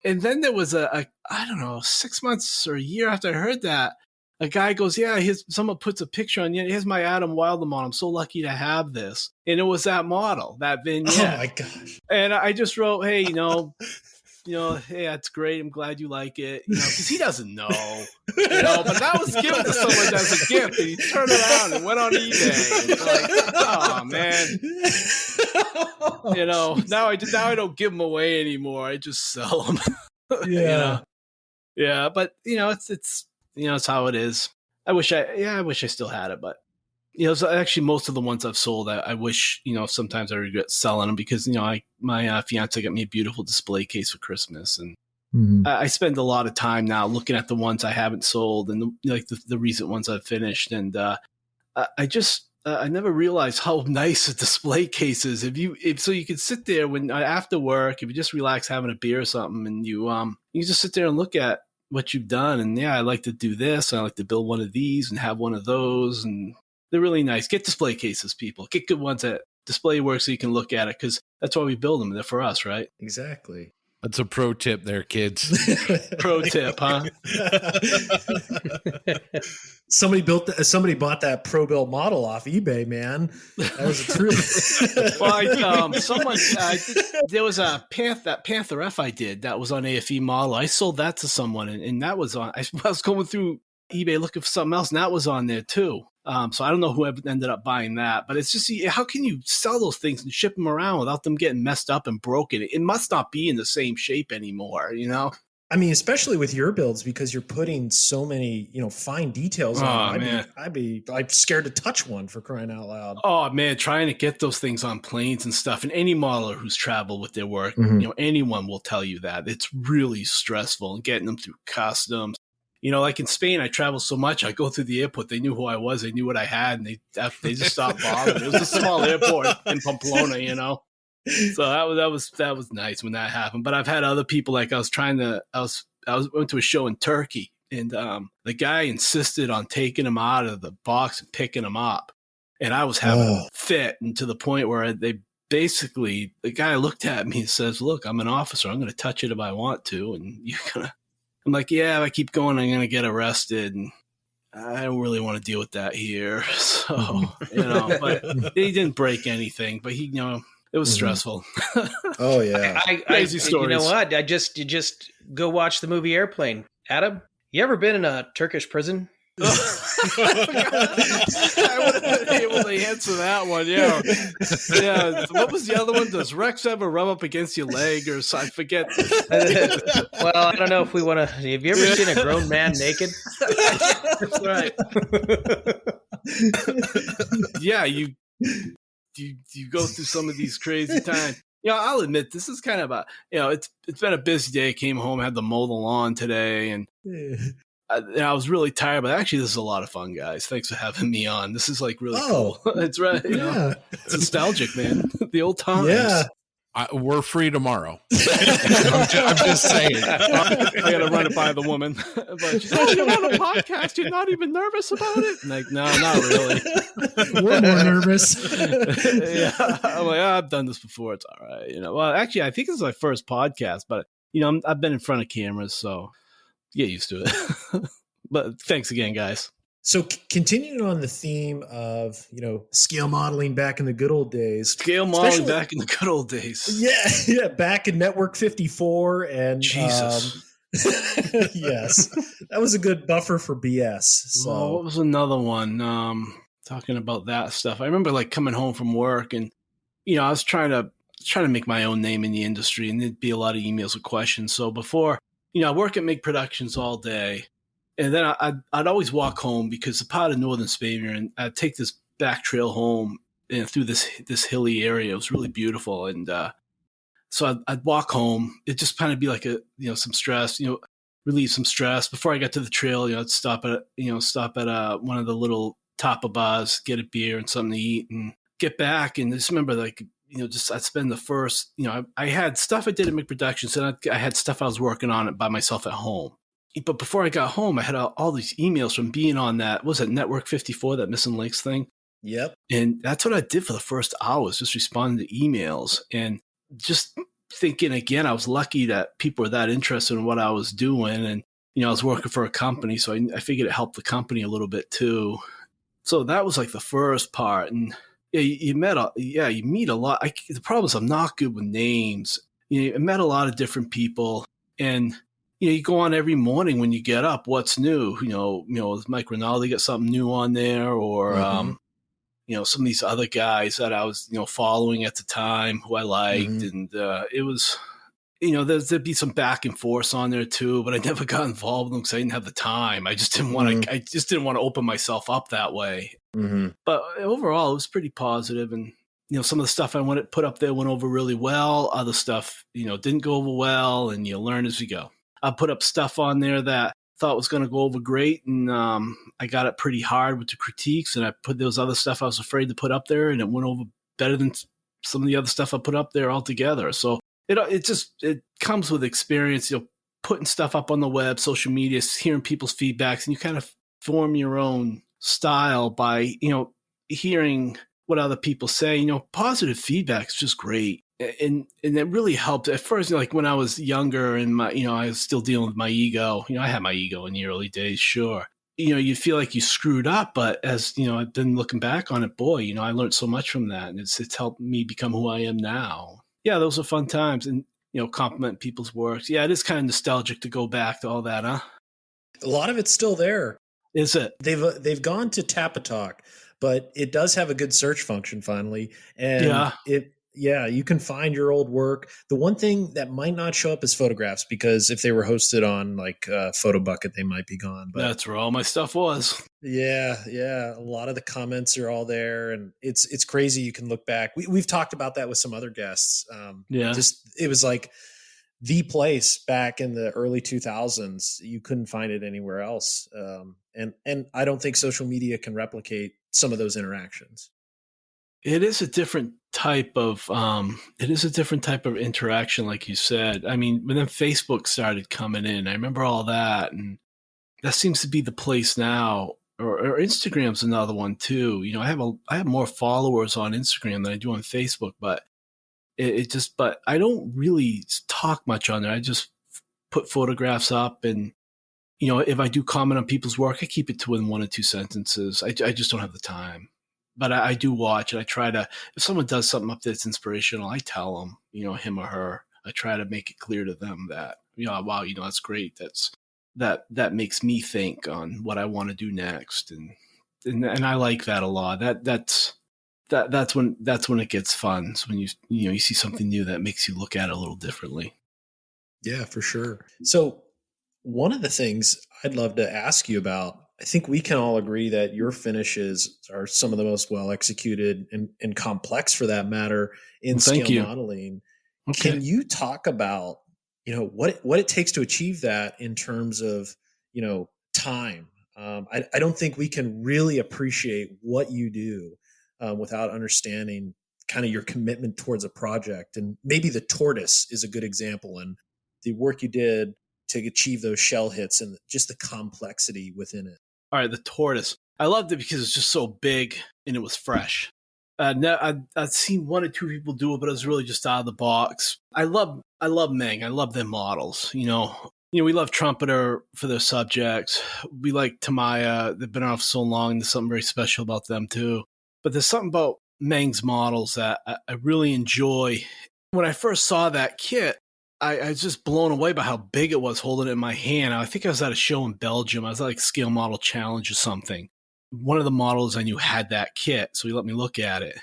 S2: and then there was I don't know, 6 months or a year after I heard that, a guy goes, yeah, someone puts a picture on, here's my Adam Wilder model. I'm so lucky to have this. And it was that model, that vignette.
S1: Oh, my gosh.
S2: And I just wrote, hey, hey, that's great. I'm glad you like it. Because he doesn't know. But that was given to someone as a gift. And he turned around and went on eBay. And like, oh, man. Now I don't give them away anymore. I just sell them.
S1: Yeah.
S2: Yeah, but it's how it is. I wish I still had it, but so actually most of the ones I've sold, I wish, sometimes I regret selling them because, my fiance got me a beautiful display case for Christmas, and I spend a lot of time now looking at the ones I haven't sold and the recent ones I've finished. And I never realized how nice a display case is. So you can sit there when after work, if you just relax having a beer or something, and you just sit there and look at what you've done. And I like to do this. And I like to build one of these and have one of those. And they're really nice. Get display cases, people. Get good ones that display work so you can look at it, because that's why we build them. They're for us, right?
S1: Exactly.
S3: That's a pro tip there, kids.
S2: Pro tip, huh?
S1: Somebody bought that pro built model off eBay, man. That was a true.
S2: Well, there was that Panther F I did that was on AFE model. I sold that to someone, and that was on. I was going through eBay looking for something else, and that was on there too. So I don't know who ended up buying that, but it's just, how can you sell those things and ship them around without them getting messed up and broken? It must not be in the same shape anymore,
S1: I mean, especially with your builds, because you're putting so many, fine details on. I'm scared to touch one, for crying out loud.
S2: Oh man, trying to get those things on planes and stuff. And any modeler who's traveled with their work, anyone will tell you that it's really stressful, and getting them through customs. Like in Spain, I traveled so much. I go through the airport. They knew who I was. They knew what I had, and they just stopped bothering. It was a small airport in Pamplona, So that was nice when that happened. But I've had other people, like I went to a show in Turkey, and the guy insisted on taking them out of the box and picking them up, and I was having a fit, and to the point where the guy looked at me and says, "Look, I'm an officer. I'm going to touch it if I want to, and you're gonna." I'm like, yeah, if I keep going, I'm going to get arrested. And I don't really want to deal with that here. So, but he didn't break anything, but it was stressful.
S1: Oh yeah.
S2: Crazy stories.
S4: You know what? You just go watch the movie Airplane. Adam, you ever been in a Turkish prison?
S2: I would have been able to answer that one. Yeah. What was the other one? Does Rex ever rub up against your leg, or so? I forget.
S4: Well, I don't know if we want to. Have you ever seen a grown man naked?
S2: That's right. Yeah, you go through some of these crazy times. I'll admit this is kind of it's been a busy day. I came home, had to mow the lawn today, and I was really tired, but actually this is a lot of fun, guys. Thanks for having me on. This is like really cool. It's right. It's nostalgic, man. The old times.
S1: Yeah.
S3: We're free tomorrow. I'm just saying.
S2: I got to run it by the woman. But she's like, you're on a podcast. You're not even nervous about it? I'm like, no, not really.
S1: We're more nervous.
S2: Yeah. I'm like, I've done this before. It's all right. Well, actually, I think this is my first podcast, but, I've been in front of cameras, so get used to it. But thanks again, guys.
S1: So continuing on the theme of, scale modeling back in the good old days.
S2: Scale modeling back in the good old days.
S1: Yeah, back in Network 54. And
S2: Jesus.
S1: Yes, that was a good buffer for BS. So
S2: what was another one? Talking about that stuff. I remember coming home from work, and, I was trying to make my own name in the industry, and there'd be a lot of emails with questions. So before, I work at MIG Productions all day. And then I'd always walk home because the part of northern Spain, and I'd take this back trail home and through this hilly area. It was really beautiful, and so I'd walk home. It'd just kind of be like some stress, relieve some stress. Before I got to the trail, I'd stop at one of the little tapa bars, get a beer and something to eat, and get back. And just remember, like, I'd spend the first, I had stuff I did at McProductions, and I had stuff I was working on it by myself at home. But before I got home, I had all these emails from being on that, what was it, Network 54, that Missing Links thing?
S1: Yep.
S2: And that's what I did for the first hours, just responding to emails and just thinking, again, I was lucky that people were that interested in what I was doing. And, I was working for a company, so I figured it helped the company a little bit too. So that was like the first part. And yeah, you meet a lot. The problem is I'm not good with names. I met a lot of different people, and you go on every morning when you get up. What's new? Does Mike Rinaldi get something new on there, or some of these other guys that I was following at the time who I liked, and it was there'd be some back and forth on there too. But I never got involved with them because I didn't have the time. I just didn't want to. I just didn't want to open myself up that way. But overall, it was pretty positive, and some of the stuff I put up there went over really well. Other stuff didn't go over well, and you learn as you go. I put up stuff on there that thought was going to go over great, and I got it pretty hard with the critiques, and I put those other stuff I was afraid to put up there, and it went over better than some of the other stuff I put up there altogether. So it comes with experience, putting stuff up on the web, social media, hearing people's feedbacks, and you kind of form your own style by hearing what other people say. Positive feedback is just great. And it really helped at first, like when I was younger and I was still dealing with my ego. I had my ego in the early days, sure. You feel like you screwed up, but as I've been looking back on it, boy, I learned so much from that, and it's helped me become who I am now. Yeah, those are fun times, and compliment people's works. Yeah, it is kind of nostalgic to go back to all that, huh?
S1: A lot of it's still there.
S2: Is it?
S1: They've gone to Tapatalk, but it does have a good search function finally, and you can find your old work. The one thing that might not show up is photographs, because if they were hosted on like Photo Bucket, they might be gone. But
S2: that's where all my stuff was.
S1: Yeah. A lot of the comments are all there, and it's crazy. You can look back. We've talked about that with some other guests. It was like the place back in the early 2000s. You couldn't find it anywhere else. And I don't think social media can replicate some of those interactions.
S2: It is a different type of interaction, like you said. I mean, when then Facebook started coming in, I remember all that, and that seems to be the place now. Or Instagram's another one too. I have more followers on Instagram than I do on Facebook, but but I don't really talk much on there. I just put photographs up, and if I do comment on people's work, I keep it to within 1 or 2 sentences. I just don't have the time. But I do watch, and I try to, if someone does something up that's inspirational, I tell them, him or her, I try to make it clear to them that, wow, that's great. That makes me think on what I want to do next. And I like that a lot. That's when it gets fun. It's when you see something new that makes you look at it a little differently.
S1: Yeah, for sure. So one of the things I'd love to ask you about, I think we can all agree that your finishes are some of the most well executed and complex, for that matter, in scale modeling. Okay. Can you talk about, what it takes to achieve that in terms of, time? I don't think we can really appreciate what you do without understanding kind of your commitment towards a project. And maybe the tortoise is a good example, and the work you did to achieve those shell hits and just the complexity within it.
S2: All right, the tortoise. I loved it because it's just so big and it was fresh. I'd seen 1 or 2 people do it, but it was really just out of the box. I love Meng. I love their models. We love Trumpeter for their subjects. We like Tamaya. They've been around for so long. There's something very special about them too. But there's something about Meng's models that I really enjoy. When I first saw that kit, I was just blown away by how big it was holding it in my hand. I think I was at a show in Belgium. I was at like Scale Model Challenge or something. One of the models I knew had that kit, so he let me look at it.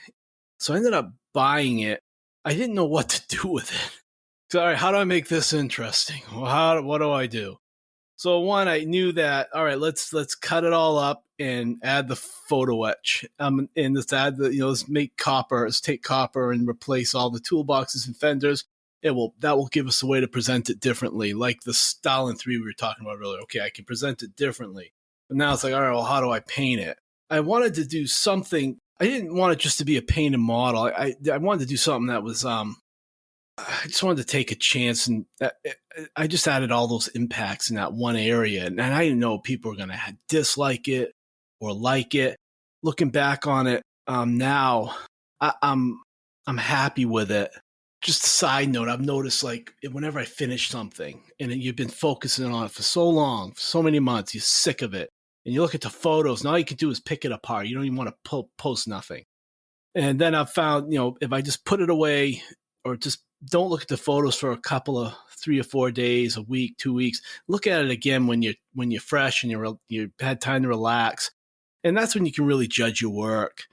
S2: So I ended up buying it. I didn't know what to do with it. So, all right, how do I make this interesting? Well, what do I do? So one, I knew that, all right, let's cut it all up and add the photo etch. And let's add let's take copper and replace all the toolboxes and fenders. That will give us a way to present it differently. Like the Stalin 3 we were talking about earlier. Okay, I can present it differently. But now it's like, all right, well, how do I paint it? I wanted to do something. I didn't want it just to be a painted model. I wanted to do something that was, I just wanted to take a chance, and I just added all those impacts in that one area. And I didn't know people were going to dislike it or like it. Looking back on it now, I'm happy with it. Just a side note, I've noticed like whenever I finish something and you've been focusing on it for so long, for so many months, you're sick of it. And you look at the photos, and all you can do is pick it apart. You don't even want to post nothing. And then I've found, if I just put it away or just don't look at the photos for a couple of 3 or 4 days, a week, 2 weeks, look at it again when you're fresh and you had time to relax. And that's when you can really judge your work.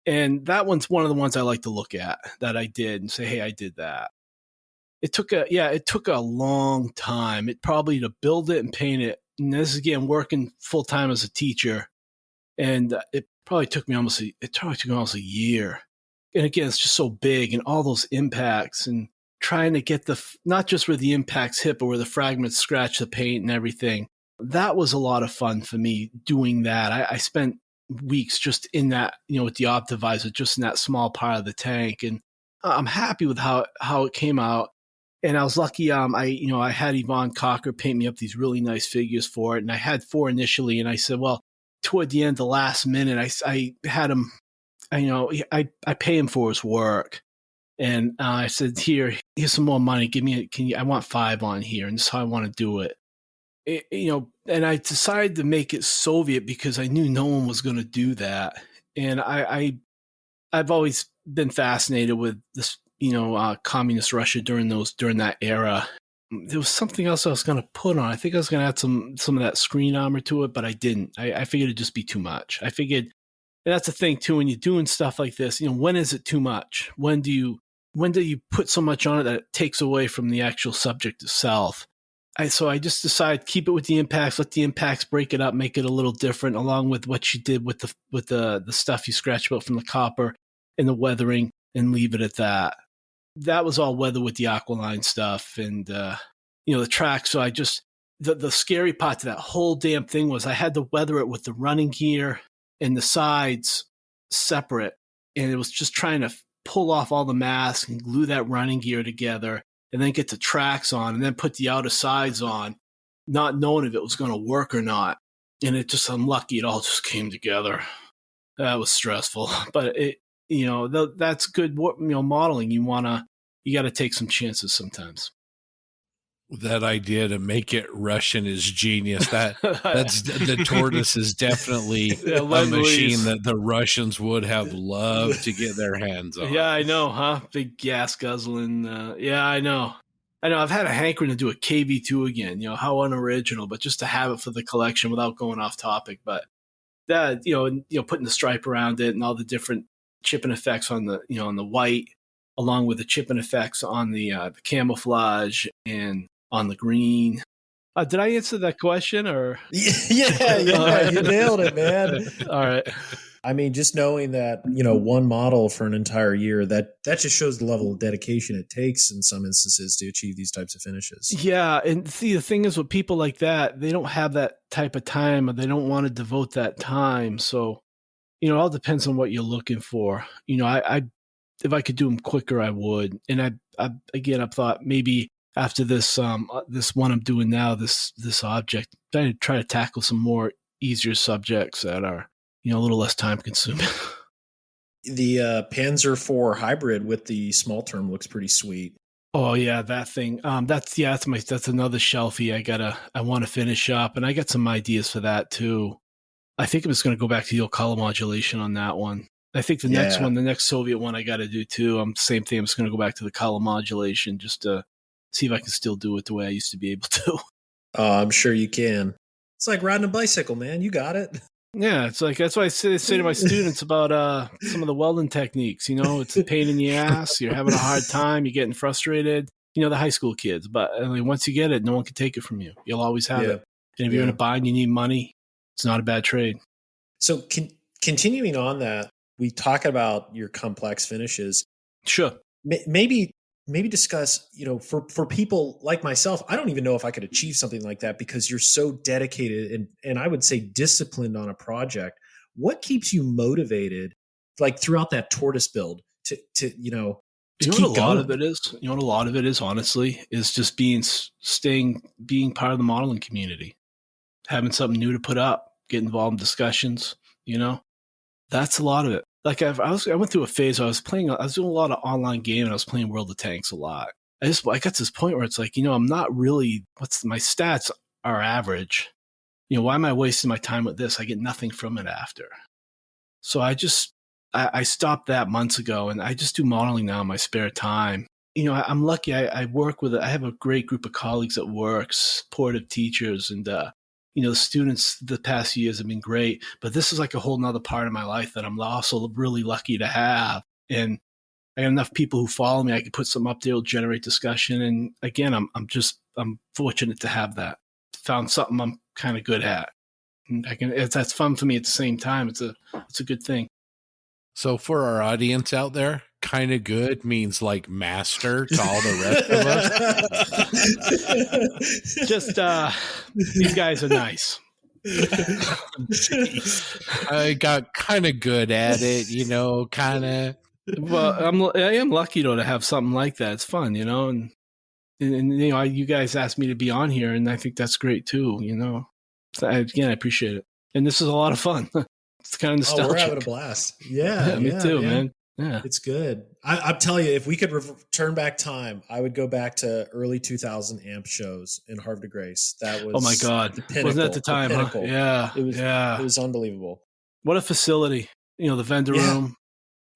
S2: And that one's one of the ones I like to look at that I did and say, hey, I did that. It took a long time. It probably to build it and paint it. And this is again working full time as a teacher, and it probably took me almost a year. And again, it's just so big and all those impacts and trying to get not just where the impacts hit, but where the fragments scratch the paint and everything. That was a lot of fun for me doing that. I spent weeks just in that, with the Optivisor, just in that small part of the tank. And I'm happy with how it came out. And I was lucky. I had Yvonne Cocker paint me up these really nice figures for it. And I had 4 initially. And I said, well, toward the end, the last minute, I had him, I pay him for his work. And I said, here's some more money. I want 5 on here. And this is how I want to do it. And I decided to make it Soviet because I knew no one was going to do that. And I've always been fascinated with this, communist Russia during that era. There was something else I was going to put on. I think I was going to add some of that screen armor to it, but I didn't. I figured it'd just be too much. I figured, and that's the thing too, when you're doing stuff like this, when is it too much? When do you put so much on it that it takes away from the actual subject itself? So I just decided keep it with the impacts, let the impacts break it up, make it a little different, along with what you did with the stuff you scratched out from the copper and the weathering, and leave it at that. That was all weather with the Aqualine stuff and the track. So I just the scary part to that whole damn thing was I had to weather it with the running gear and the sides separate, and it was just trying to pull off all the masks and glue that running gear together. And then get the tracks on and then put the outer sides on, not knowing if it was going to work or not. And I'm lucky it all just came together. That was stressful, but that's good. Modeling, you got to take some chances sometimes.
S3: That idea to make it Russian is genius. That's the tortoise is definitely a machine that the Russians would have loved to get their hands on.
S2: Yeah, I know, huh? Big gas guzzling. Yeah, I know. I've had a hankering to do a KV2 again. How unoriginal, but just to have it for the collection without going off topic. But that, putting the stripe around it and all the different chipping effects on the, on the white, along with the chipping effects on the camouflage and on the green. Did I answer that question or?
S1: Yeah, you nailed it, man.
S2: All right.
S1: I mean, just knowing that, one model for an entire year, that just shows the level of dedication it takes in some instances to achieve these types of finishes.
S2: Yeah. And see, the thing is with people like that, they don't have that type of time or they don't want to devote that time. So, it all depends on what you're looking for. If I could do them quicker, I would. And I thought maybe after this one I'm doing now, this object, I try to tackle some more easier subjects that are, a little less time consuming.
S1: The Panzer IV hybrid with the small term looks pretty sweet.
S2: Oh yeah, that thing. That's another shelfie I want to finish up, and I got some ideas for that too. I think I'm just going to go back to the old color modulation on that one. I think the next Soviet one I got to do too. Same thing. I'm just going to go back to the color modulation just to see if I can still do it the way I used to be able to.
S1: Oh, I'm sure you can. It's like riding a bicycle, man. You got it.
S2: Yeah, it's like that's why I say to my students about some of the welding techniques. It's a pain in the ass. You're having a hard time. You're getting frustrated. The high school kids. But once you get it, no one can take it from you. You'll always have it. And if you're in a bind, you need money, it's not a bad trade.
S1: So continuing on that, we talk about your complex finishes.
S2: Sure.
S1: Maybe discuss, for people like myself, I don't even know if I could achieve something like that because you're so dedicated and I would say disciplined on a project. What keeps you motivated, like throughout that tortoise build to keep
S2: what a lot of it is, honestly, is just being part of the modeling community, having something new to put up, get involved in discussions, that's a lot of it. Like I went through a phase where I was doing a lot of online game and I was playing World of Tanks a lot. I got to this point where it's like, I'm not really, my stats are average. Why am I wasting my time with this? I get nothing from it after. So I stopped that months ago and I just do modeling now in my spare time. I'm lucky. I have a great group of colleagues at work, supportive teachers, and the students the past few years have been great, but this is like a whole nother part of my life that I'm also really lucky to have. And I got enough people who follow me. I can put something up there, it'll generate discussion. And again, I'm fortunate to have that. Found something I'm kind of good at. And that's fun for me at the same time. It's a good thing.
S3: So for our audience out there, kind of good means like master to all the rest of us.
S2: Just these guys are nice.
S3: I got kind of good at it, kind of.
S2: Well, I am lucky to have something like that. It's fun, and you guys asked me to be on here, and I think that's great too. So I appreciate it, and this is a lot of fun. It's kind of nostalgic.
S1: We're having a blast. Yeah,
S2: me too, man. Yeah,
S1: it's good. I'm telling you, if we could turn back time, I would go back to early 2000 AMP shows in Havre de Grace. That was,
S2: oh my God, wasn't that the time? Huh? Yeah,
S1: it was unbelievable.
S2: What a facility! The vendor room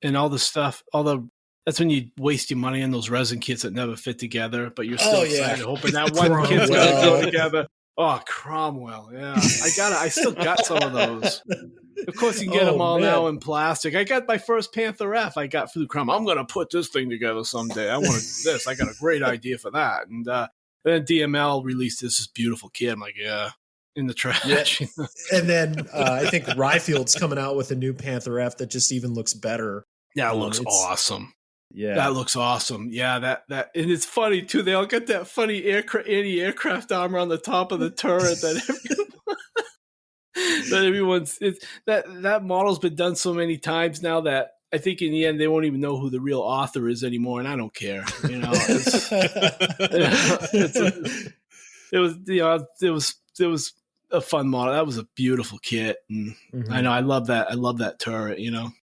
S2: and all the stuff. That's when you waste your money on those resin kits that never fit together, but you're still excited, hoping that one kit's gonna go together. Oh, Cromwell, yeah. I still got some of those. Of course, you can get them all now in plastic. I got my first Panther F I got through Cromwell. I'm going to put this thing together someday. I want this. I got a great idea for that. And then DML released this beautiful kit. I'm like, in the trash.
S1: Yeah. And then I think Ryfield's coming out with a new Panther F that just even looks better.
S2: Yeah, it looks awesome.
S1: Yeah,
S2: that looks awesome. Yeah, that and it's funny too. They all got that funny anti-aircraft armor on the top of the turret that everyone's. That model's been done so many times now that I think in the end they won't even know who the real author is anymore, and I don't care. It was a fun model. That was a beautiful kit, and I know I love that. I love that turret.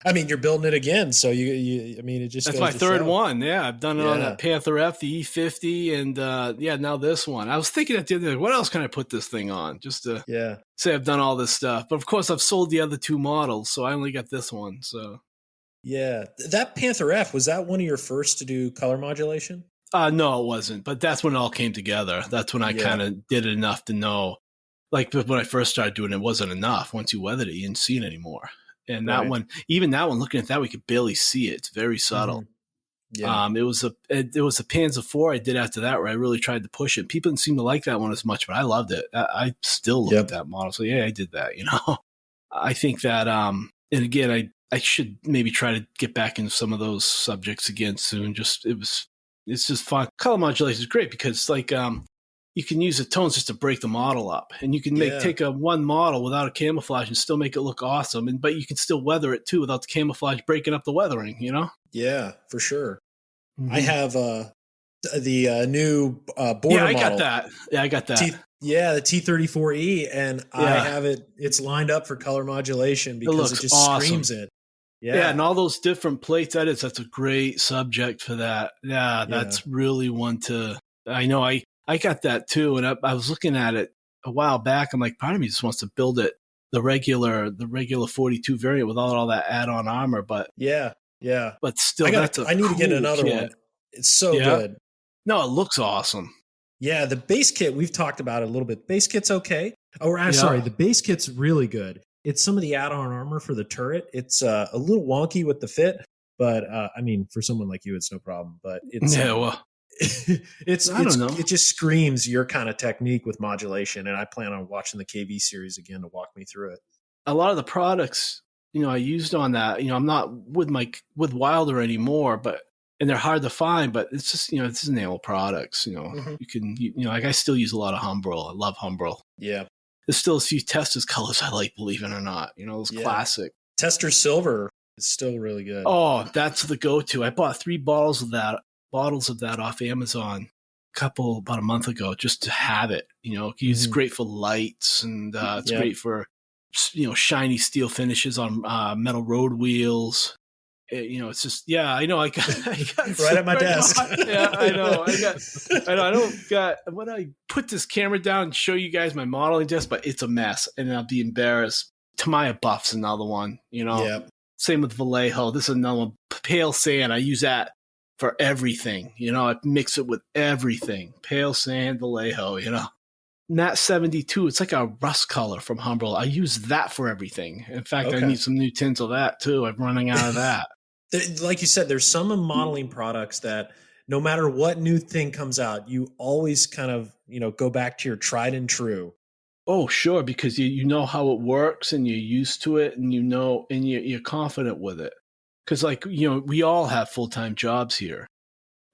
S1: I mean, you're building it again, so it just
S2: that's
S1: goes
S2: my
S1: to
S2: third
S1: show.
S2: one. Yeah, I've done it on that Panther F, the E50, and now this one. I was thinking at the end, what else can I put this thing on? Just to say I've done all this stuff. But of course, I've sold the other two models, so I only got this one. So
S1: yeah, that Panther F, was that one of your first to do color modulation?
S2: No, it wasn't. But that's when it all came together. That's when I kind of did it enough to know. Like when I first started doing it, wasn't enough. Once you weathered it, you didn't see it anymore. And that one, looking at that, we could barely see it. It's very subtle. Yeah. It was a Panzer IV I did after that where I really tried to push it. People didn't seem to like that one as much, but I loved it. I still look at that model. So I did that, I think that, and again, I should maybe try to get back into some of those subjects again soon. It's just fun. Color modulation is great because you can use the tones just to break the model up, and you can take one model without a camouflage and still make it look awesome. But you can still weather it too without the camouflage breaking up the weathering.
S1: Yeah, for sure. I have the new border model.
S2: I got that. I got that.
S1: The T-34E, and I have it. It's lined up for color modulation because it just screams it.
S2: Yeah, and all those different plates edits. That's a great subject for that. Yeah, that's really one to. I know. I got that too, and I was looking at it a while back. I'm like, part of me just wants to build it the regular 42 variant without all that add-on armor. But but still,
S1: I need to get another one. It's so good.
S2: No, it looks awesome.
S1: Yeah, the base kit we've talked about it a little bit. Base kit's okay. Sorry, the base kit's really good. It's some of the add-on armor for the turret. It's a little wonky with the fit, but I mean, for someone like you, it's no problem. But it's It just screams your kind of technique with modulation, and I plan on watching the KV series again to walk me through it.
S2: A lot of the products, I used on that, I'm not with Wilder anymore, and they're hard to find, but it's just, it's nail products,
S1: Mm-hmm.
S2: you can, like I still use a lot of Humbrol. I love Humbrol.
S1: Yeah.
S2: There's still a few Testors colors I like, believe it or not, those classic.
S1: Tester Silver is still really good.
S2: Oh, that's the go-to. I bought 3 bottles of that off Amazon about a month ago, just to have it, it's great for lights, and it's great for, shiny steel finishes on metal road wheels. It's just, I know. I got
S1: right at my desk.
S2: Yeah, I know. When I put this camera down and show you guys my modeling desk, but it's a mess, and I'll be embarrassed. Tamiya Buff's another one,
S1: Yeah.
S2: Same with Vallejo. This is another one. Pale sand. I use that for everything. I mix it with everything. Pale sand, Vallejo, Nat 72, it's like a rust color from Humbrol. I use that for everything. In fact, I need some new tints of that too. I'm running out of that.
S1: Like you said, there's some modeling products that no matter what new thing comes out, you always kind of, go back to your tried and true.
S2: Oh, sure, because you know how it works, and you're used to it, and and you're confident with it. Because we all have full-time jobs here,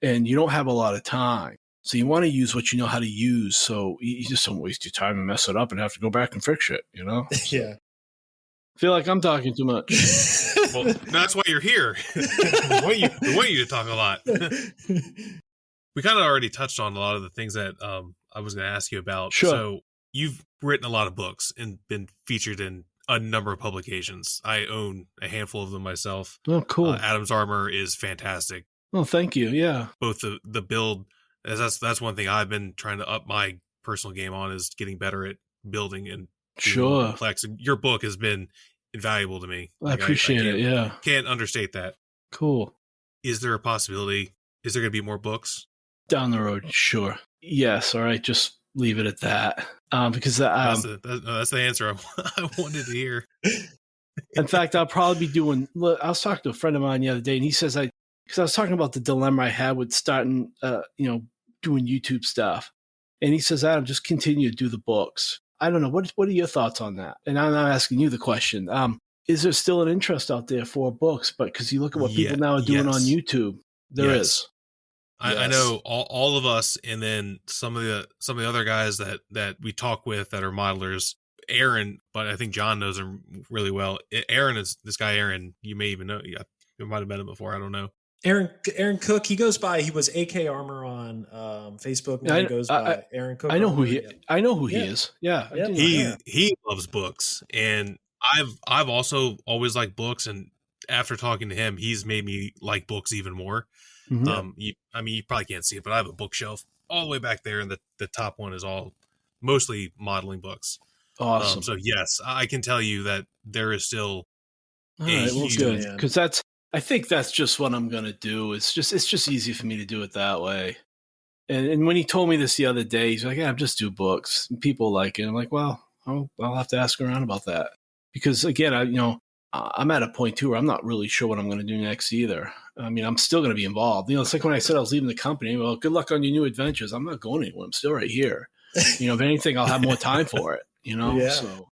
S2: and you don't have a lot of time. So you want to use what you know how to use, so you just don't waste your time and mess it up and have to go back and fix it,
S1: Yeah.
S2: I feel like I'm talking too much.
S5: Well, that's why you're here. we want you to talk a lot. We kind of already touched on a lot of the things that I was going to ask you about.
S2: Sure.
S5: So you've written a lot of books and been featured in a number of publications. I own a handful of them myself.
S2: Oh, cool.
S5: Adam's Armor is fantastic.
S2: Oh, thank you. Yeah.
S5: Both the build, that's one thing I've been trying to up my personal game on, is getting better at building and
S2: sure
S5: complex. And your book has been invaluable to me.
S2: I appreciate it. Yeah.
S5: Can't understate that.
S2: Cool.
S5: Is there a possibility? Is there going to be more books
S2: down the road? Sure. Yes. All right. Just leave it at that. Because
S5: that's the answer I wanted to hear.
S2: In fact, I'll probably be doing. Look, I was talking to a friend of mine the other day, and he says because I was talking about the dilemma I had with starting, doing YouTube stuff, and he says, Adam, just continue to do the books. I don't know. What are your thoughts on that? And I'm not asking you the question. Is there still an interest out there for books? But because you look at what people now are doing on YouTube, there is.
S5: I know all of us, and then some of the other guys that we talk with that are modelers. Aaron, but I think John knows him really well. Aaron is this guy. Aaron, you may even know. Yeah, you might have met him before. I don't know.
S1: Aaron Cook. He goes by. He was AK Armor on Facebook. Now he goes by Aaron Cook.
S2: I know who he. I know who he is. Yeah,
S5: he loves books, and I've also always liked books. And after talking to him, he's made me like books even more. Mm-hmm. You probably can't see it, but I have a bookshelf all the way back there, and the top one is all mostly modeling books.
S2: Awesome.
S5: So yes, I can tell you that there is still
S2: good, because I think that's just what I'm gonna do. It's just easy for me to do it that way. And when he told me this the other day, he's like, "Yeah, just do books. And people like it." I'm like, "Well, I'll have to ask around about that," because again, I'm at a point too where I'm not really sure what I'm going to do next either. I mean, I'm still going to be involved. It's like when I said I was leaving the company. Well, good luck on your new adventures. I'm not going anywhere. I'm still right here. If anything, I'll have more time for it.
S1: Yeah.
S2: So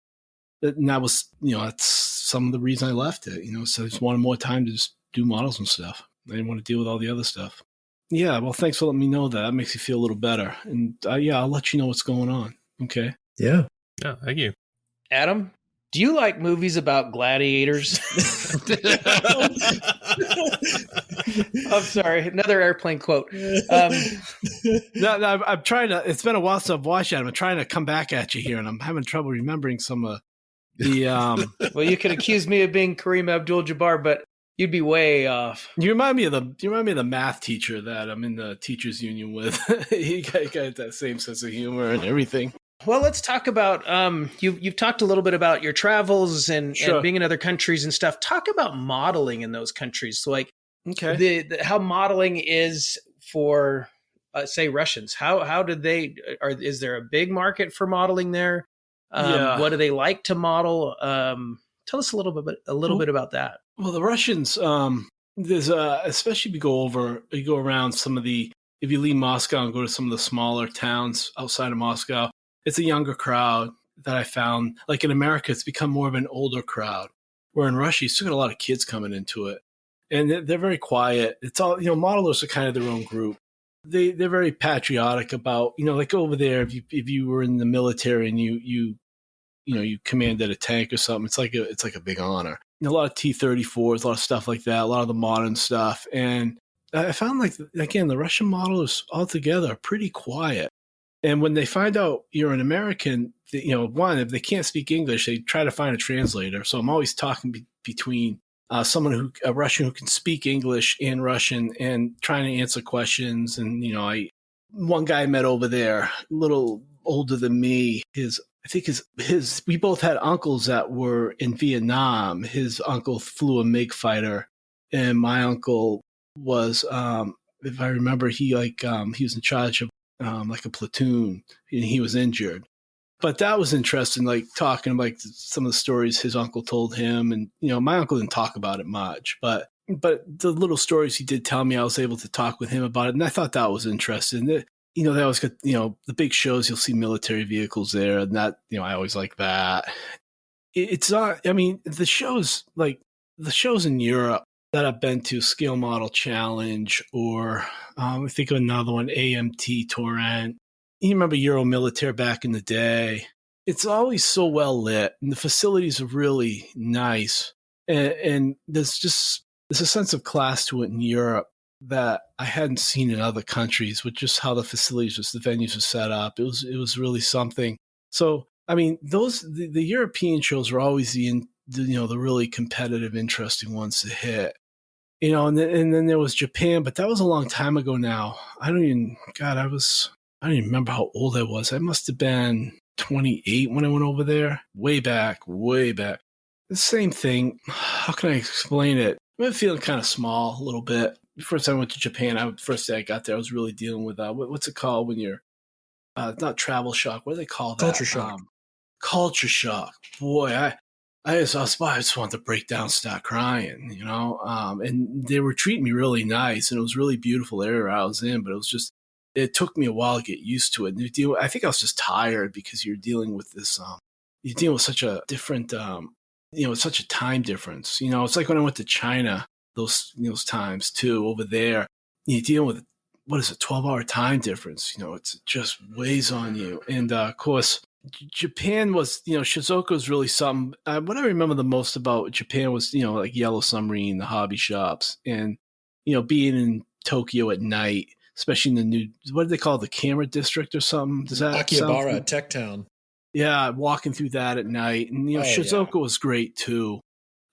S2: and that was, that's some of the reason I left it. So I just wanted more time to just do models and stuff. I didn't want to deal with all the other stuff. Yeah. Well, thanks for letting me know that. That makes me feel a little better. And I'll let you know what's going on. Okay.
S1: Yeah.
S5: Yeah. Thank you,
S4: Adam. Do you like movies about gladiators? I'm sorry, another airplane quote.
S2: No, I'm trying to. It's been a while since I've watched it. I'm trying to come back at you here, and I'm having trouble remembering some of the.
S4: Well, you could accuse me of being Kareem Abdul-Jabbar, but you'd be way off.
S2: You remind me of the math teacher that I'm in the teachers union with. He got that same sense of humor and everything.
S4: Well, let's talk about you've talked a little bit about your travels and being in other countries and stuff. Talk about modeling in those countries. So like how modeling is for say Russians. How did they is there a big market for modeling there? What do they like to model? Tell us a little bit about that.
S2: Well, the Russians, there's especially if you go around some of the if you leave Moscow and go to some of the smaller towns outside of Moscow, it's a younger crowd that I found. Like in America, it's become more of an older crowd, where in Russia, you still got a lot of kids coming into it. And they're very quiet. It's all, modelers are kind of their own group. They're very patriotic about, like over there, if you were in the military and you commanded a tank or something, it's like a big honor. A lot of T-34s, a lot of stuff like that, a lot of the modern stuff. And I found, like, again, the Russian modelers altogether are pretty quiet. And when they find out you're an American, one, if they can't speak English, they try to find a translator. So I'm always talking between a Russian who can speak English and Russian and trying to answer questions. And, one guy I met over there, a little older than me, we both had uncles that were in Vietnam. His uncle flew a MiG fighter, and my uncle was, if I remember, he was in charge of like a platoon, and he was injured. But that was interesting, like talking like some of the stories his uncle told him. And, my uncle didn't talk about it much, but the little stories he did tell me, I was able to talk with him about it. And I thought that was interesting. They always got, the big shows, you'll see military vehicles there. And that, I always like that. It's not, the shows in Europe that I've been to, Scale Model Challenge, or I think of another one, AMT Torrent. You remember Euro Militaire back in the day. It's always so well lit, and the facilities are really nice. And there's a sense of class to it in Europe that I hadn't seen in other countries, with just how the facilities, the venues are set up. It was really something. So, the European shows are always the really competitive, interesting ones to hit. And then there was Japan, but that was a long time ago now. I don't even remember how old I was. I must have been 28 when I went over there. Way back. The same thing. How can I explain it? I've been feeling kind of small a little bit. First time I went to Japan, first day I got there, I was really dealing with, what's it called when you're, not travel shock. What do they call that?
S1: Culture shock.
S2: Culture shock. Boy, I just wanted to break down, start crying, and they were treating me really nice, and it was really beautiful area I was in, but it took me a while to get used to it. I think I was just tired, because you're dealing with this, you're dealing with such a different, such a time difference. It's like when I went to China, those times too, over there, you're dealing with, 12-hour time difference. It just weighs on you. And of course, Japan was, Shizuoka was really something. What I remember the most about Japan was, like Yellow Submarine, the hobby shops, and, being in Tokyo at night, especially in the new, what do they call it, the camera district or something? Does that
S1: Akihabara, Tech Town.
S2: Yeah, walking through that at night. And, Shizuoka was great too.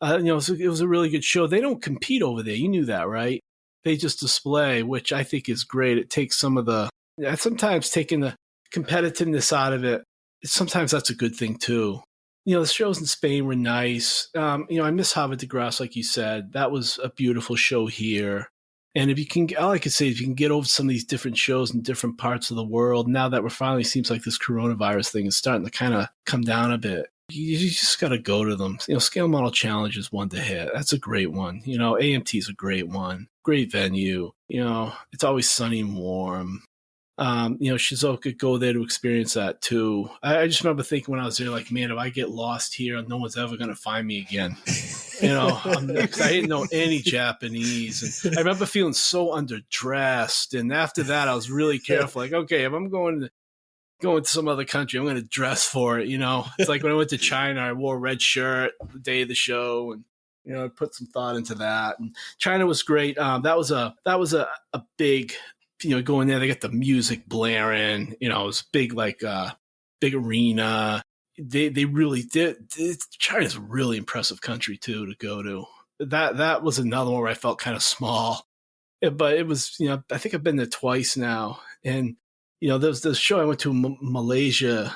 S2: It was a really good show. They don't compete over there. You knew that, right? They just display, which I think is great. It takes sometimes taking the competitiveness out of it. Sometimes that's a good thing too. The shows in Spain were nice. I miss Havre de Grace, like you said. That was a beautiful show here. And if you can get over some of these different shows in different parts of the world, now that we're finally, seems like this coronavirus thing is starting to kind of come down a bit, you just got to go to them. Scale Model Challenge is one to hit. That's a great one. AMT is a great one. Great venue. It's always sunny and warm. Shizuoka, go there to experience that too. I just remember thinking when I was there, like, man, if I get lost here, no one's ever going to find me again. I didn't know any Japanese. And I remember feeling so underdressed. And after that, I was really careful. Like, okay, if I'm going to some other country, I'm going to dress for it. It's like when I went to China, I wore a red shirt the day of the show, and I put some thought into that. And China was great. That was a big, going there, they got the music blaring. It was big, like big arena. They really did. China's a really impressive country too to go to. That was another one where I felt kind of small, but it was, I think I've been there twice now. And there was this show I went to Malaysia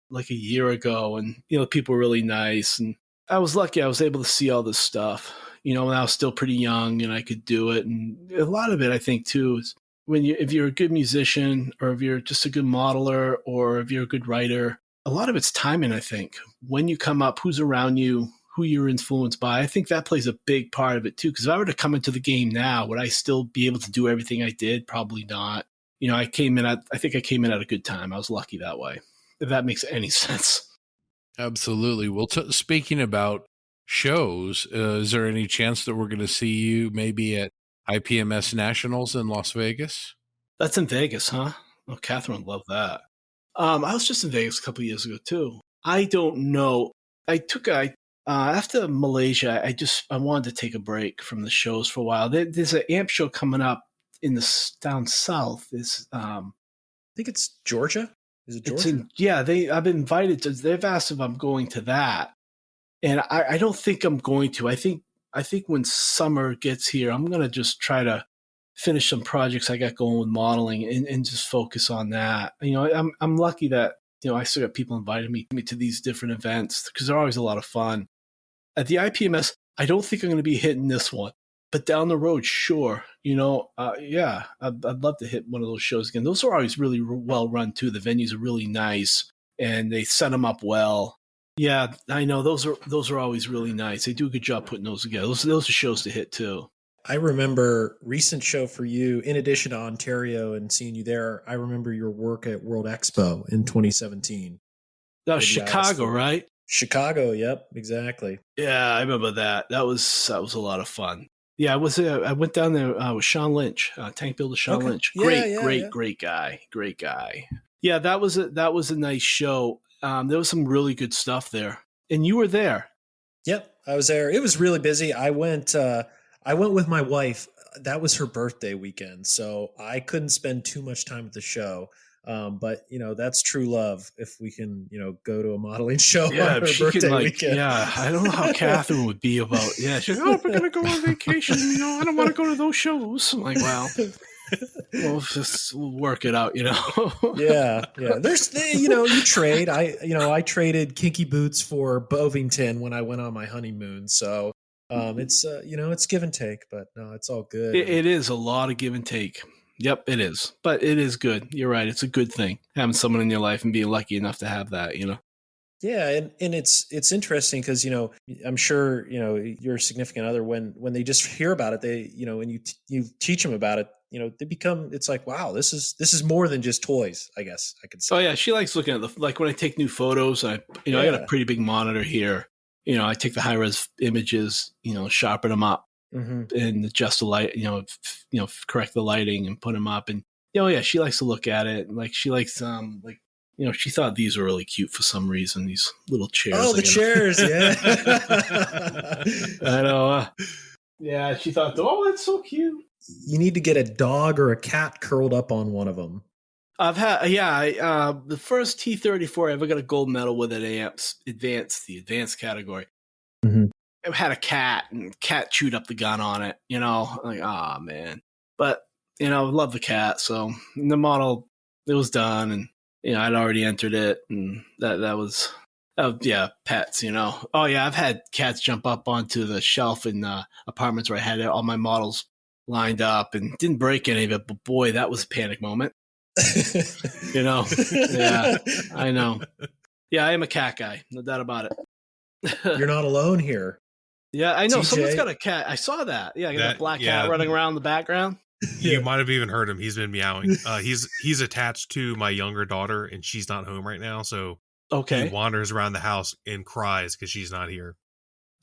S2: like a year ago, and people were really nice, and I was lucky I was able to see all this stuff. When I was still pretty young and I could do it. And a lot of it, I think too, is if you're a good musician, or if you're just a good modeler, or if you're a good writer, a lot of it's timing, I think. When you come up, who's around you, who you're influenced by. I think that plays a big part of it too. Because if I were to come into the game now, would I still be able to do everything I did? Probably not. I think I came in at a good time. I was lucky that way, if that makes any sense.
S3: Absolutely. Well, speaking about shows, is there any chance that we're going to see you maybe at IPMS Nationals in Las Vegas?
S2: That's in Vegas, huh? Oh, Catherine would love that. I was just in Vegas a couple of years ago too. I don't know. After Malaysia, I wanted to take a break from the shows for a while. There's an AMP show coming up down south. I
S1: think it's Georgia. Is it Georgia?
S2: I've been invited to. They've asked if I'm going to that, and I don't think I'm going to. I think when summer gets here, I'm gonna just try to finish some projects I got going with modeling and just focus on that. I'm lucky that I still got people inviting me to these different events because they're always a lot of fun. At the IPMS, I don't think I'm going to be hitting this one, but down the road, sure. I'd love to hit one of those shows again. Those are always really well run too. The venues are really nice and they set them up well. Yeah, I know those are always really nice. They do a good job putting those together. Those are shows to hit too.
S1: I remember recent show for you, in addition to Ontario and seeing you there, I remember your work at World Expo in 2017.
S2: That was Chicago, right?
S1: Chicago, yep, exactly.
S2: Yeah, I remember that. That was a lot of fun. Yeah, I went down there with Sean Lynch, tank builder Sean Lynch. Great guy. Yeah, that was a nice show. There was some really good stuff there, and you were there.
S1: Yep, I was there. It was really busy. I went with my wife. That was her birthday weekend, so I couldn't spend too much time at the show. But that's true love. If we can, go to a modeling show on her birthday weekend.
S2: Yeah, I don't know how Catherine would be about. Yeah, she's like, we're gonna go on vacation. I don't want to go to those shows. I'm like, well, we'll work it out.
S1: Yeah. There's, you trade. I traded kinky boots for Bovington when I went on my honeymoon. So it's give and take, but no, it's all good.
S2: It is a lot of give and take. Yep, it is. But it is good. You're right. It's a good thing having someone in your life and being lucky enough to have that,
S1: Yeah, and it's interesting because I'm sure your significant other when they just hear about it, they and you teach them about it, they become, it's like, wow, this is more than just toys. I guess I could say.
S2: Oh yeah, she likes looking at like when I take new photos. I got a pretty big monitor here. I take the high res images, sharpen them up. Mm-hmm. And adjust the light, correct the lighting and put them up. And she likes to look at it. Like she likes, she thought these were really cute for some reason. These little chairs.
S1: Oh, the chairs, yeah.
S2: I know. Yeah, she thought, oh, that's so cute.
S1: You need to get a dog or a cat curled up on one of them.
S2: I've had, the first T-34 I ever got a gold medal with at AMPS the advanced category. Mm-hmm. I had a cat and cat chewed up the gun on it, like, oh man. But, I love the cat. So the model, it was done and, I'd already entered it and that was, pets, Oh yeah. I've had cats jump up onto the shelf in apartments where I had all my models lined up and didn't break any of it. But boy, that was a panic moment. Yeah, I know. Yeah, I am a cat guy. No doubt about it.
S1: You're not alone here.
S2: Yeah, I know.
S1: TJ.
S2: Someone's got a cat. I saw that. Yeah, I got a black cat running around in the background.
S5: You might have even heard him. He's been meowing. He's attached to my younger daughter, and she's not home right now. So he wanders around the house and cries because she's not here.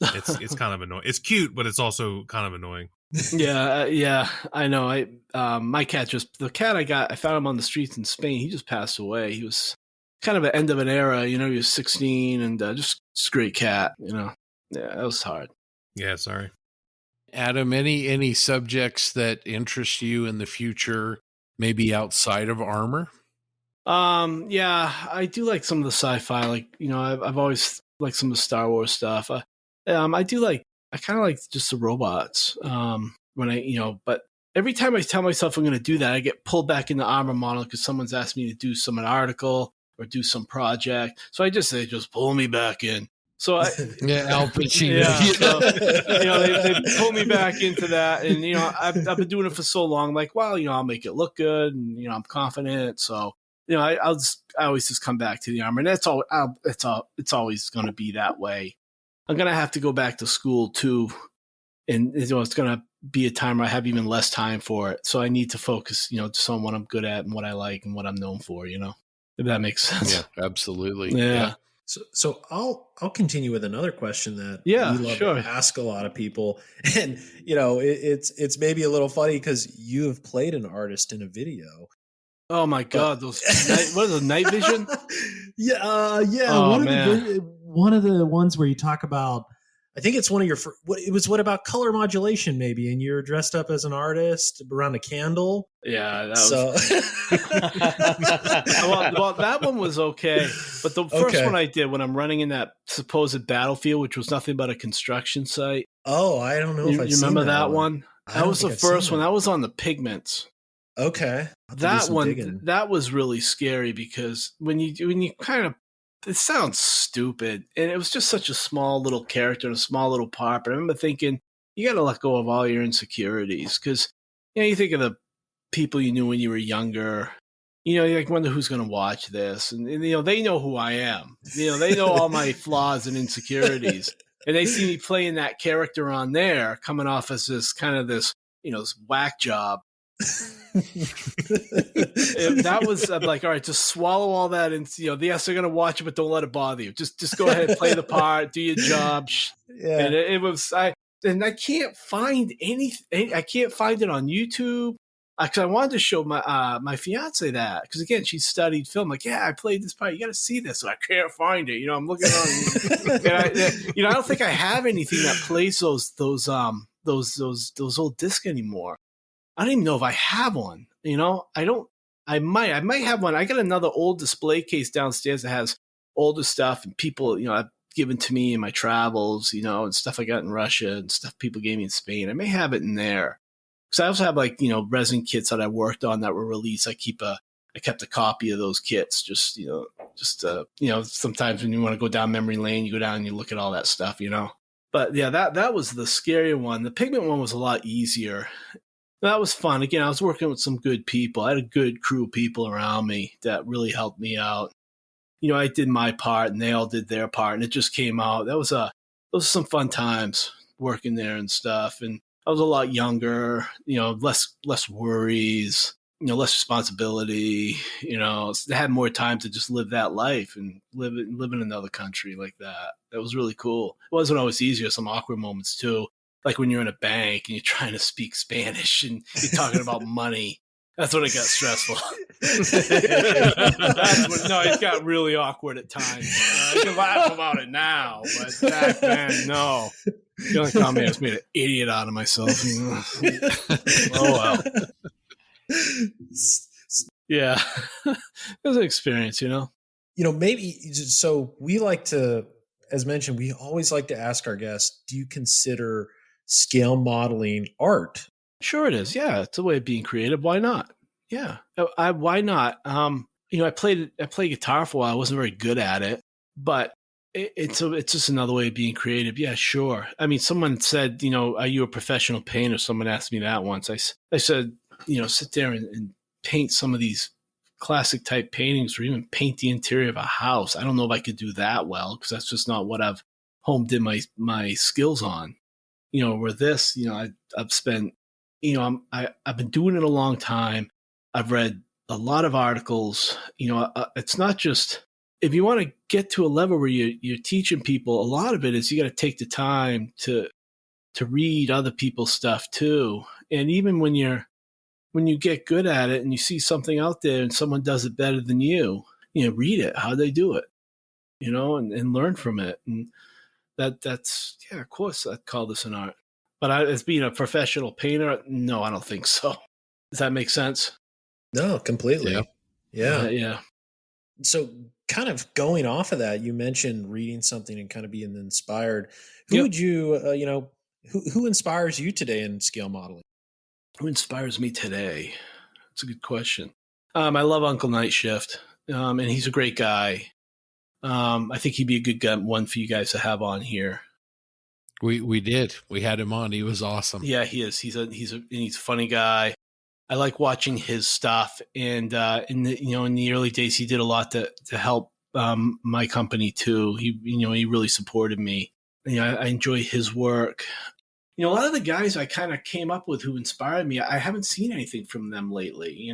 S5: It's kind of annoying. It's cute, but it's also kind of annoying.
S2: Yeah, I know. My cat I found him on the streets in Spain. He just passed away. He was kind of an end of an era. He was 16 and just a great cat. Yeah, that was hard.
S5: Yeah, sorry.
S3: Adam, any subjects that interest you in the future, maybe outside of armor?
S2: Yeah, I do like some of the sci-fi. Like, I've always liked some of the Star Wars stuff. I kind of like just the robots. But every time I tell myself I'm going to do that, I get pulled back into armor model because someone's asked me to do an article or do some project. So I just say, just pull me back in. So Al
S3: Pacino.
S2: Yeah, so, they pull me back into that, and I've been doing it for so long. Like, well, I'll make it look good, and I'm confident. So I always just come back to the armor, and that's all. It's always going to be that way. I'm going to have to go back to school too. And it's going to be a time where I have even less time for it. So I need to focus, just on what I'm good at and what I like and what I'm known for, if that makes sense.
S3: Yeah, absolutely.
S2: Yeah.
S1: So I'll continue with another question that
S2: Yeah,
S1: we love
S2: sure.
S1: to ask a lot of people, and it's maybe a little funny because you have played an artist in a video.
S2: Oh my God, those what are the night vision?
S1: Yeah.
S2: Oh,
S1: One of the ones where you talk about, I think it's one of your, what about color modulation maybe, and you're dressed up as an artist around a candle.
S2: Yeah, well, that one was okay, but the first one I did when I'm running in that supposed battlefield, which was nothing but a construction site.
S1: Oh, I don't know if I
S2: remember that one. That was the first one. That was on the pigments.
S1: Okay.
S2: That one, that was really scary because when you kind of, it sounds stupid, and it was just such a small little character and a small little part. But I remember thinking, you got to let go of all your insecurities because, you think of the people you knew when you were younger. You like wonder who's going to watch this, and they know who I am. They know all my flaws and insecurities, and they see me playing that character on there, coming off as this kind of this whack job. That was like, all right, just swallow all that, and yes, they're gonna watch it, but don't let it bother you. Just go ahead and play the part, do your job.
S1: Yeah.
S2: And it was I can't find anything. I can't find it on YouTube because I wanted to show my fiance that, because again, she studied film. Like, yeah, I played this part. You got to see this. So I can't find it. I'm looking on. And I don't think I have anything that plays those old discs anymore. I don't even know if I have one. I don't. I might have one. I got another old display case downstairs that has older stuff and people have given to me in my travels, and stuff I got in Russia and stuff people gave me in Spain. I may have it in there because I also have resin kits that I worked on that were released. I kept a copy of those kits. Just sometimes when you want to go down memory lane, you go down and you look at all that stuff. But yeah, that was the scarier one. The pigment one was a lot easier. That was fun. Again, I was working with some good people. I had a good crew of people around me that really helped me out. I did my part and they all did their part, and it just came out. Those were some fun times working there and stuff. And I was a lot younger, less worries, less responsibility, I had more time to just live that life and live in another country like that. That was really cool. It wasn't always easier. Some awkward moments too. Like when you're in a bank and you're trying to speak Spanish and you're talking about money. That's when it got stressful. It got really awkward at times. You can laugh about it now, but back then, no. The only comment is made an idiot out of myself. Oh, well. Yeah. It was an experience,
S1: Maybe, so we like to, as mentioned, we always like to ask our guests, do you consider scale modeling art?
S2: Sure it is. Yeah, it's a way of being creative. Why not? Yeah. Why not? I played guitar for a while. I wasn't very good at it, but it's just another way of being creative. Yeah, sure. I mean, someone said, are you a professional painter? Someone asked me that once. I said, sit there and paint some of these classic type paintings, or even paint the interior of a house. I don't know if I could do that well because that's just not what I've honed in my skills on. Where this, I've spent, I've been doing it a long time. I've read a lot of articles. It's not just, if you want to get to a level where you're teaching people, a lot of it is you got to take the time to read other people's stuff too. And even when you get good at it and you see something out there and someone does it better than you, read it, how they do it, and learn from it. And that's, yeah, of course I'd call this an art. But as being a professional painter, no, I don't think so. Does that make sense?
S1: No, completely. Yeah.
S2: Yeah.
S1: So kind of going off of that, you mentioned reading something and kind of being inspired. Who would you, who inspires you today in scale modeling?
S2: Who inspires me today? That's a good question. I love Uncle Night Shift, and he's a great guy. I think he'd be a good one for you guys to have on here.
S3: We did. We had him on. He was awesome.
S2: Yeah, he is. He's a funny guy. I like watching his stuff, and in the early days, he did a lot to help my company too. He really supported me. I enjoy his work. A lot of the guys I kind of came up with who inspired me, I haven't seen anything from them lately.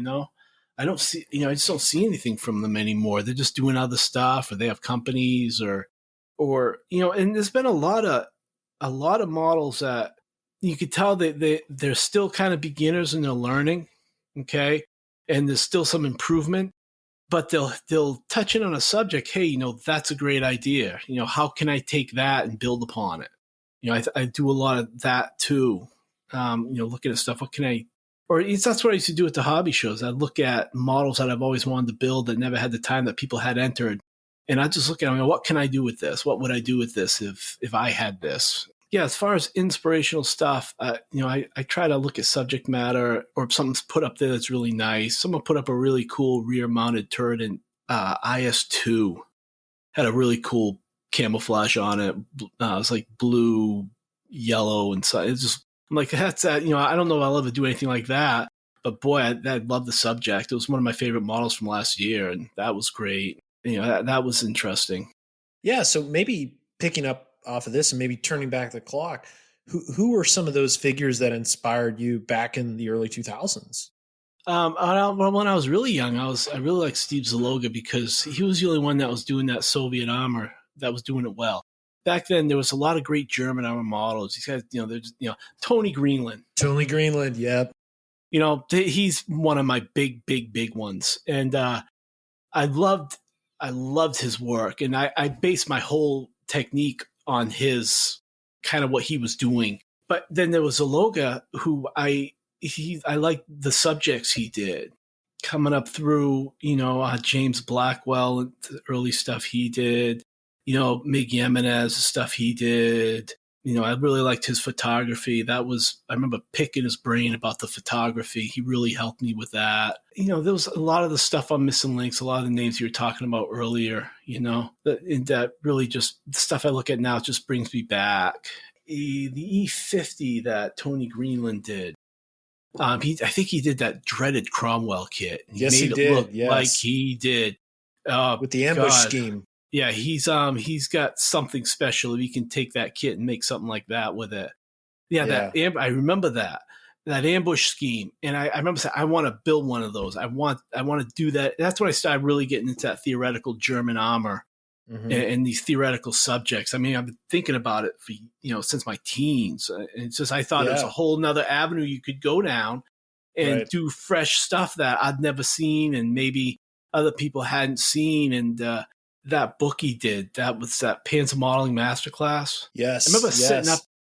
S2: I don't see, I just don't see anything from them anymore. They're just doing other stuff, or they have companies, or and there's been a lot of models that you could tell that they're still kind of beginners and they're learning. Okay. And there's still some improvement, but they'll touch in on a subject. Hey, that's a great idea. How can I take that and build upon it? I do a lot of that too. Looking at stuff. What can I, that's what I used to do at the hobby shows. I'd look at models that I've always wanted to build that never had the time that people had entered. And I just look at them, what can I do with this? What would I do with this if I had this? Yeah, as far as inspirational stuff, I try to look at subject matter, or if something's put up there that's really nice. Someone put up a really cool rear-mounted turret in IS-2. Had a really cool camouflage on it. It was like blue, yellow, and so it's just, I'm like, that's that. I don't know if I'll ever do anything like that, but boy, I love the subject. It was one of my favorite models from last year, and that was great. That was interesting.
S1: Yeah, so maybe picking up off of this and maybe turning back the clock, who were some of those figures that inspired you back in the early 2000s?
S2: When I was really young, I really liked Steve Zaloga because he was the only one that was doing that Soviet armor that was doing it well. Back then, there was a lot of great German armor models. These guys, there's Tony Greenland.
S1: Tony Greenland, yep.
S2: He's one of my big ones, and I loved his work, and I based my whole technique on his kind of what he was doing. But then there was Zaloga, who I liked the subjects he did coming up through, James Blackwell and the early stuff he did, Mig Jimenez, the stuff he did. I really liked his photography. I remember picking his brain about the photography. He really helped me with that. There was a lot of the stuff on Missing Links, a lot of the names you were talking about earlier, that really just, the stuff I look at now just brings me back. The E50 that Tony Greenland did, I think he did that dreaded Cromwell kit.
S1: Yes, he did.
S2: Look like he did.
S1: With the ambush scheme.
S2: Yeah, he's got something special. If he can take that kit and make something like that with it. Yeah. I remember that ambush scheme, and I remember saying, I want to build one of those. I want to do that. That's when I started really getting into that theoretical German armor and these theoretical subjects. I mean, I've been thinking about it for since my teens. It's just I thought it was a whole nother avenue you could go down and do fresh stuff that I'd never seen, and maybe other people hadn't seen, and that book he did, that was that Panzer Modeling Masterclass.
S1: Yes.
S2: I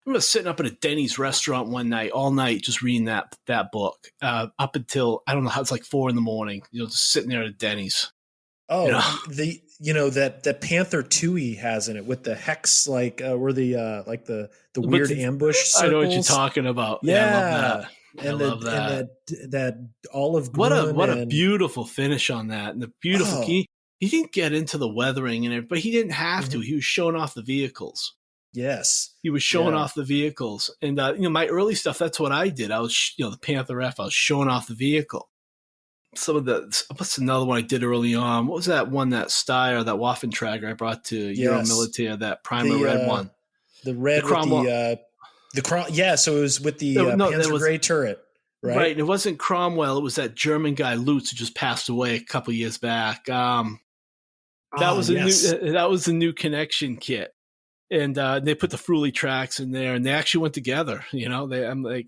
S2: remember sitting up at a Denny's restaurant one night, all night, just reading that book, up until, I don't know how, it's like 4 a.m, just sitting there at a Denny's.
S1: Oh, that Panther 2 he has in it with the hex, like where the weird ambush circles.
S2: I know what you're talking about.
S1: Yeah.
S2: I love that.
S1: And that olive green.
S2: What a beautiful finish on that. And the beautiful key. He didn't get into the weathering in it, but he didn't have to. He was showing off the vehicles.
S1: Yes.
S2: He was showing off the vehicles. And, my early stuff, that's what I did. I was, the Panther F, I was showing off the vehicle. What's another one I did early on? What was that one, that Steyr, that Waffentrager I brought to Euro Military, that primer red one?
S1: The red so it was with the Panzer Gray turret. Right.
S2: And it wasn't Cromwell. It was that German guy, Lutz, who just passed away a couple years back. That was the new connection kit, and they put the Fruley tracks in there, and they actually went together. I'm like,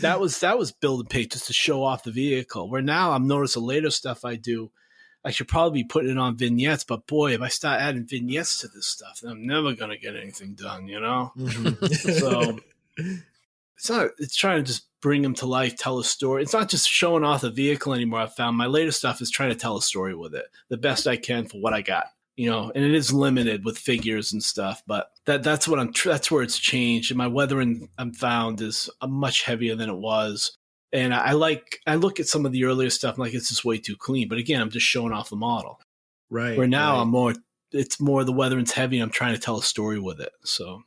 S2: that was build and paint just to show off the vehicle. Where now I'm noticing the later stuff I do, I should probably be putting it on vignettes. But boy, if I start adding vignettes to this stuff, then I'm never gonna get anything done. So it's trying to just bring them to life, tell a story. It's not just showing off the vehicle anymore. I've found my latest stuff is trying to tell a story with it the best I can for what I got, and it is limited with figures and stuff, but that's where it's changed. And my weathering I'm found is much heavier than it was. And I look at some of the earlier stuff, I'm like, it's just way too clean. But again, I'm just showing off the model.
S1: Right.
S2: Where now it's more the weathering's heavy and I'm trying to tell a story with it. So.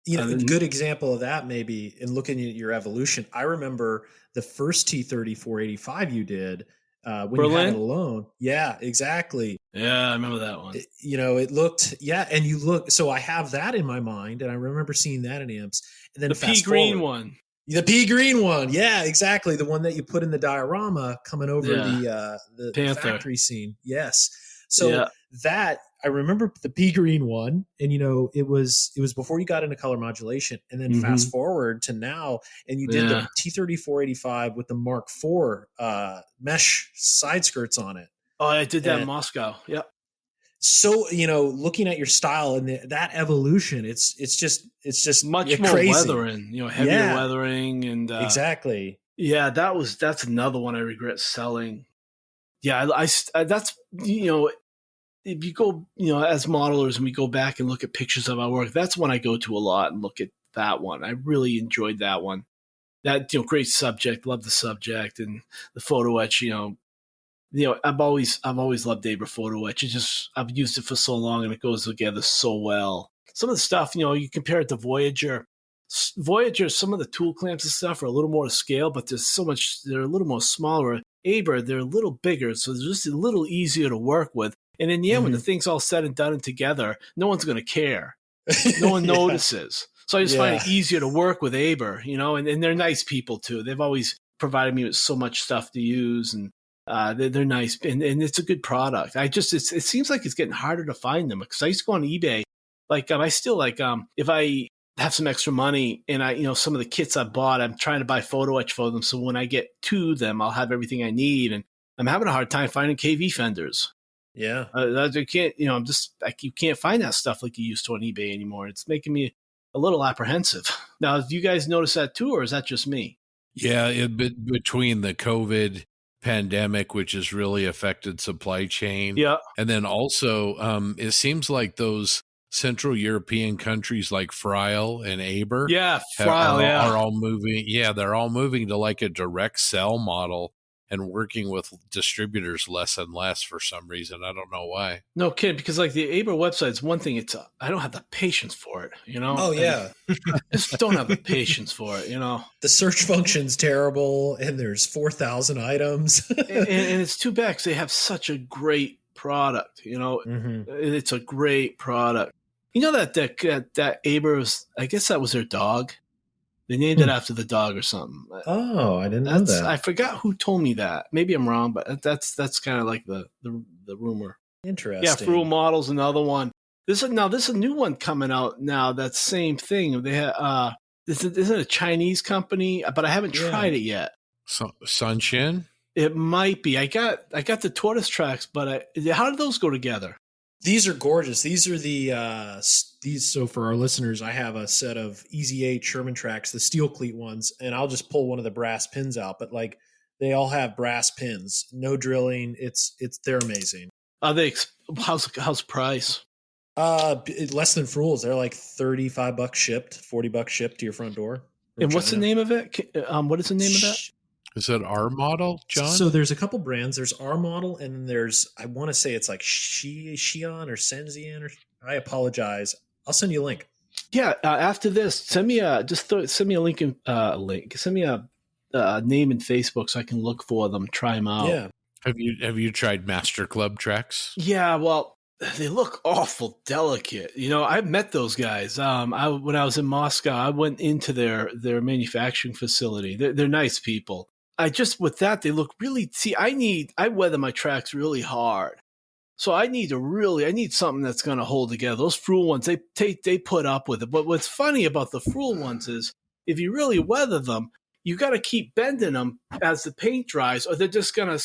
S1: A good example of that maybe in looking at your evolution. I remember the first T-30 485 you did. when you had
S2: Berlin?
S1: it alone. Yeah, exactly.
S2: Yeah, I remember that one.
S1: It looked, and you look, so I have that in my mind, and I remember seeing that in amps. And then
S2: The pea green one.
S1: The pea green one. Yeah, exactly. The one that you put in the diorama coming over the factory scene. Yes. So that, I remember the pea green one, and it was before you got into color modulation, and then fast forward to now, and you did the T3485 with the Mark IV mesh side skirts on it.
S2: Oh, I did that in Moscow. Yep.
S1: So looking at your style and that evolution, it's just
S2: much more
S1: crazy.
S2: Weathering, heavier weathering, and
S1: exactly.
S2: Yeah, that's another one I regret selling. Yeah, I that's if you go as modelers and we go back and look at pictures of our work, that's one I go to a lot and look at that one. I really enjoyed that one. That great subject, love the subject and the photo etch. I've always loved Aber photo etch. I've used it for so long and it goes together so well. Some of the stuff, you compare it to Voyager. Voyager, some of the tool clamps and stuff are a little more to scale, but they're a little more smaller. Aber, they're a little bigger, so they're just a little easier to work with. And in the end, when the thing's all said and done and together, no one's going to care. No one notices. So I just find it easier to work with Aber, and they're nice people too. They've always provided me with so much stuff to use, and they're nice, and it's a good product. It seems like it's getting harder to find them, because I used to go on eBay. I still if I have some extra money and some of the kits I bought, I'm trying to buy photo etch for them. So when I get to them, I'll have everything I need. And I'm having a hard time finding KV fenders.
S1: Yeah.
S2: You can't, you can't find that stuff like you used to on eBay anymore. It's making me a little apprehensive. Now, do you guys notice that too, or is that just me?
S3: Yeah. Between the COVID pandemic, which has really affected supply chain.
S2: Yeah.
S3: And then also, it seems like those Central European countries like Freil and Aber are all moving. Yeah, they're all moving to like a direct sell model and working with distributors less and less for some reason. I don't know why.
S2: No kidding, because like the Aber website's one thing. I don't have the patience for it,
S1: Oh yeah,
S2: I just don't have the patience for it.
S1: The search function's terrible, and there's 4,000 items,
S2: and it's too bad because they have such a great product. It's a great product. That Aber's, I guess that was their dog. They named it after the dog or something.
S1: Oh, I didn't know that.
S2: I forgot who told me that. Maybe I'm wrong, but that's kind of like the rumor.
S1: Interesting.
S2: Yeah, Frugal Model's another one. This is a new one coming out now. That same thing. They have this isn't a Chinese company, but I haven't tried it yet.
S3: Sunshin?
S2: It might be. I got the tortoise tracks, but how did those go together?
S1: These are gorgeous. These are so for our listeners, I have a set of Easy 8 Sherman tracks, the steel cleat ones, and I'll just pull one of the brass pins out, but they all have brass pins, no drilling. They're amazing.
S2: Are they, how's price?
S1: Less than Frugal's. They're like $35 shipped, $40 shipped to your front door.
S2: And what's the name of it? What is the name of that?
S3: Is that our model, John?
S1: So there's a couple brands. There's our model, and then there's, I want to say it's like Xi'an or Senzian, or I apologize. I'll send you a link.
S2: Yeah, after this, send me a link. Send me a name in Facebook so I can look for them, try them out.
S1: Yeah.
S3: Have you tried Master Club tracks?
S2: Yeah, well, they look awful delicate. I've met those guys. When I was in Moscow, I went into their manufacturing facility. They're nice people. With that, they look really, I weather my tracks really hard. So I need something that's going to hold together. Those Frugal ones, they put up with it. But what's funny about the Frugal ones is if you really weather them, you got to keep bending them as the paint dries, or they're just going to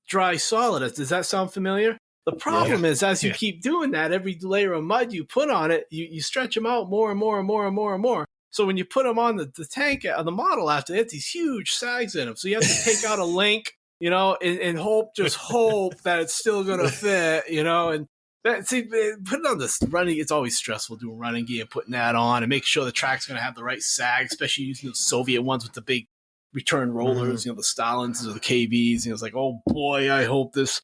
S2: dry solid. Does that sound familiar? The problem is, as you keep doing that, every layer of mud you put on it, you stretch them out more and more and more and more and more. So when you put them on the tank, on the model after, they have these huge sags in them. So you have to take out a link, and hope that it's still going to fit, and put it on this running. It's always stressful doing running gear, putting that on and making sure the track's going to have the right sag, especially using the Soviet ones with the big return rollers, the Stalins or the KVs. It's like, oh boy, I hope this.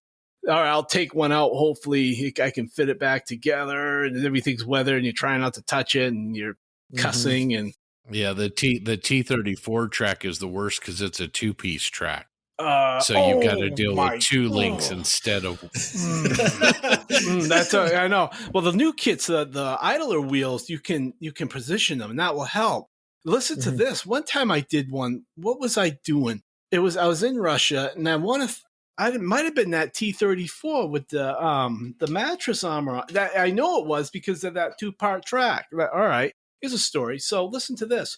S2: All right, I'll take one out. Hopefully I can fit it back together, and everything's weathered, and you're trying not to touch it, and you're cussing. And
S3: yeah, the T34 track is the worst because it's a 2-piece track. So you've got to deal with two links instead of.
S2: That's I know. Well, the new kits, the idler wheels, you can position them, and that will help. Listen to this. One time I did one. What was I doing? I was in Russia, and it might have been that T-34 with the mattress armor. That I know it was because of that 2-part track. All right, here's a story. So listen to this.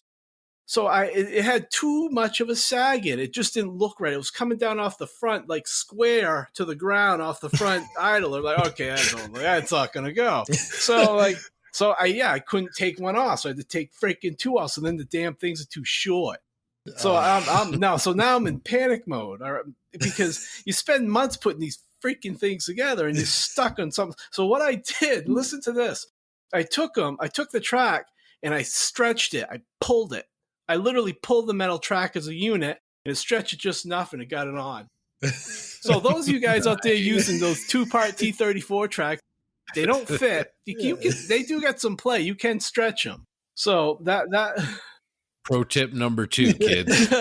S2: So it had too much of a sag in it. It just didn't look right. It was coming down off the front, like square to the ground off the front idler. Like, okay, that's not gonna go. So I couldn't take one off. So I had to take freaking 2 off. So then the damn things are too short. So now I'm in panic mode, because you spend months putting these freaking things together and you're stuck on something. So what I did, listen to this. I took the track and I stretched it. I pulled it. I literally pulled the metal track as a unit and stretched it just enough, and it got it on. So those of you guys out there using those 2-part T-34 tracks, they don't fit. They do get some play. You can stretch them. So that
S3: Pro tip number 2, kids.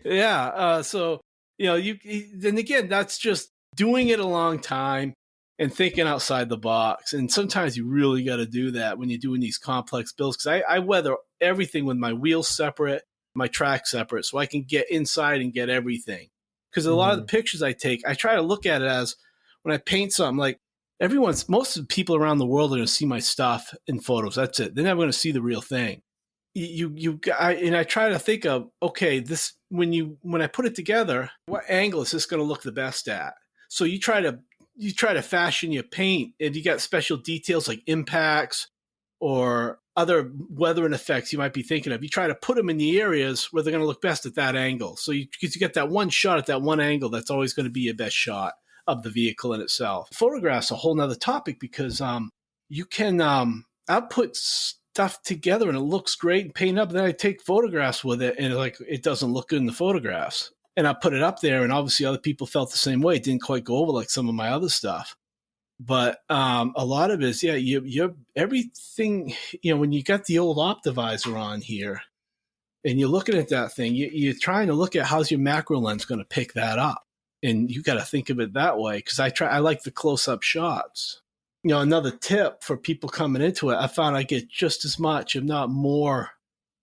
S2: Yeah. So then again, that's just doing it a long time and thinking outside the box. And sometimes you really got to do that when you're doing these complex builds, because I weather everything with my wheels separate, my track separate, so I can get inside and get everything. Because a lot of the pictures I take, I try to look at it as when I paint something, like most of the people around the world are going to see my stuff in photos. That's it. They're never going to see the real thing. I try to think of, okay, this when I put it together, what angle is this going to look the best at? So you try to fashion your paint, and you got special details like impacts or other weathering effects you might be thinking of. You try to put them in the areas where they're going to look best at that angle. So because you get that one shot at that one angle, that's always going to be your best shot of the vehicle in itself. Photographs a whole nother topic, because you can output stuff together and it looks great and paint up. Then I take photographs with it, and it doesn't look good in the photographs. And I put it up there, and obviously other people felt the same way. It didn't quite go over like some of my other stuff. But a lot of it is, you're everything, when you got the old Optivisor on here and you're looking at that thing, you're trying to look at how's your macro lens going to pick that up. And you got to think of it that way, because I like the close-up shots. Another tip for people coming into it, I found I get just as much, if not more,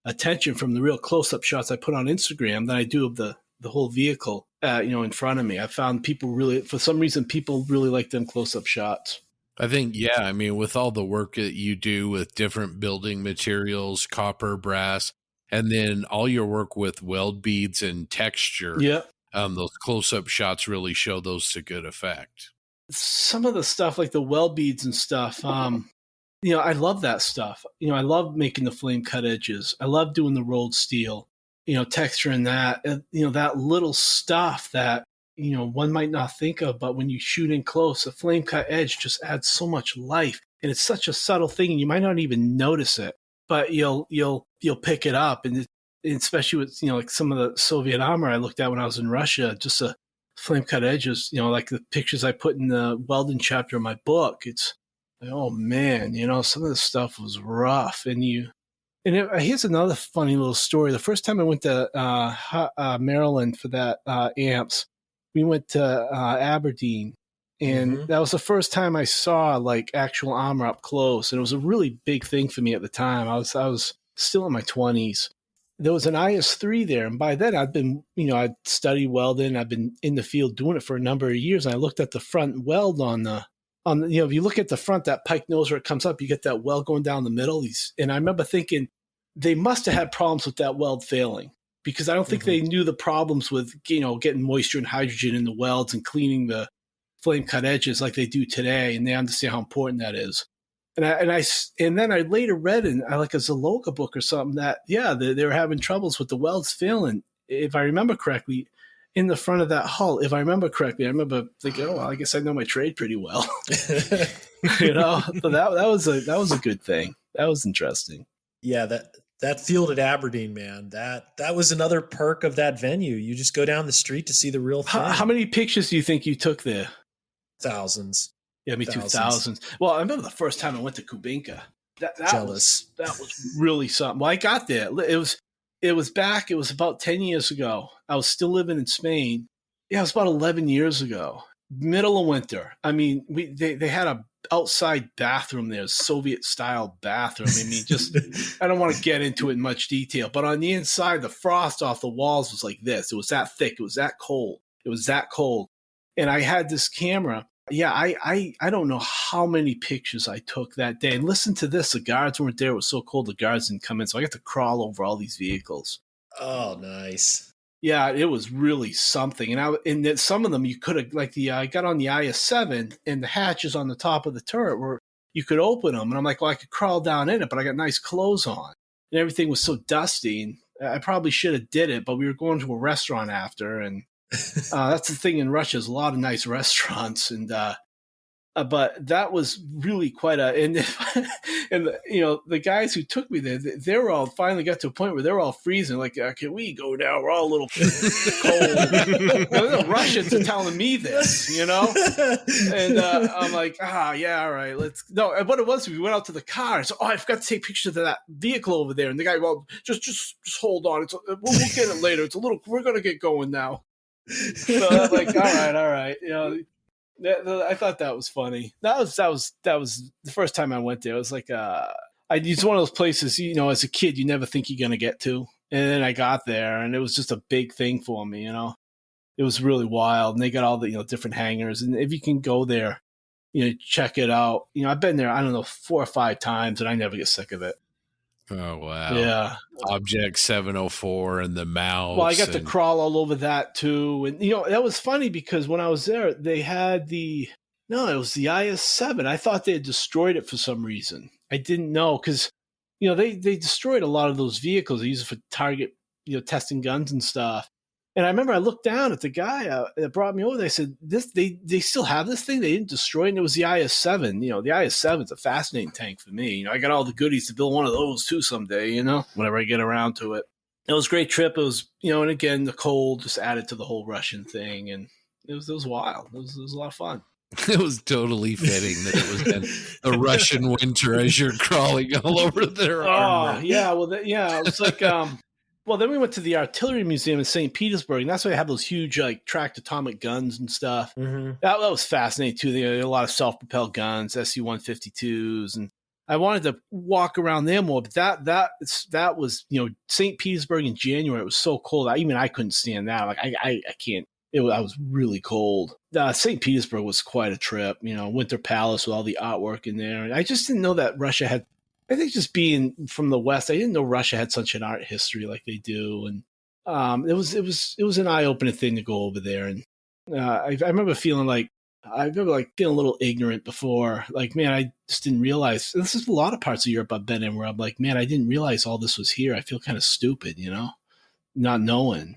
S2: attention from the real close-up shots I put on Instagram than I do of the whole vehicle, in front of me. I found for some reason, people really like them close-up shots.
S3: I think, with all the work that you do with different building materials, copper, brass, and then all your work with weld beads and texture, those close-up shots really show those to good effect.
S2: Some of the stuff like the weld beads and stuff, I love that stuff. I love making the flame cut edges. I love doing the rolled steel, texturing that, that little stuff that, one might not think of, but when you shoot in close, a flame cut edge just adds so much life. And it's such a subtle thing, and you might not even notice it, but you'll pick it up. And especially with, like some of the Soviet armor I looked at when I was in Russia, just a flame cut edges, like the pictures I put in the welding chapter of my book. It's like, oh man, some of the stuff was rough. Here's another funny little story. The first time I went to Maryland for that amps, we went to Aberdeen, and that was the first time I saw like actual armor up close, and it was a really big thing for me at the time. I was still in my 20s. There was an IS-3 there, and by then I'd been, I'd studied welding. I've been in the field doing it for a number of years, and I looked at the front weld on the, if you look at the front, that pike nose where it comes up, you get that weld going down the middle. And I remember thinking they must have had problems with that weld failing, because I don't think they knew the problems with, getting moisture and hydrogen in the welds and cleaning the flame cut edges like they do today. And they understand how important that is. And then I later read in like a Zaloga book or something that, they were having troubles with the welds failing. If I remember correctly, in the front of that hull, if I remember correctly, I remember thinking, oh, well, I guess I know my trade pretty well. So that was a good thing. That was interesting.
S1: Yeah, that field at Aberdeen, man, that was another perk of that venue. You just go down the street to see the real thing.
S2: How many pictures do you think you took there?
S1: Thousands.
S2: Yeah, me too. Thousands. Well, I remember the first time I went to Kubinka. That
S1: Jealous.
S2: That was really something. Well, I got there. It was It was about 10 years ago. I was still living in Spain. Yeah, it was about 11 years ago. Middle of winter. I mean, they had a outside bathroom there, Soviet style bathroom. I mean, just I don't want to get into it in much detail, but on the inside, the frost off the walls was like this. It was that thick. It was that cold. And I had this camera. Yeah, I don't know how many pictures I took that day. And listen to this. The guards weren't there. It was so cold the guards didn't come in. So I got to crawl over all these vehicles.
S1: Oh, nice.
S2: Yeah, it was really something. And then some of them you could have, like I got on the IS-7 and the hatches on the top of the turret where you could open them. And I'm like, well, I could crawl down in it, but I got nice clothes on. And everything was so dusty. And I probably should have did it, but we were going to a restaurant after. And that's the thing in Russia, there's a lot of nice restaurants. And but that was really quite and the guys who took me there, they were all finally got to a point where they were all freezing. Like, can we go now? We're all a little cold. The Russians are telling me this, and I'm like, yeah, all right, let's. No, and what it was, we went out to the car. And so, I forgot to take pictures of that vehicle over there. And the guy, well, just hold on. We'll get it later. We're gonna get going now. So I'm like, all right, I thought that was funny. That was the first time I went there. It was like it's one of those places, as a kid you never think you're gonna get to, and then I got there and it was just a big thing for me. It was really wild, and they got all the different hangars, and if you can go there, check it out. I've been there, I don't know, 4 or 5 times, and I never get sick of it.
S3: Oh, wow.
S2: Yeah.
S3: Object 704 and the mouse.
S2: Well, I got to crawl all over that too. And, that was funny because when I was there, they had it was the IS-7. I thought they had destroyed it for some reason. I didn't know because, they destroyed a lot of those vehicles. They use it for target, testing guns and stuff. And I remember I looked down at the guy that brought me over. They said, they still have this thing. They didn't destroy it. And it was the IS-7. The IS-7 is a fascinating tank for me. I got all the goodies to build one of those too someday, whenever I get around to it. It was a great trip. It was, and again, the cold just added to the whole Russian thing. And it was wild. It was a lot of fun.
S3: It was totally fitting that it was in the Russian winter as you're crawling all over their armor.
S2: Oh, yeah. Well, it was like... Well, then we went to the Artillery Museum in St. Petersburg, and that's why they have those huge, tracked atomic guns and stuff.
S1: Mm-hmm.
S2: That was fascinating, too. They had a lot of self-propelled guns, Su-152s, and I wanted to walk around there more, but that was, St. Petersburg in January. It was so cold. I couldn't stand that. Like, I can't. I was really cold. St. Petersburg was quite a trip, Winter Palace with all the artwork in there. And I just didn't know that Russia had... I think just being from the West, I didn't know Russia had such an art history like they do, and it was an eye-opening thing to go over there. And I remember feeling a little ignorant before. Like, man, I just didn't realize. This is a lot of parts of Europe I've been in where I'm like, man, I didn't realize all this was here. I feel kind of stupid, not knowing.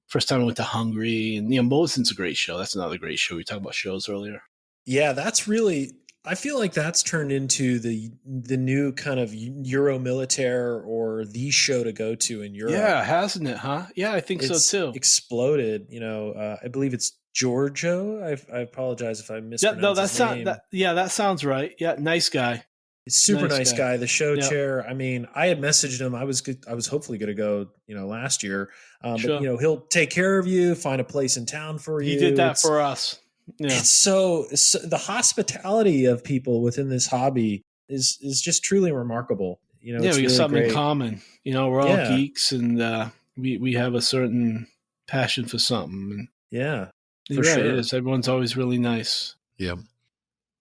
S2: First time I went to Hungary, and Mosin's a great show. That's another great show. We talked about shows earlier.
S1: Yeah, that's really. I feel like that's turned into the new kind of Euro militaire or the show to go to in Europe.
S2: Yeah, hasn't it, huh? Yeah, I think so too.
S1: Exploded. I believe it's Giorgio. I apologize if I mispronounced his name.
S2: That sounds right. Yeah, nice guy.
S1: Super nice guy. The show chair. I mean, I had messaged him. I was hopefully going to go, last year.
S2: Sure.
S1: But he'll take care of you, find a place in town for you.
S2: He did that for us. Yeah.
S1: It's the hospitality of people within this hobby is just truly remarkable.
S2: We got something in common. We're all geeks, and we have a certain passion for something. And
S1: yeah,
S2: for sure. It is. Everyone's always really nice.
S3: Yep.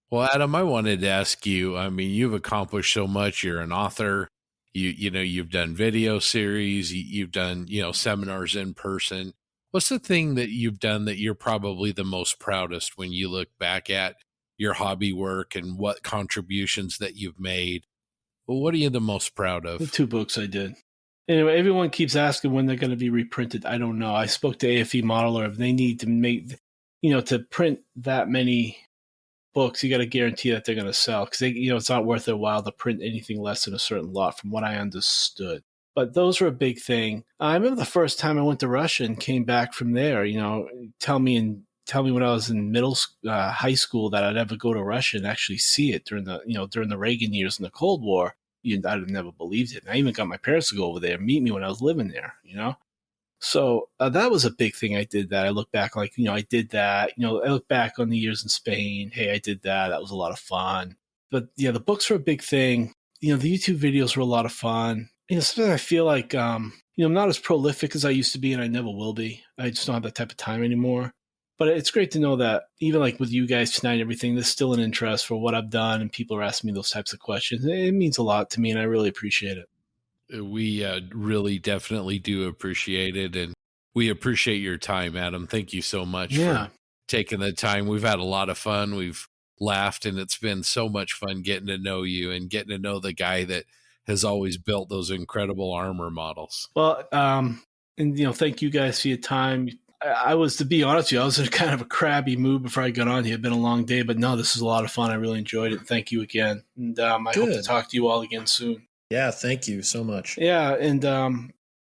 S3: Well, Adam, I wanted to ask you. I mean, you've accomplished so much. You're an author. You've done video series. You've done seminars in person. What's the thing that you've done that you're probably the most proudest when you look back at your hobby work and what contributions that you've made? Well, what are you the most proud of?
S2: The 2 books I did. Anyway, everyone keeps asking when they're going to be reprinted. I don't know. I spoke to AFE Modeler. If they need to make, to print that many books, you got to guarantee that they're going to sell because it's not worth their while to print anything less than a certain lot, from what I understood. But those were a big thing. I remember the first time I went to Russia and came back from there. Tell me when I was in high school that I'd ever go to Russia and actually see it during the Reagan years and the Cold War. I'd have never believed it. And I even got my parents to go over there and meet me when I was living there, So that was a big thing I did that. I look back like, I did that. I look back on the years in Spain. Hey, I did that. That was a lot of fun. But yeah, the books were a big thing. The YouTube videos were a lot of fun. Sometimes I feel like, I'm not as prolific as I used to be, and I never will be. I just don't have that type of time anymore. But it's great to know that even like with you guys tonight and everything, there's still an interest for what I've done, and people are asking me those types of questions. It means a lot to me, and I really appreciate it.
S3: We really definitely do appreciate it, and we appreciate your time, Adam. Thank you so much for taking the time. We've had a lot of fun. We've laughed, and it's been so much fun getting to know you and getting to know the guy that has always built those incredible armor models.
S2: Well, and thank you guys for your time. I was, to be honest with you, I was in kind of a crabby mood before I got on here. It's been a long day, but no, this is a lot of fun. I really enjoyed it. Thank you again. And I hope to talk to you all again soon.
S1: Yeah, thank you so much.
S2: Yeah, and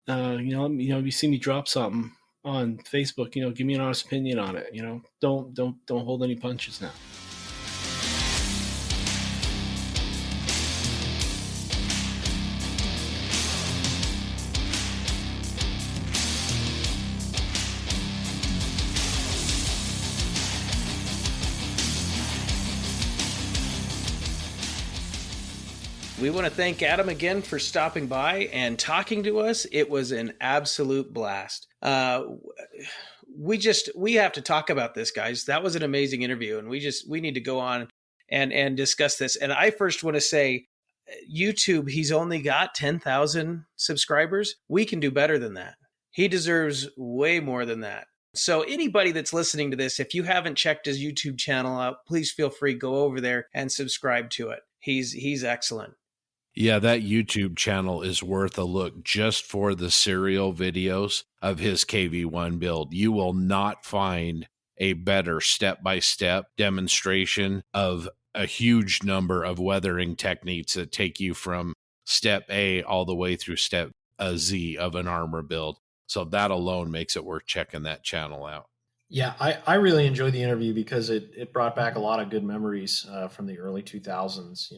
S2: if you see me drop something on Facebook, give me an honest opinion on it. Don't hold any punches now.
S4: We want to thank Adam again for stopping by and talking to us. It was an absolute blast. We have to talk about this, guys. That was an amazing interview, and we need to go on and discuss this. And I first want to say, YouTube, he's only got 10,000 subscribers. We can do better than that. He deserves way more than that. So anybody that's listening to this, if you haven't checked his YouTube channel out, please feel free, go over there and subscribe to it. He's excellent.
S3: Yeah, that YouTube channel is worth a look just for the serial videos of his KV-1 build. You will not find a better step-by-step demonstration of a huge number of weathering techniques that take you from step A all the way through step Z of an armor build. So that alone makes it worth checking that channel out.
S6: Yeah, I really enjoyed the interview because it brought back a lot of good memories from the early 2000s.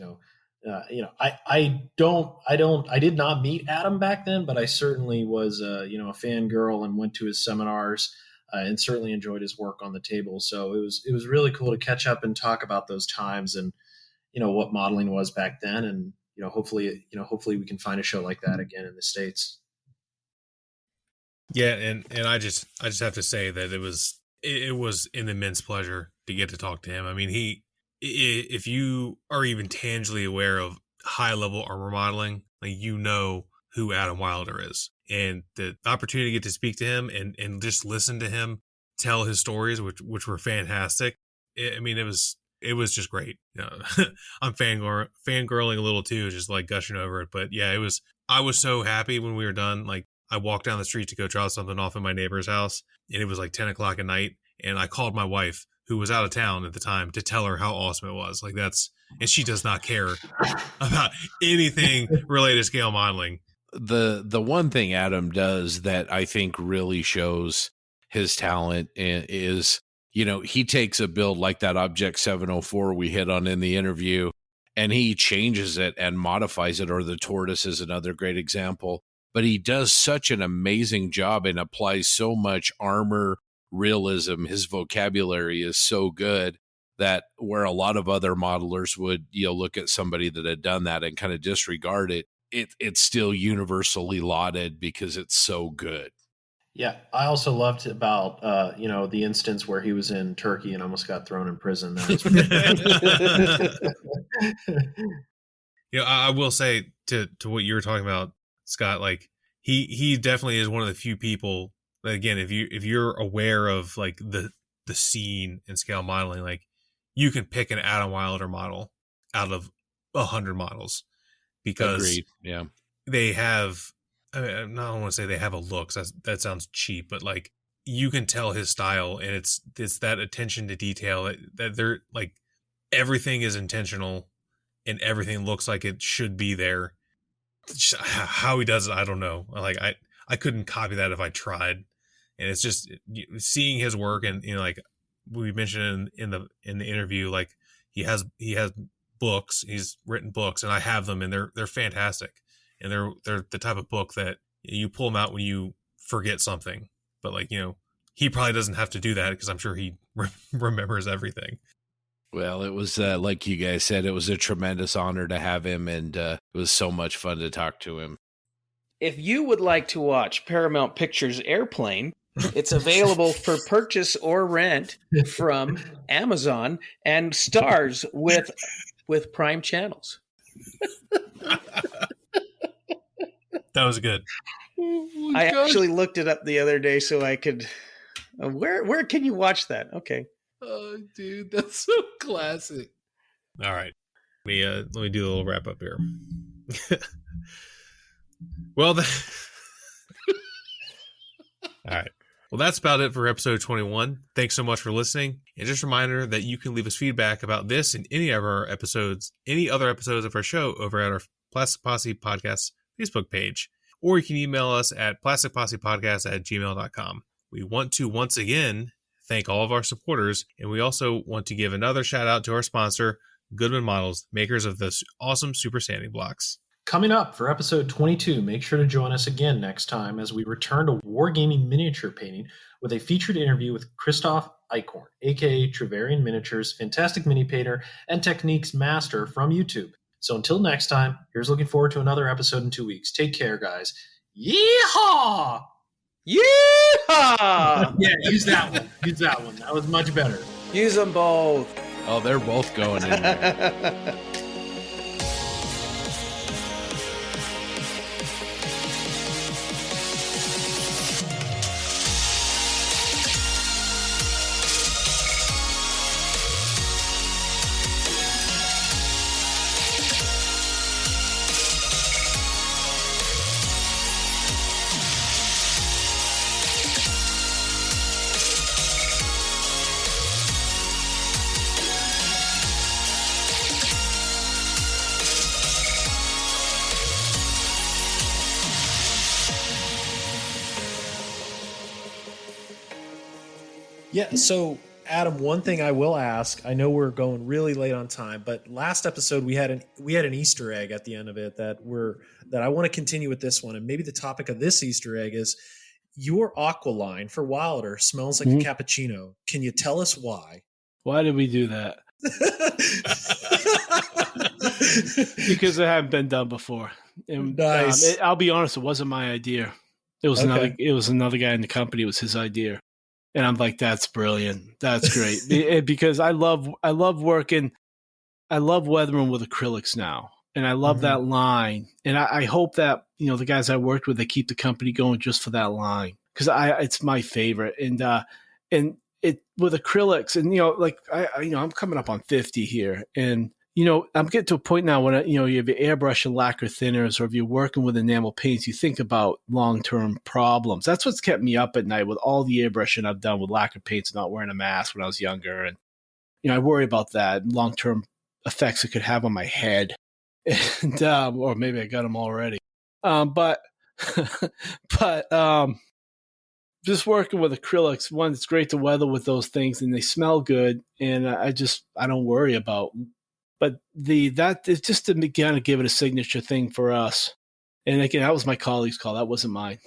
S6: I did not meet Adam back then, but I certainly was, a fangirl and went to his seminars and certainly enjoyed his work on the table. So it was really cool to catch up and talk about those times and, what modeling was back then. And, hopefully we can find a show like that again in the States.
S5: Yeah. And I just have to say that it was an immense pleasure to get to talk to him. I mean, if you are even tangibly aware of high level armor modeling, like who Adam Wilder is, and the opportunity to get to speak to him and just listen to him tell his stories, which were fantastic. It was just great. I'm fangirling a little too, just like gushing over it. But yeah, I was so happy when we were done. Like, I walked down the street to go drop something off in my neighbor's house, and it was like 10 o'clock at night. And I called my wife, who was out of town at the time, to tell her how awesome it was. Like, and she does not care about anything related to scale modeling.
S3: The one thing Adam does that I think really shows his talent is, he takes a build like that Object 704 we hit on in the interview, and he changes it and modifies it, or the Tortoise is another great example. But he does such an amazing job and applies so much armor realism. His vocabulary is so good that where a lot of other modelers would, look at somebody that had done that and kind of disregard it, it's still universally lauded because it's so good.
S6: Yeah, I also loved about the instance where he was in Turkey and almost got thrown in prison. That
S5: was I will say to what you were talking about, Scott, like he definitely is one of the few people that, again, if you're aware of like the scene in scale modeling, like, you can pick an Adam Wilder model out of 100 models, because
S3: Agreed. Yeah,
S5: they have, I don't want to say they have a look, that sounds cheap, but like, you can tell his style, and it's that attention to detail that they're like, everything is intentional and everything looks like it should be there. How he does it, I don't know. Like, I couldn't copy that if I tried. And it's just seeing his work, and like we mentioned in the interview, like he has books. He's written books, and I have them, and they're fantastic. And they're the type of book that you pull them out when you forget something. But like, he probably doesn't have to do that because I'm sure he remembers everything.
S3: Well, it was like you guys said, it was a tremendous honor to have him, and it was so much fun to talk to him.
S4: If you would like to watch Paramount Pictures Airplane, it's available for purchase or rent from Amazon and stars with Prime channels.
S5: That was good.
S3: Oh,
S4: I actually looked it up the other day so I could. Where can you watch that? Okay.
S3: Oh, dude, that's so classic.
S5: All right. Let me do a little wrap up here. Well, all right. Well, that's about it for episode 21. Thanks so much for listening. And just a reminder that you can leave us feedback about this and any other episodes of our show over at our Plastic Posse Podcast Facebook page. Or you can email us at plasticpossepodcast@gmail.com. We want to once again thank all of our supporters, and we also want to give another shout out to our sponsor, Goodman Models, makers of the awesome Super Sanding Blocks.
S6: Coming up for episode 22, make sure to join us again next time as we return to wargaming miniature painting with a featured interview with Christoph Eichhorn, aka Trevarian Miniatures, fantastic mini painter and techniques master from YouTube. So until next time, here's looking forward to another episode in 2 weeks. Take care, guys. Yeehaw!
S4: Yeehaw!
S6: Yeah, use that one. Use that one. That was much better.
S4: Use them both.
S3: Oh, they're both going in there.
S1: Yeah, so Adam, one thing I will ask, I know we're going really late on time, but last episode we had an Easter egg at the end of it that I want to continue with this one. And maybe the topic of this Easter egg is your aqua line for Wilder smells like a cappuccino. Can you tell us why?
S2: Why did we do that? Because it hadn't been done before. And,
S1: nice.
S2: I'll be honest, it wasn't my idea. It was another guy in the company. It was his idea. And I'm like, that's brilliant. That's great. Because I love weathering with acrylics now. And I love that line. And I hope that, the guys I worked with, they keep the company going just for that line. Because it's my favorite. And it with acrylics and, I'm coming up on 50 here. And, I'm getting to a point now when, you have your airbrush and lacquer thinners, or if you're working with enamel paints, you think about long-term problems. That's what's kept me up at night with all the airbrushing I've done with lacquer paints, not wearing a mask when I was younger. And, I worry about that long-term effects it could have on my head. And, or maybe I got them already. But just working with acrylics, one, it's great to weather with those things and they smell good. And I don't worry about. But that is just to kind of give it a signature thing for us. And again, that was my colleague's call. That wasn't mine.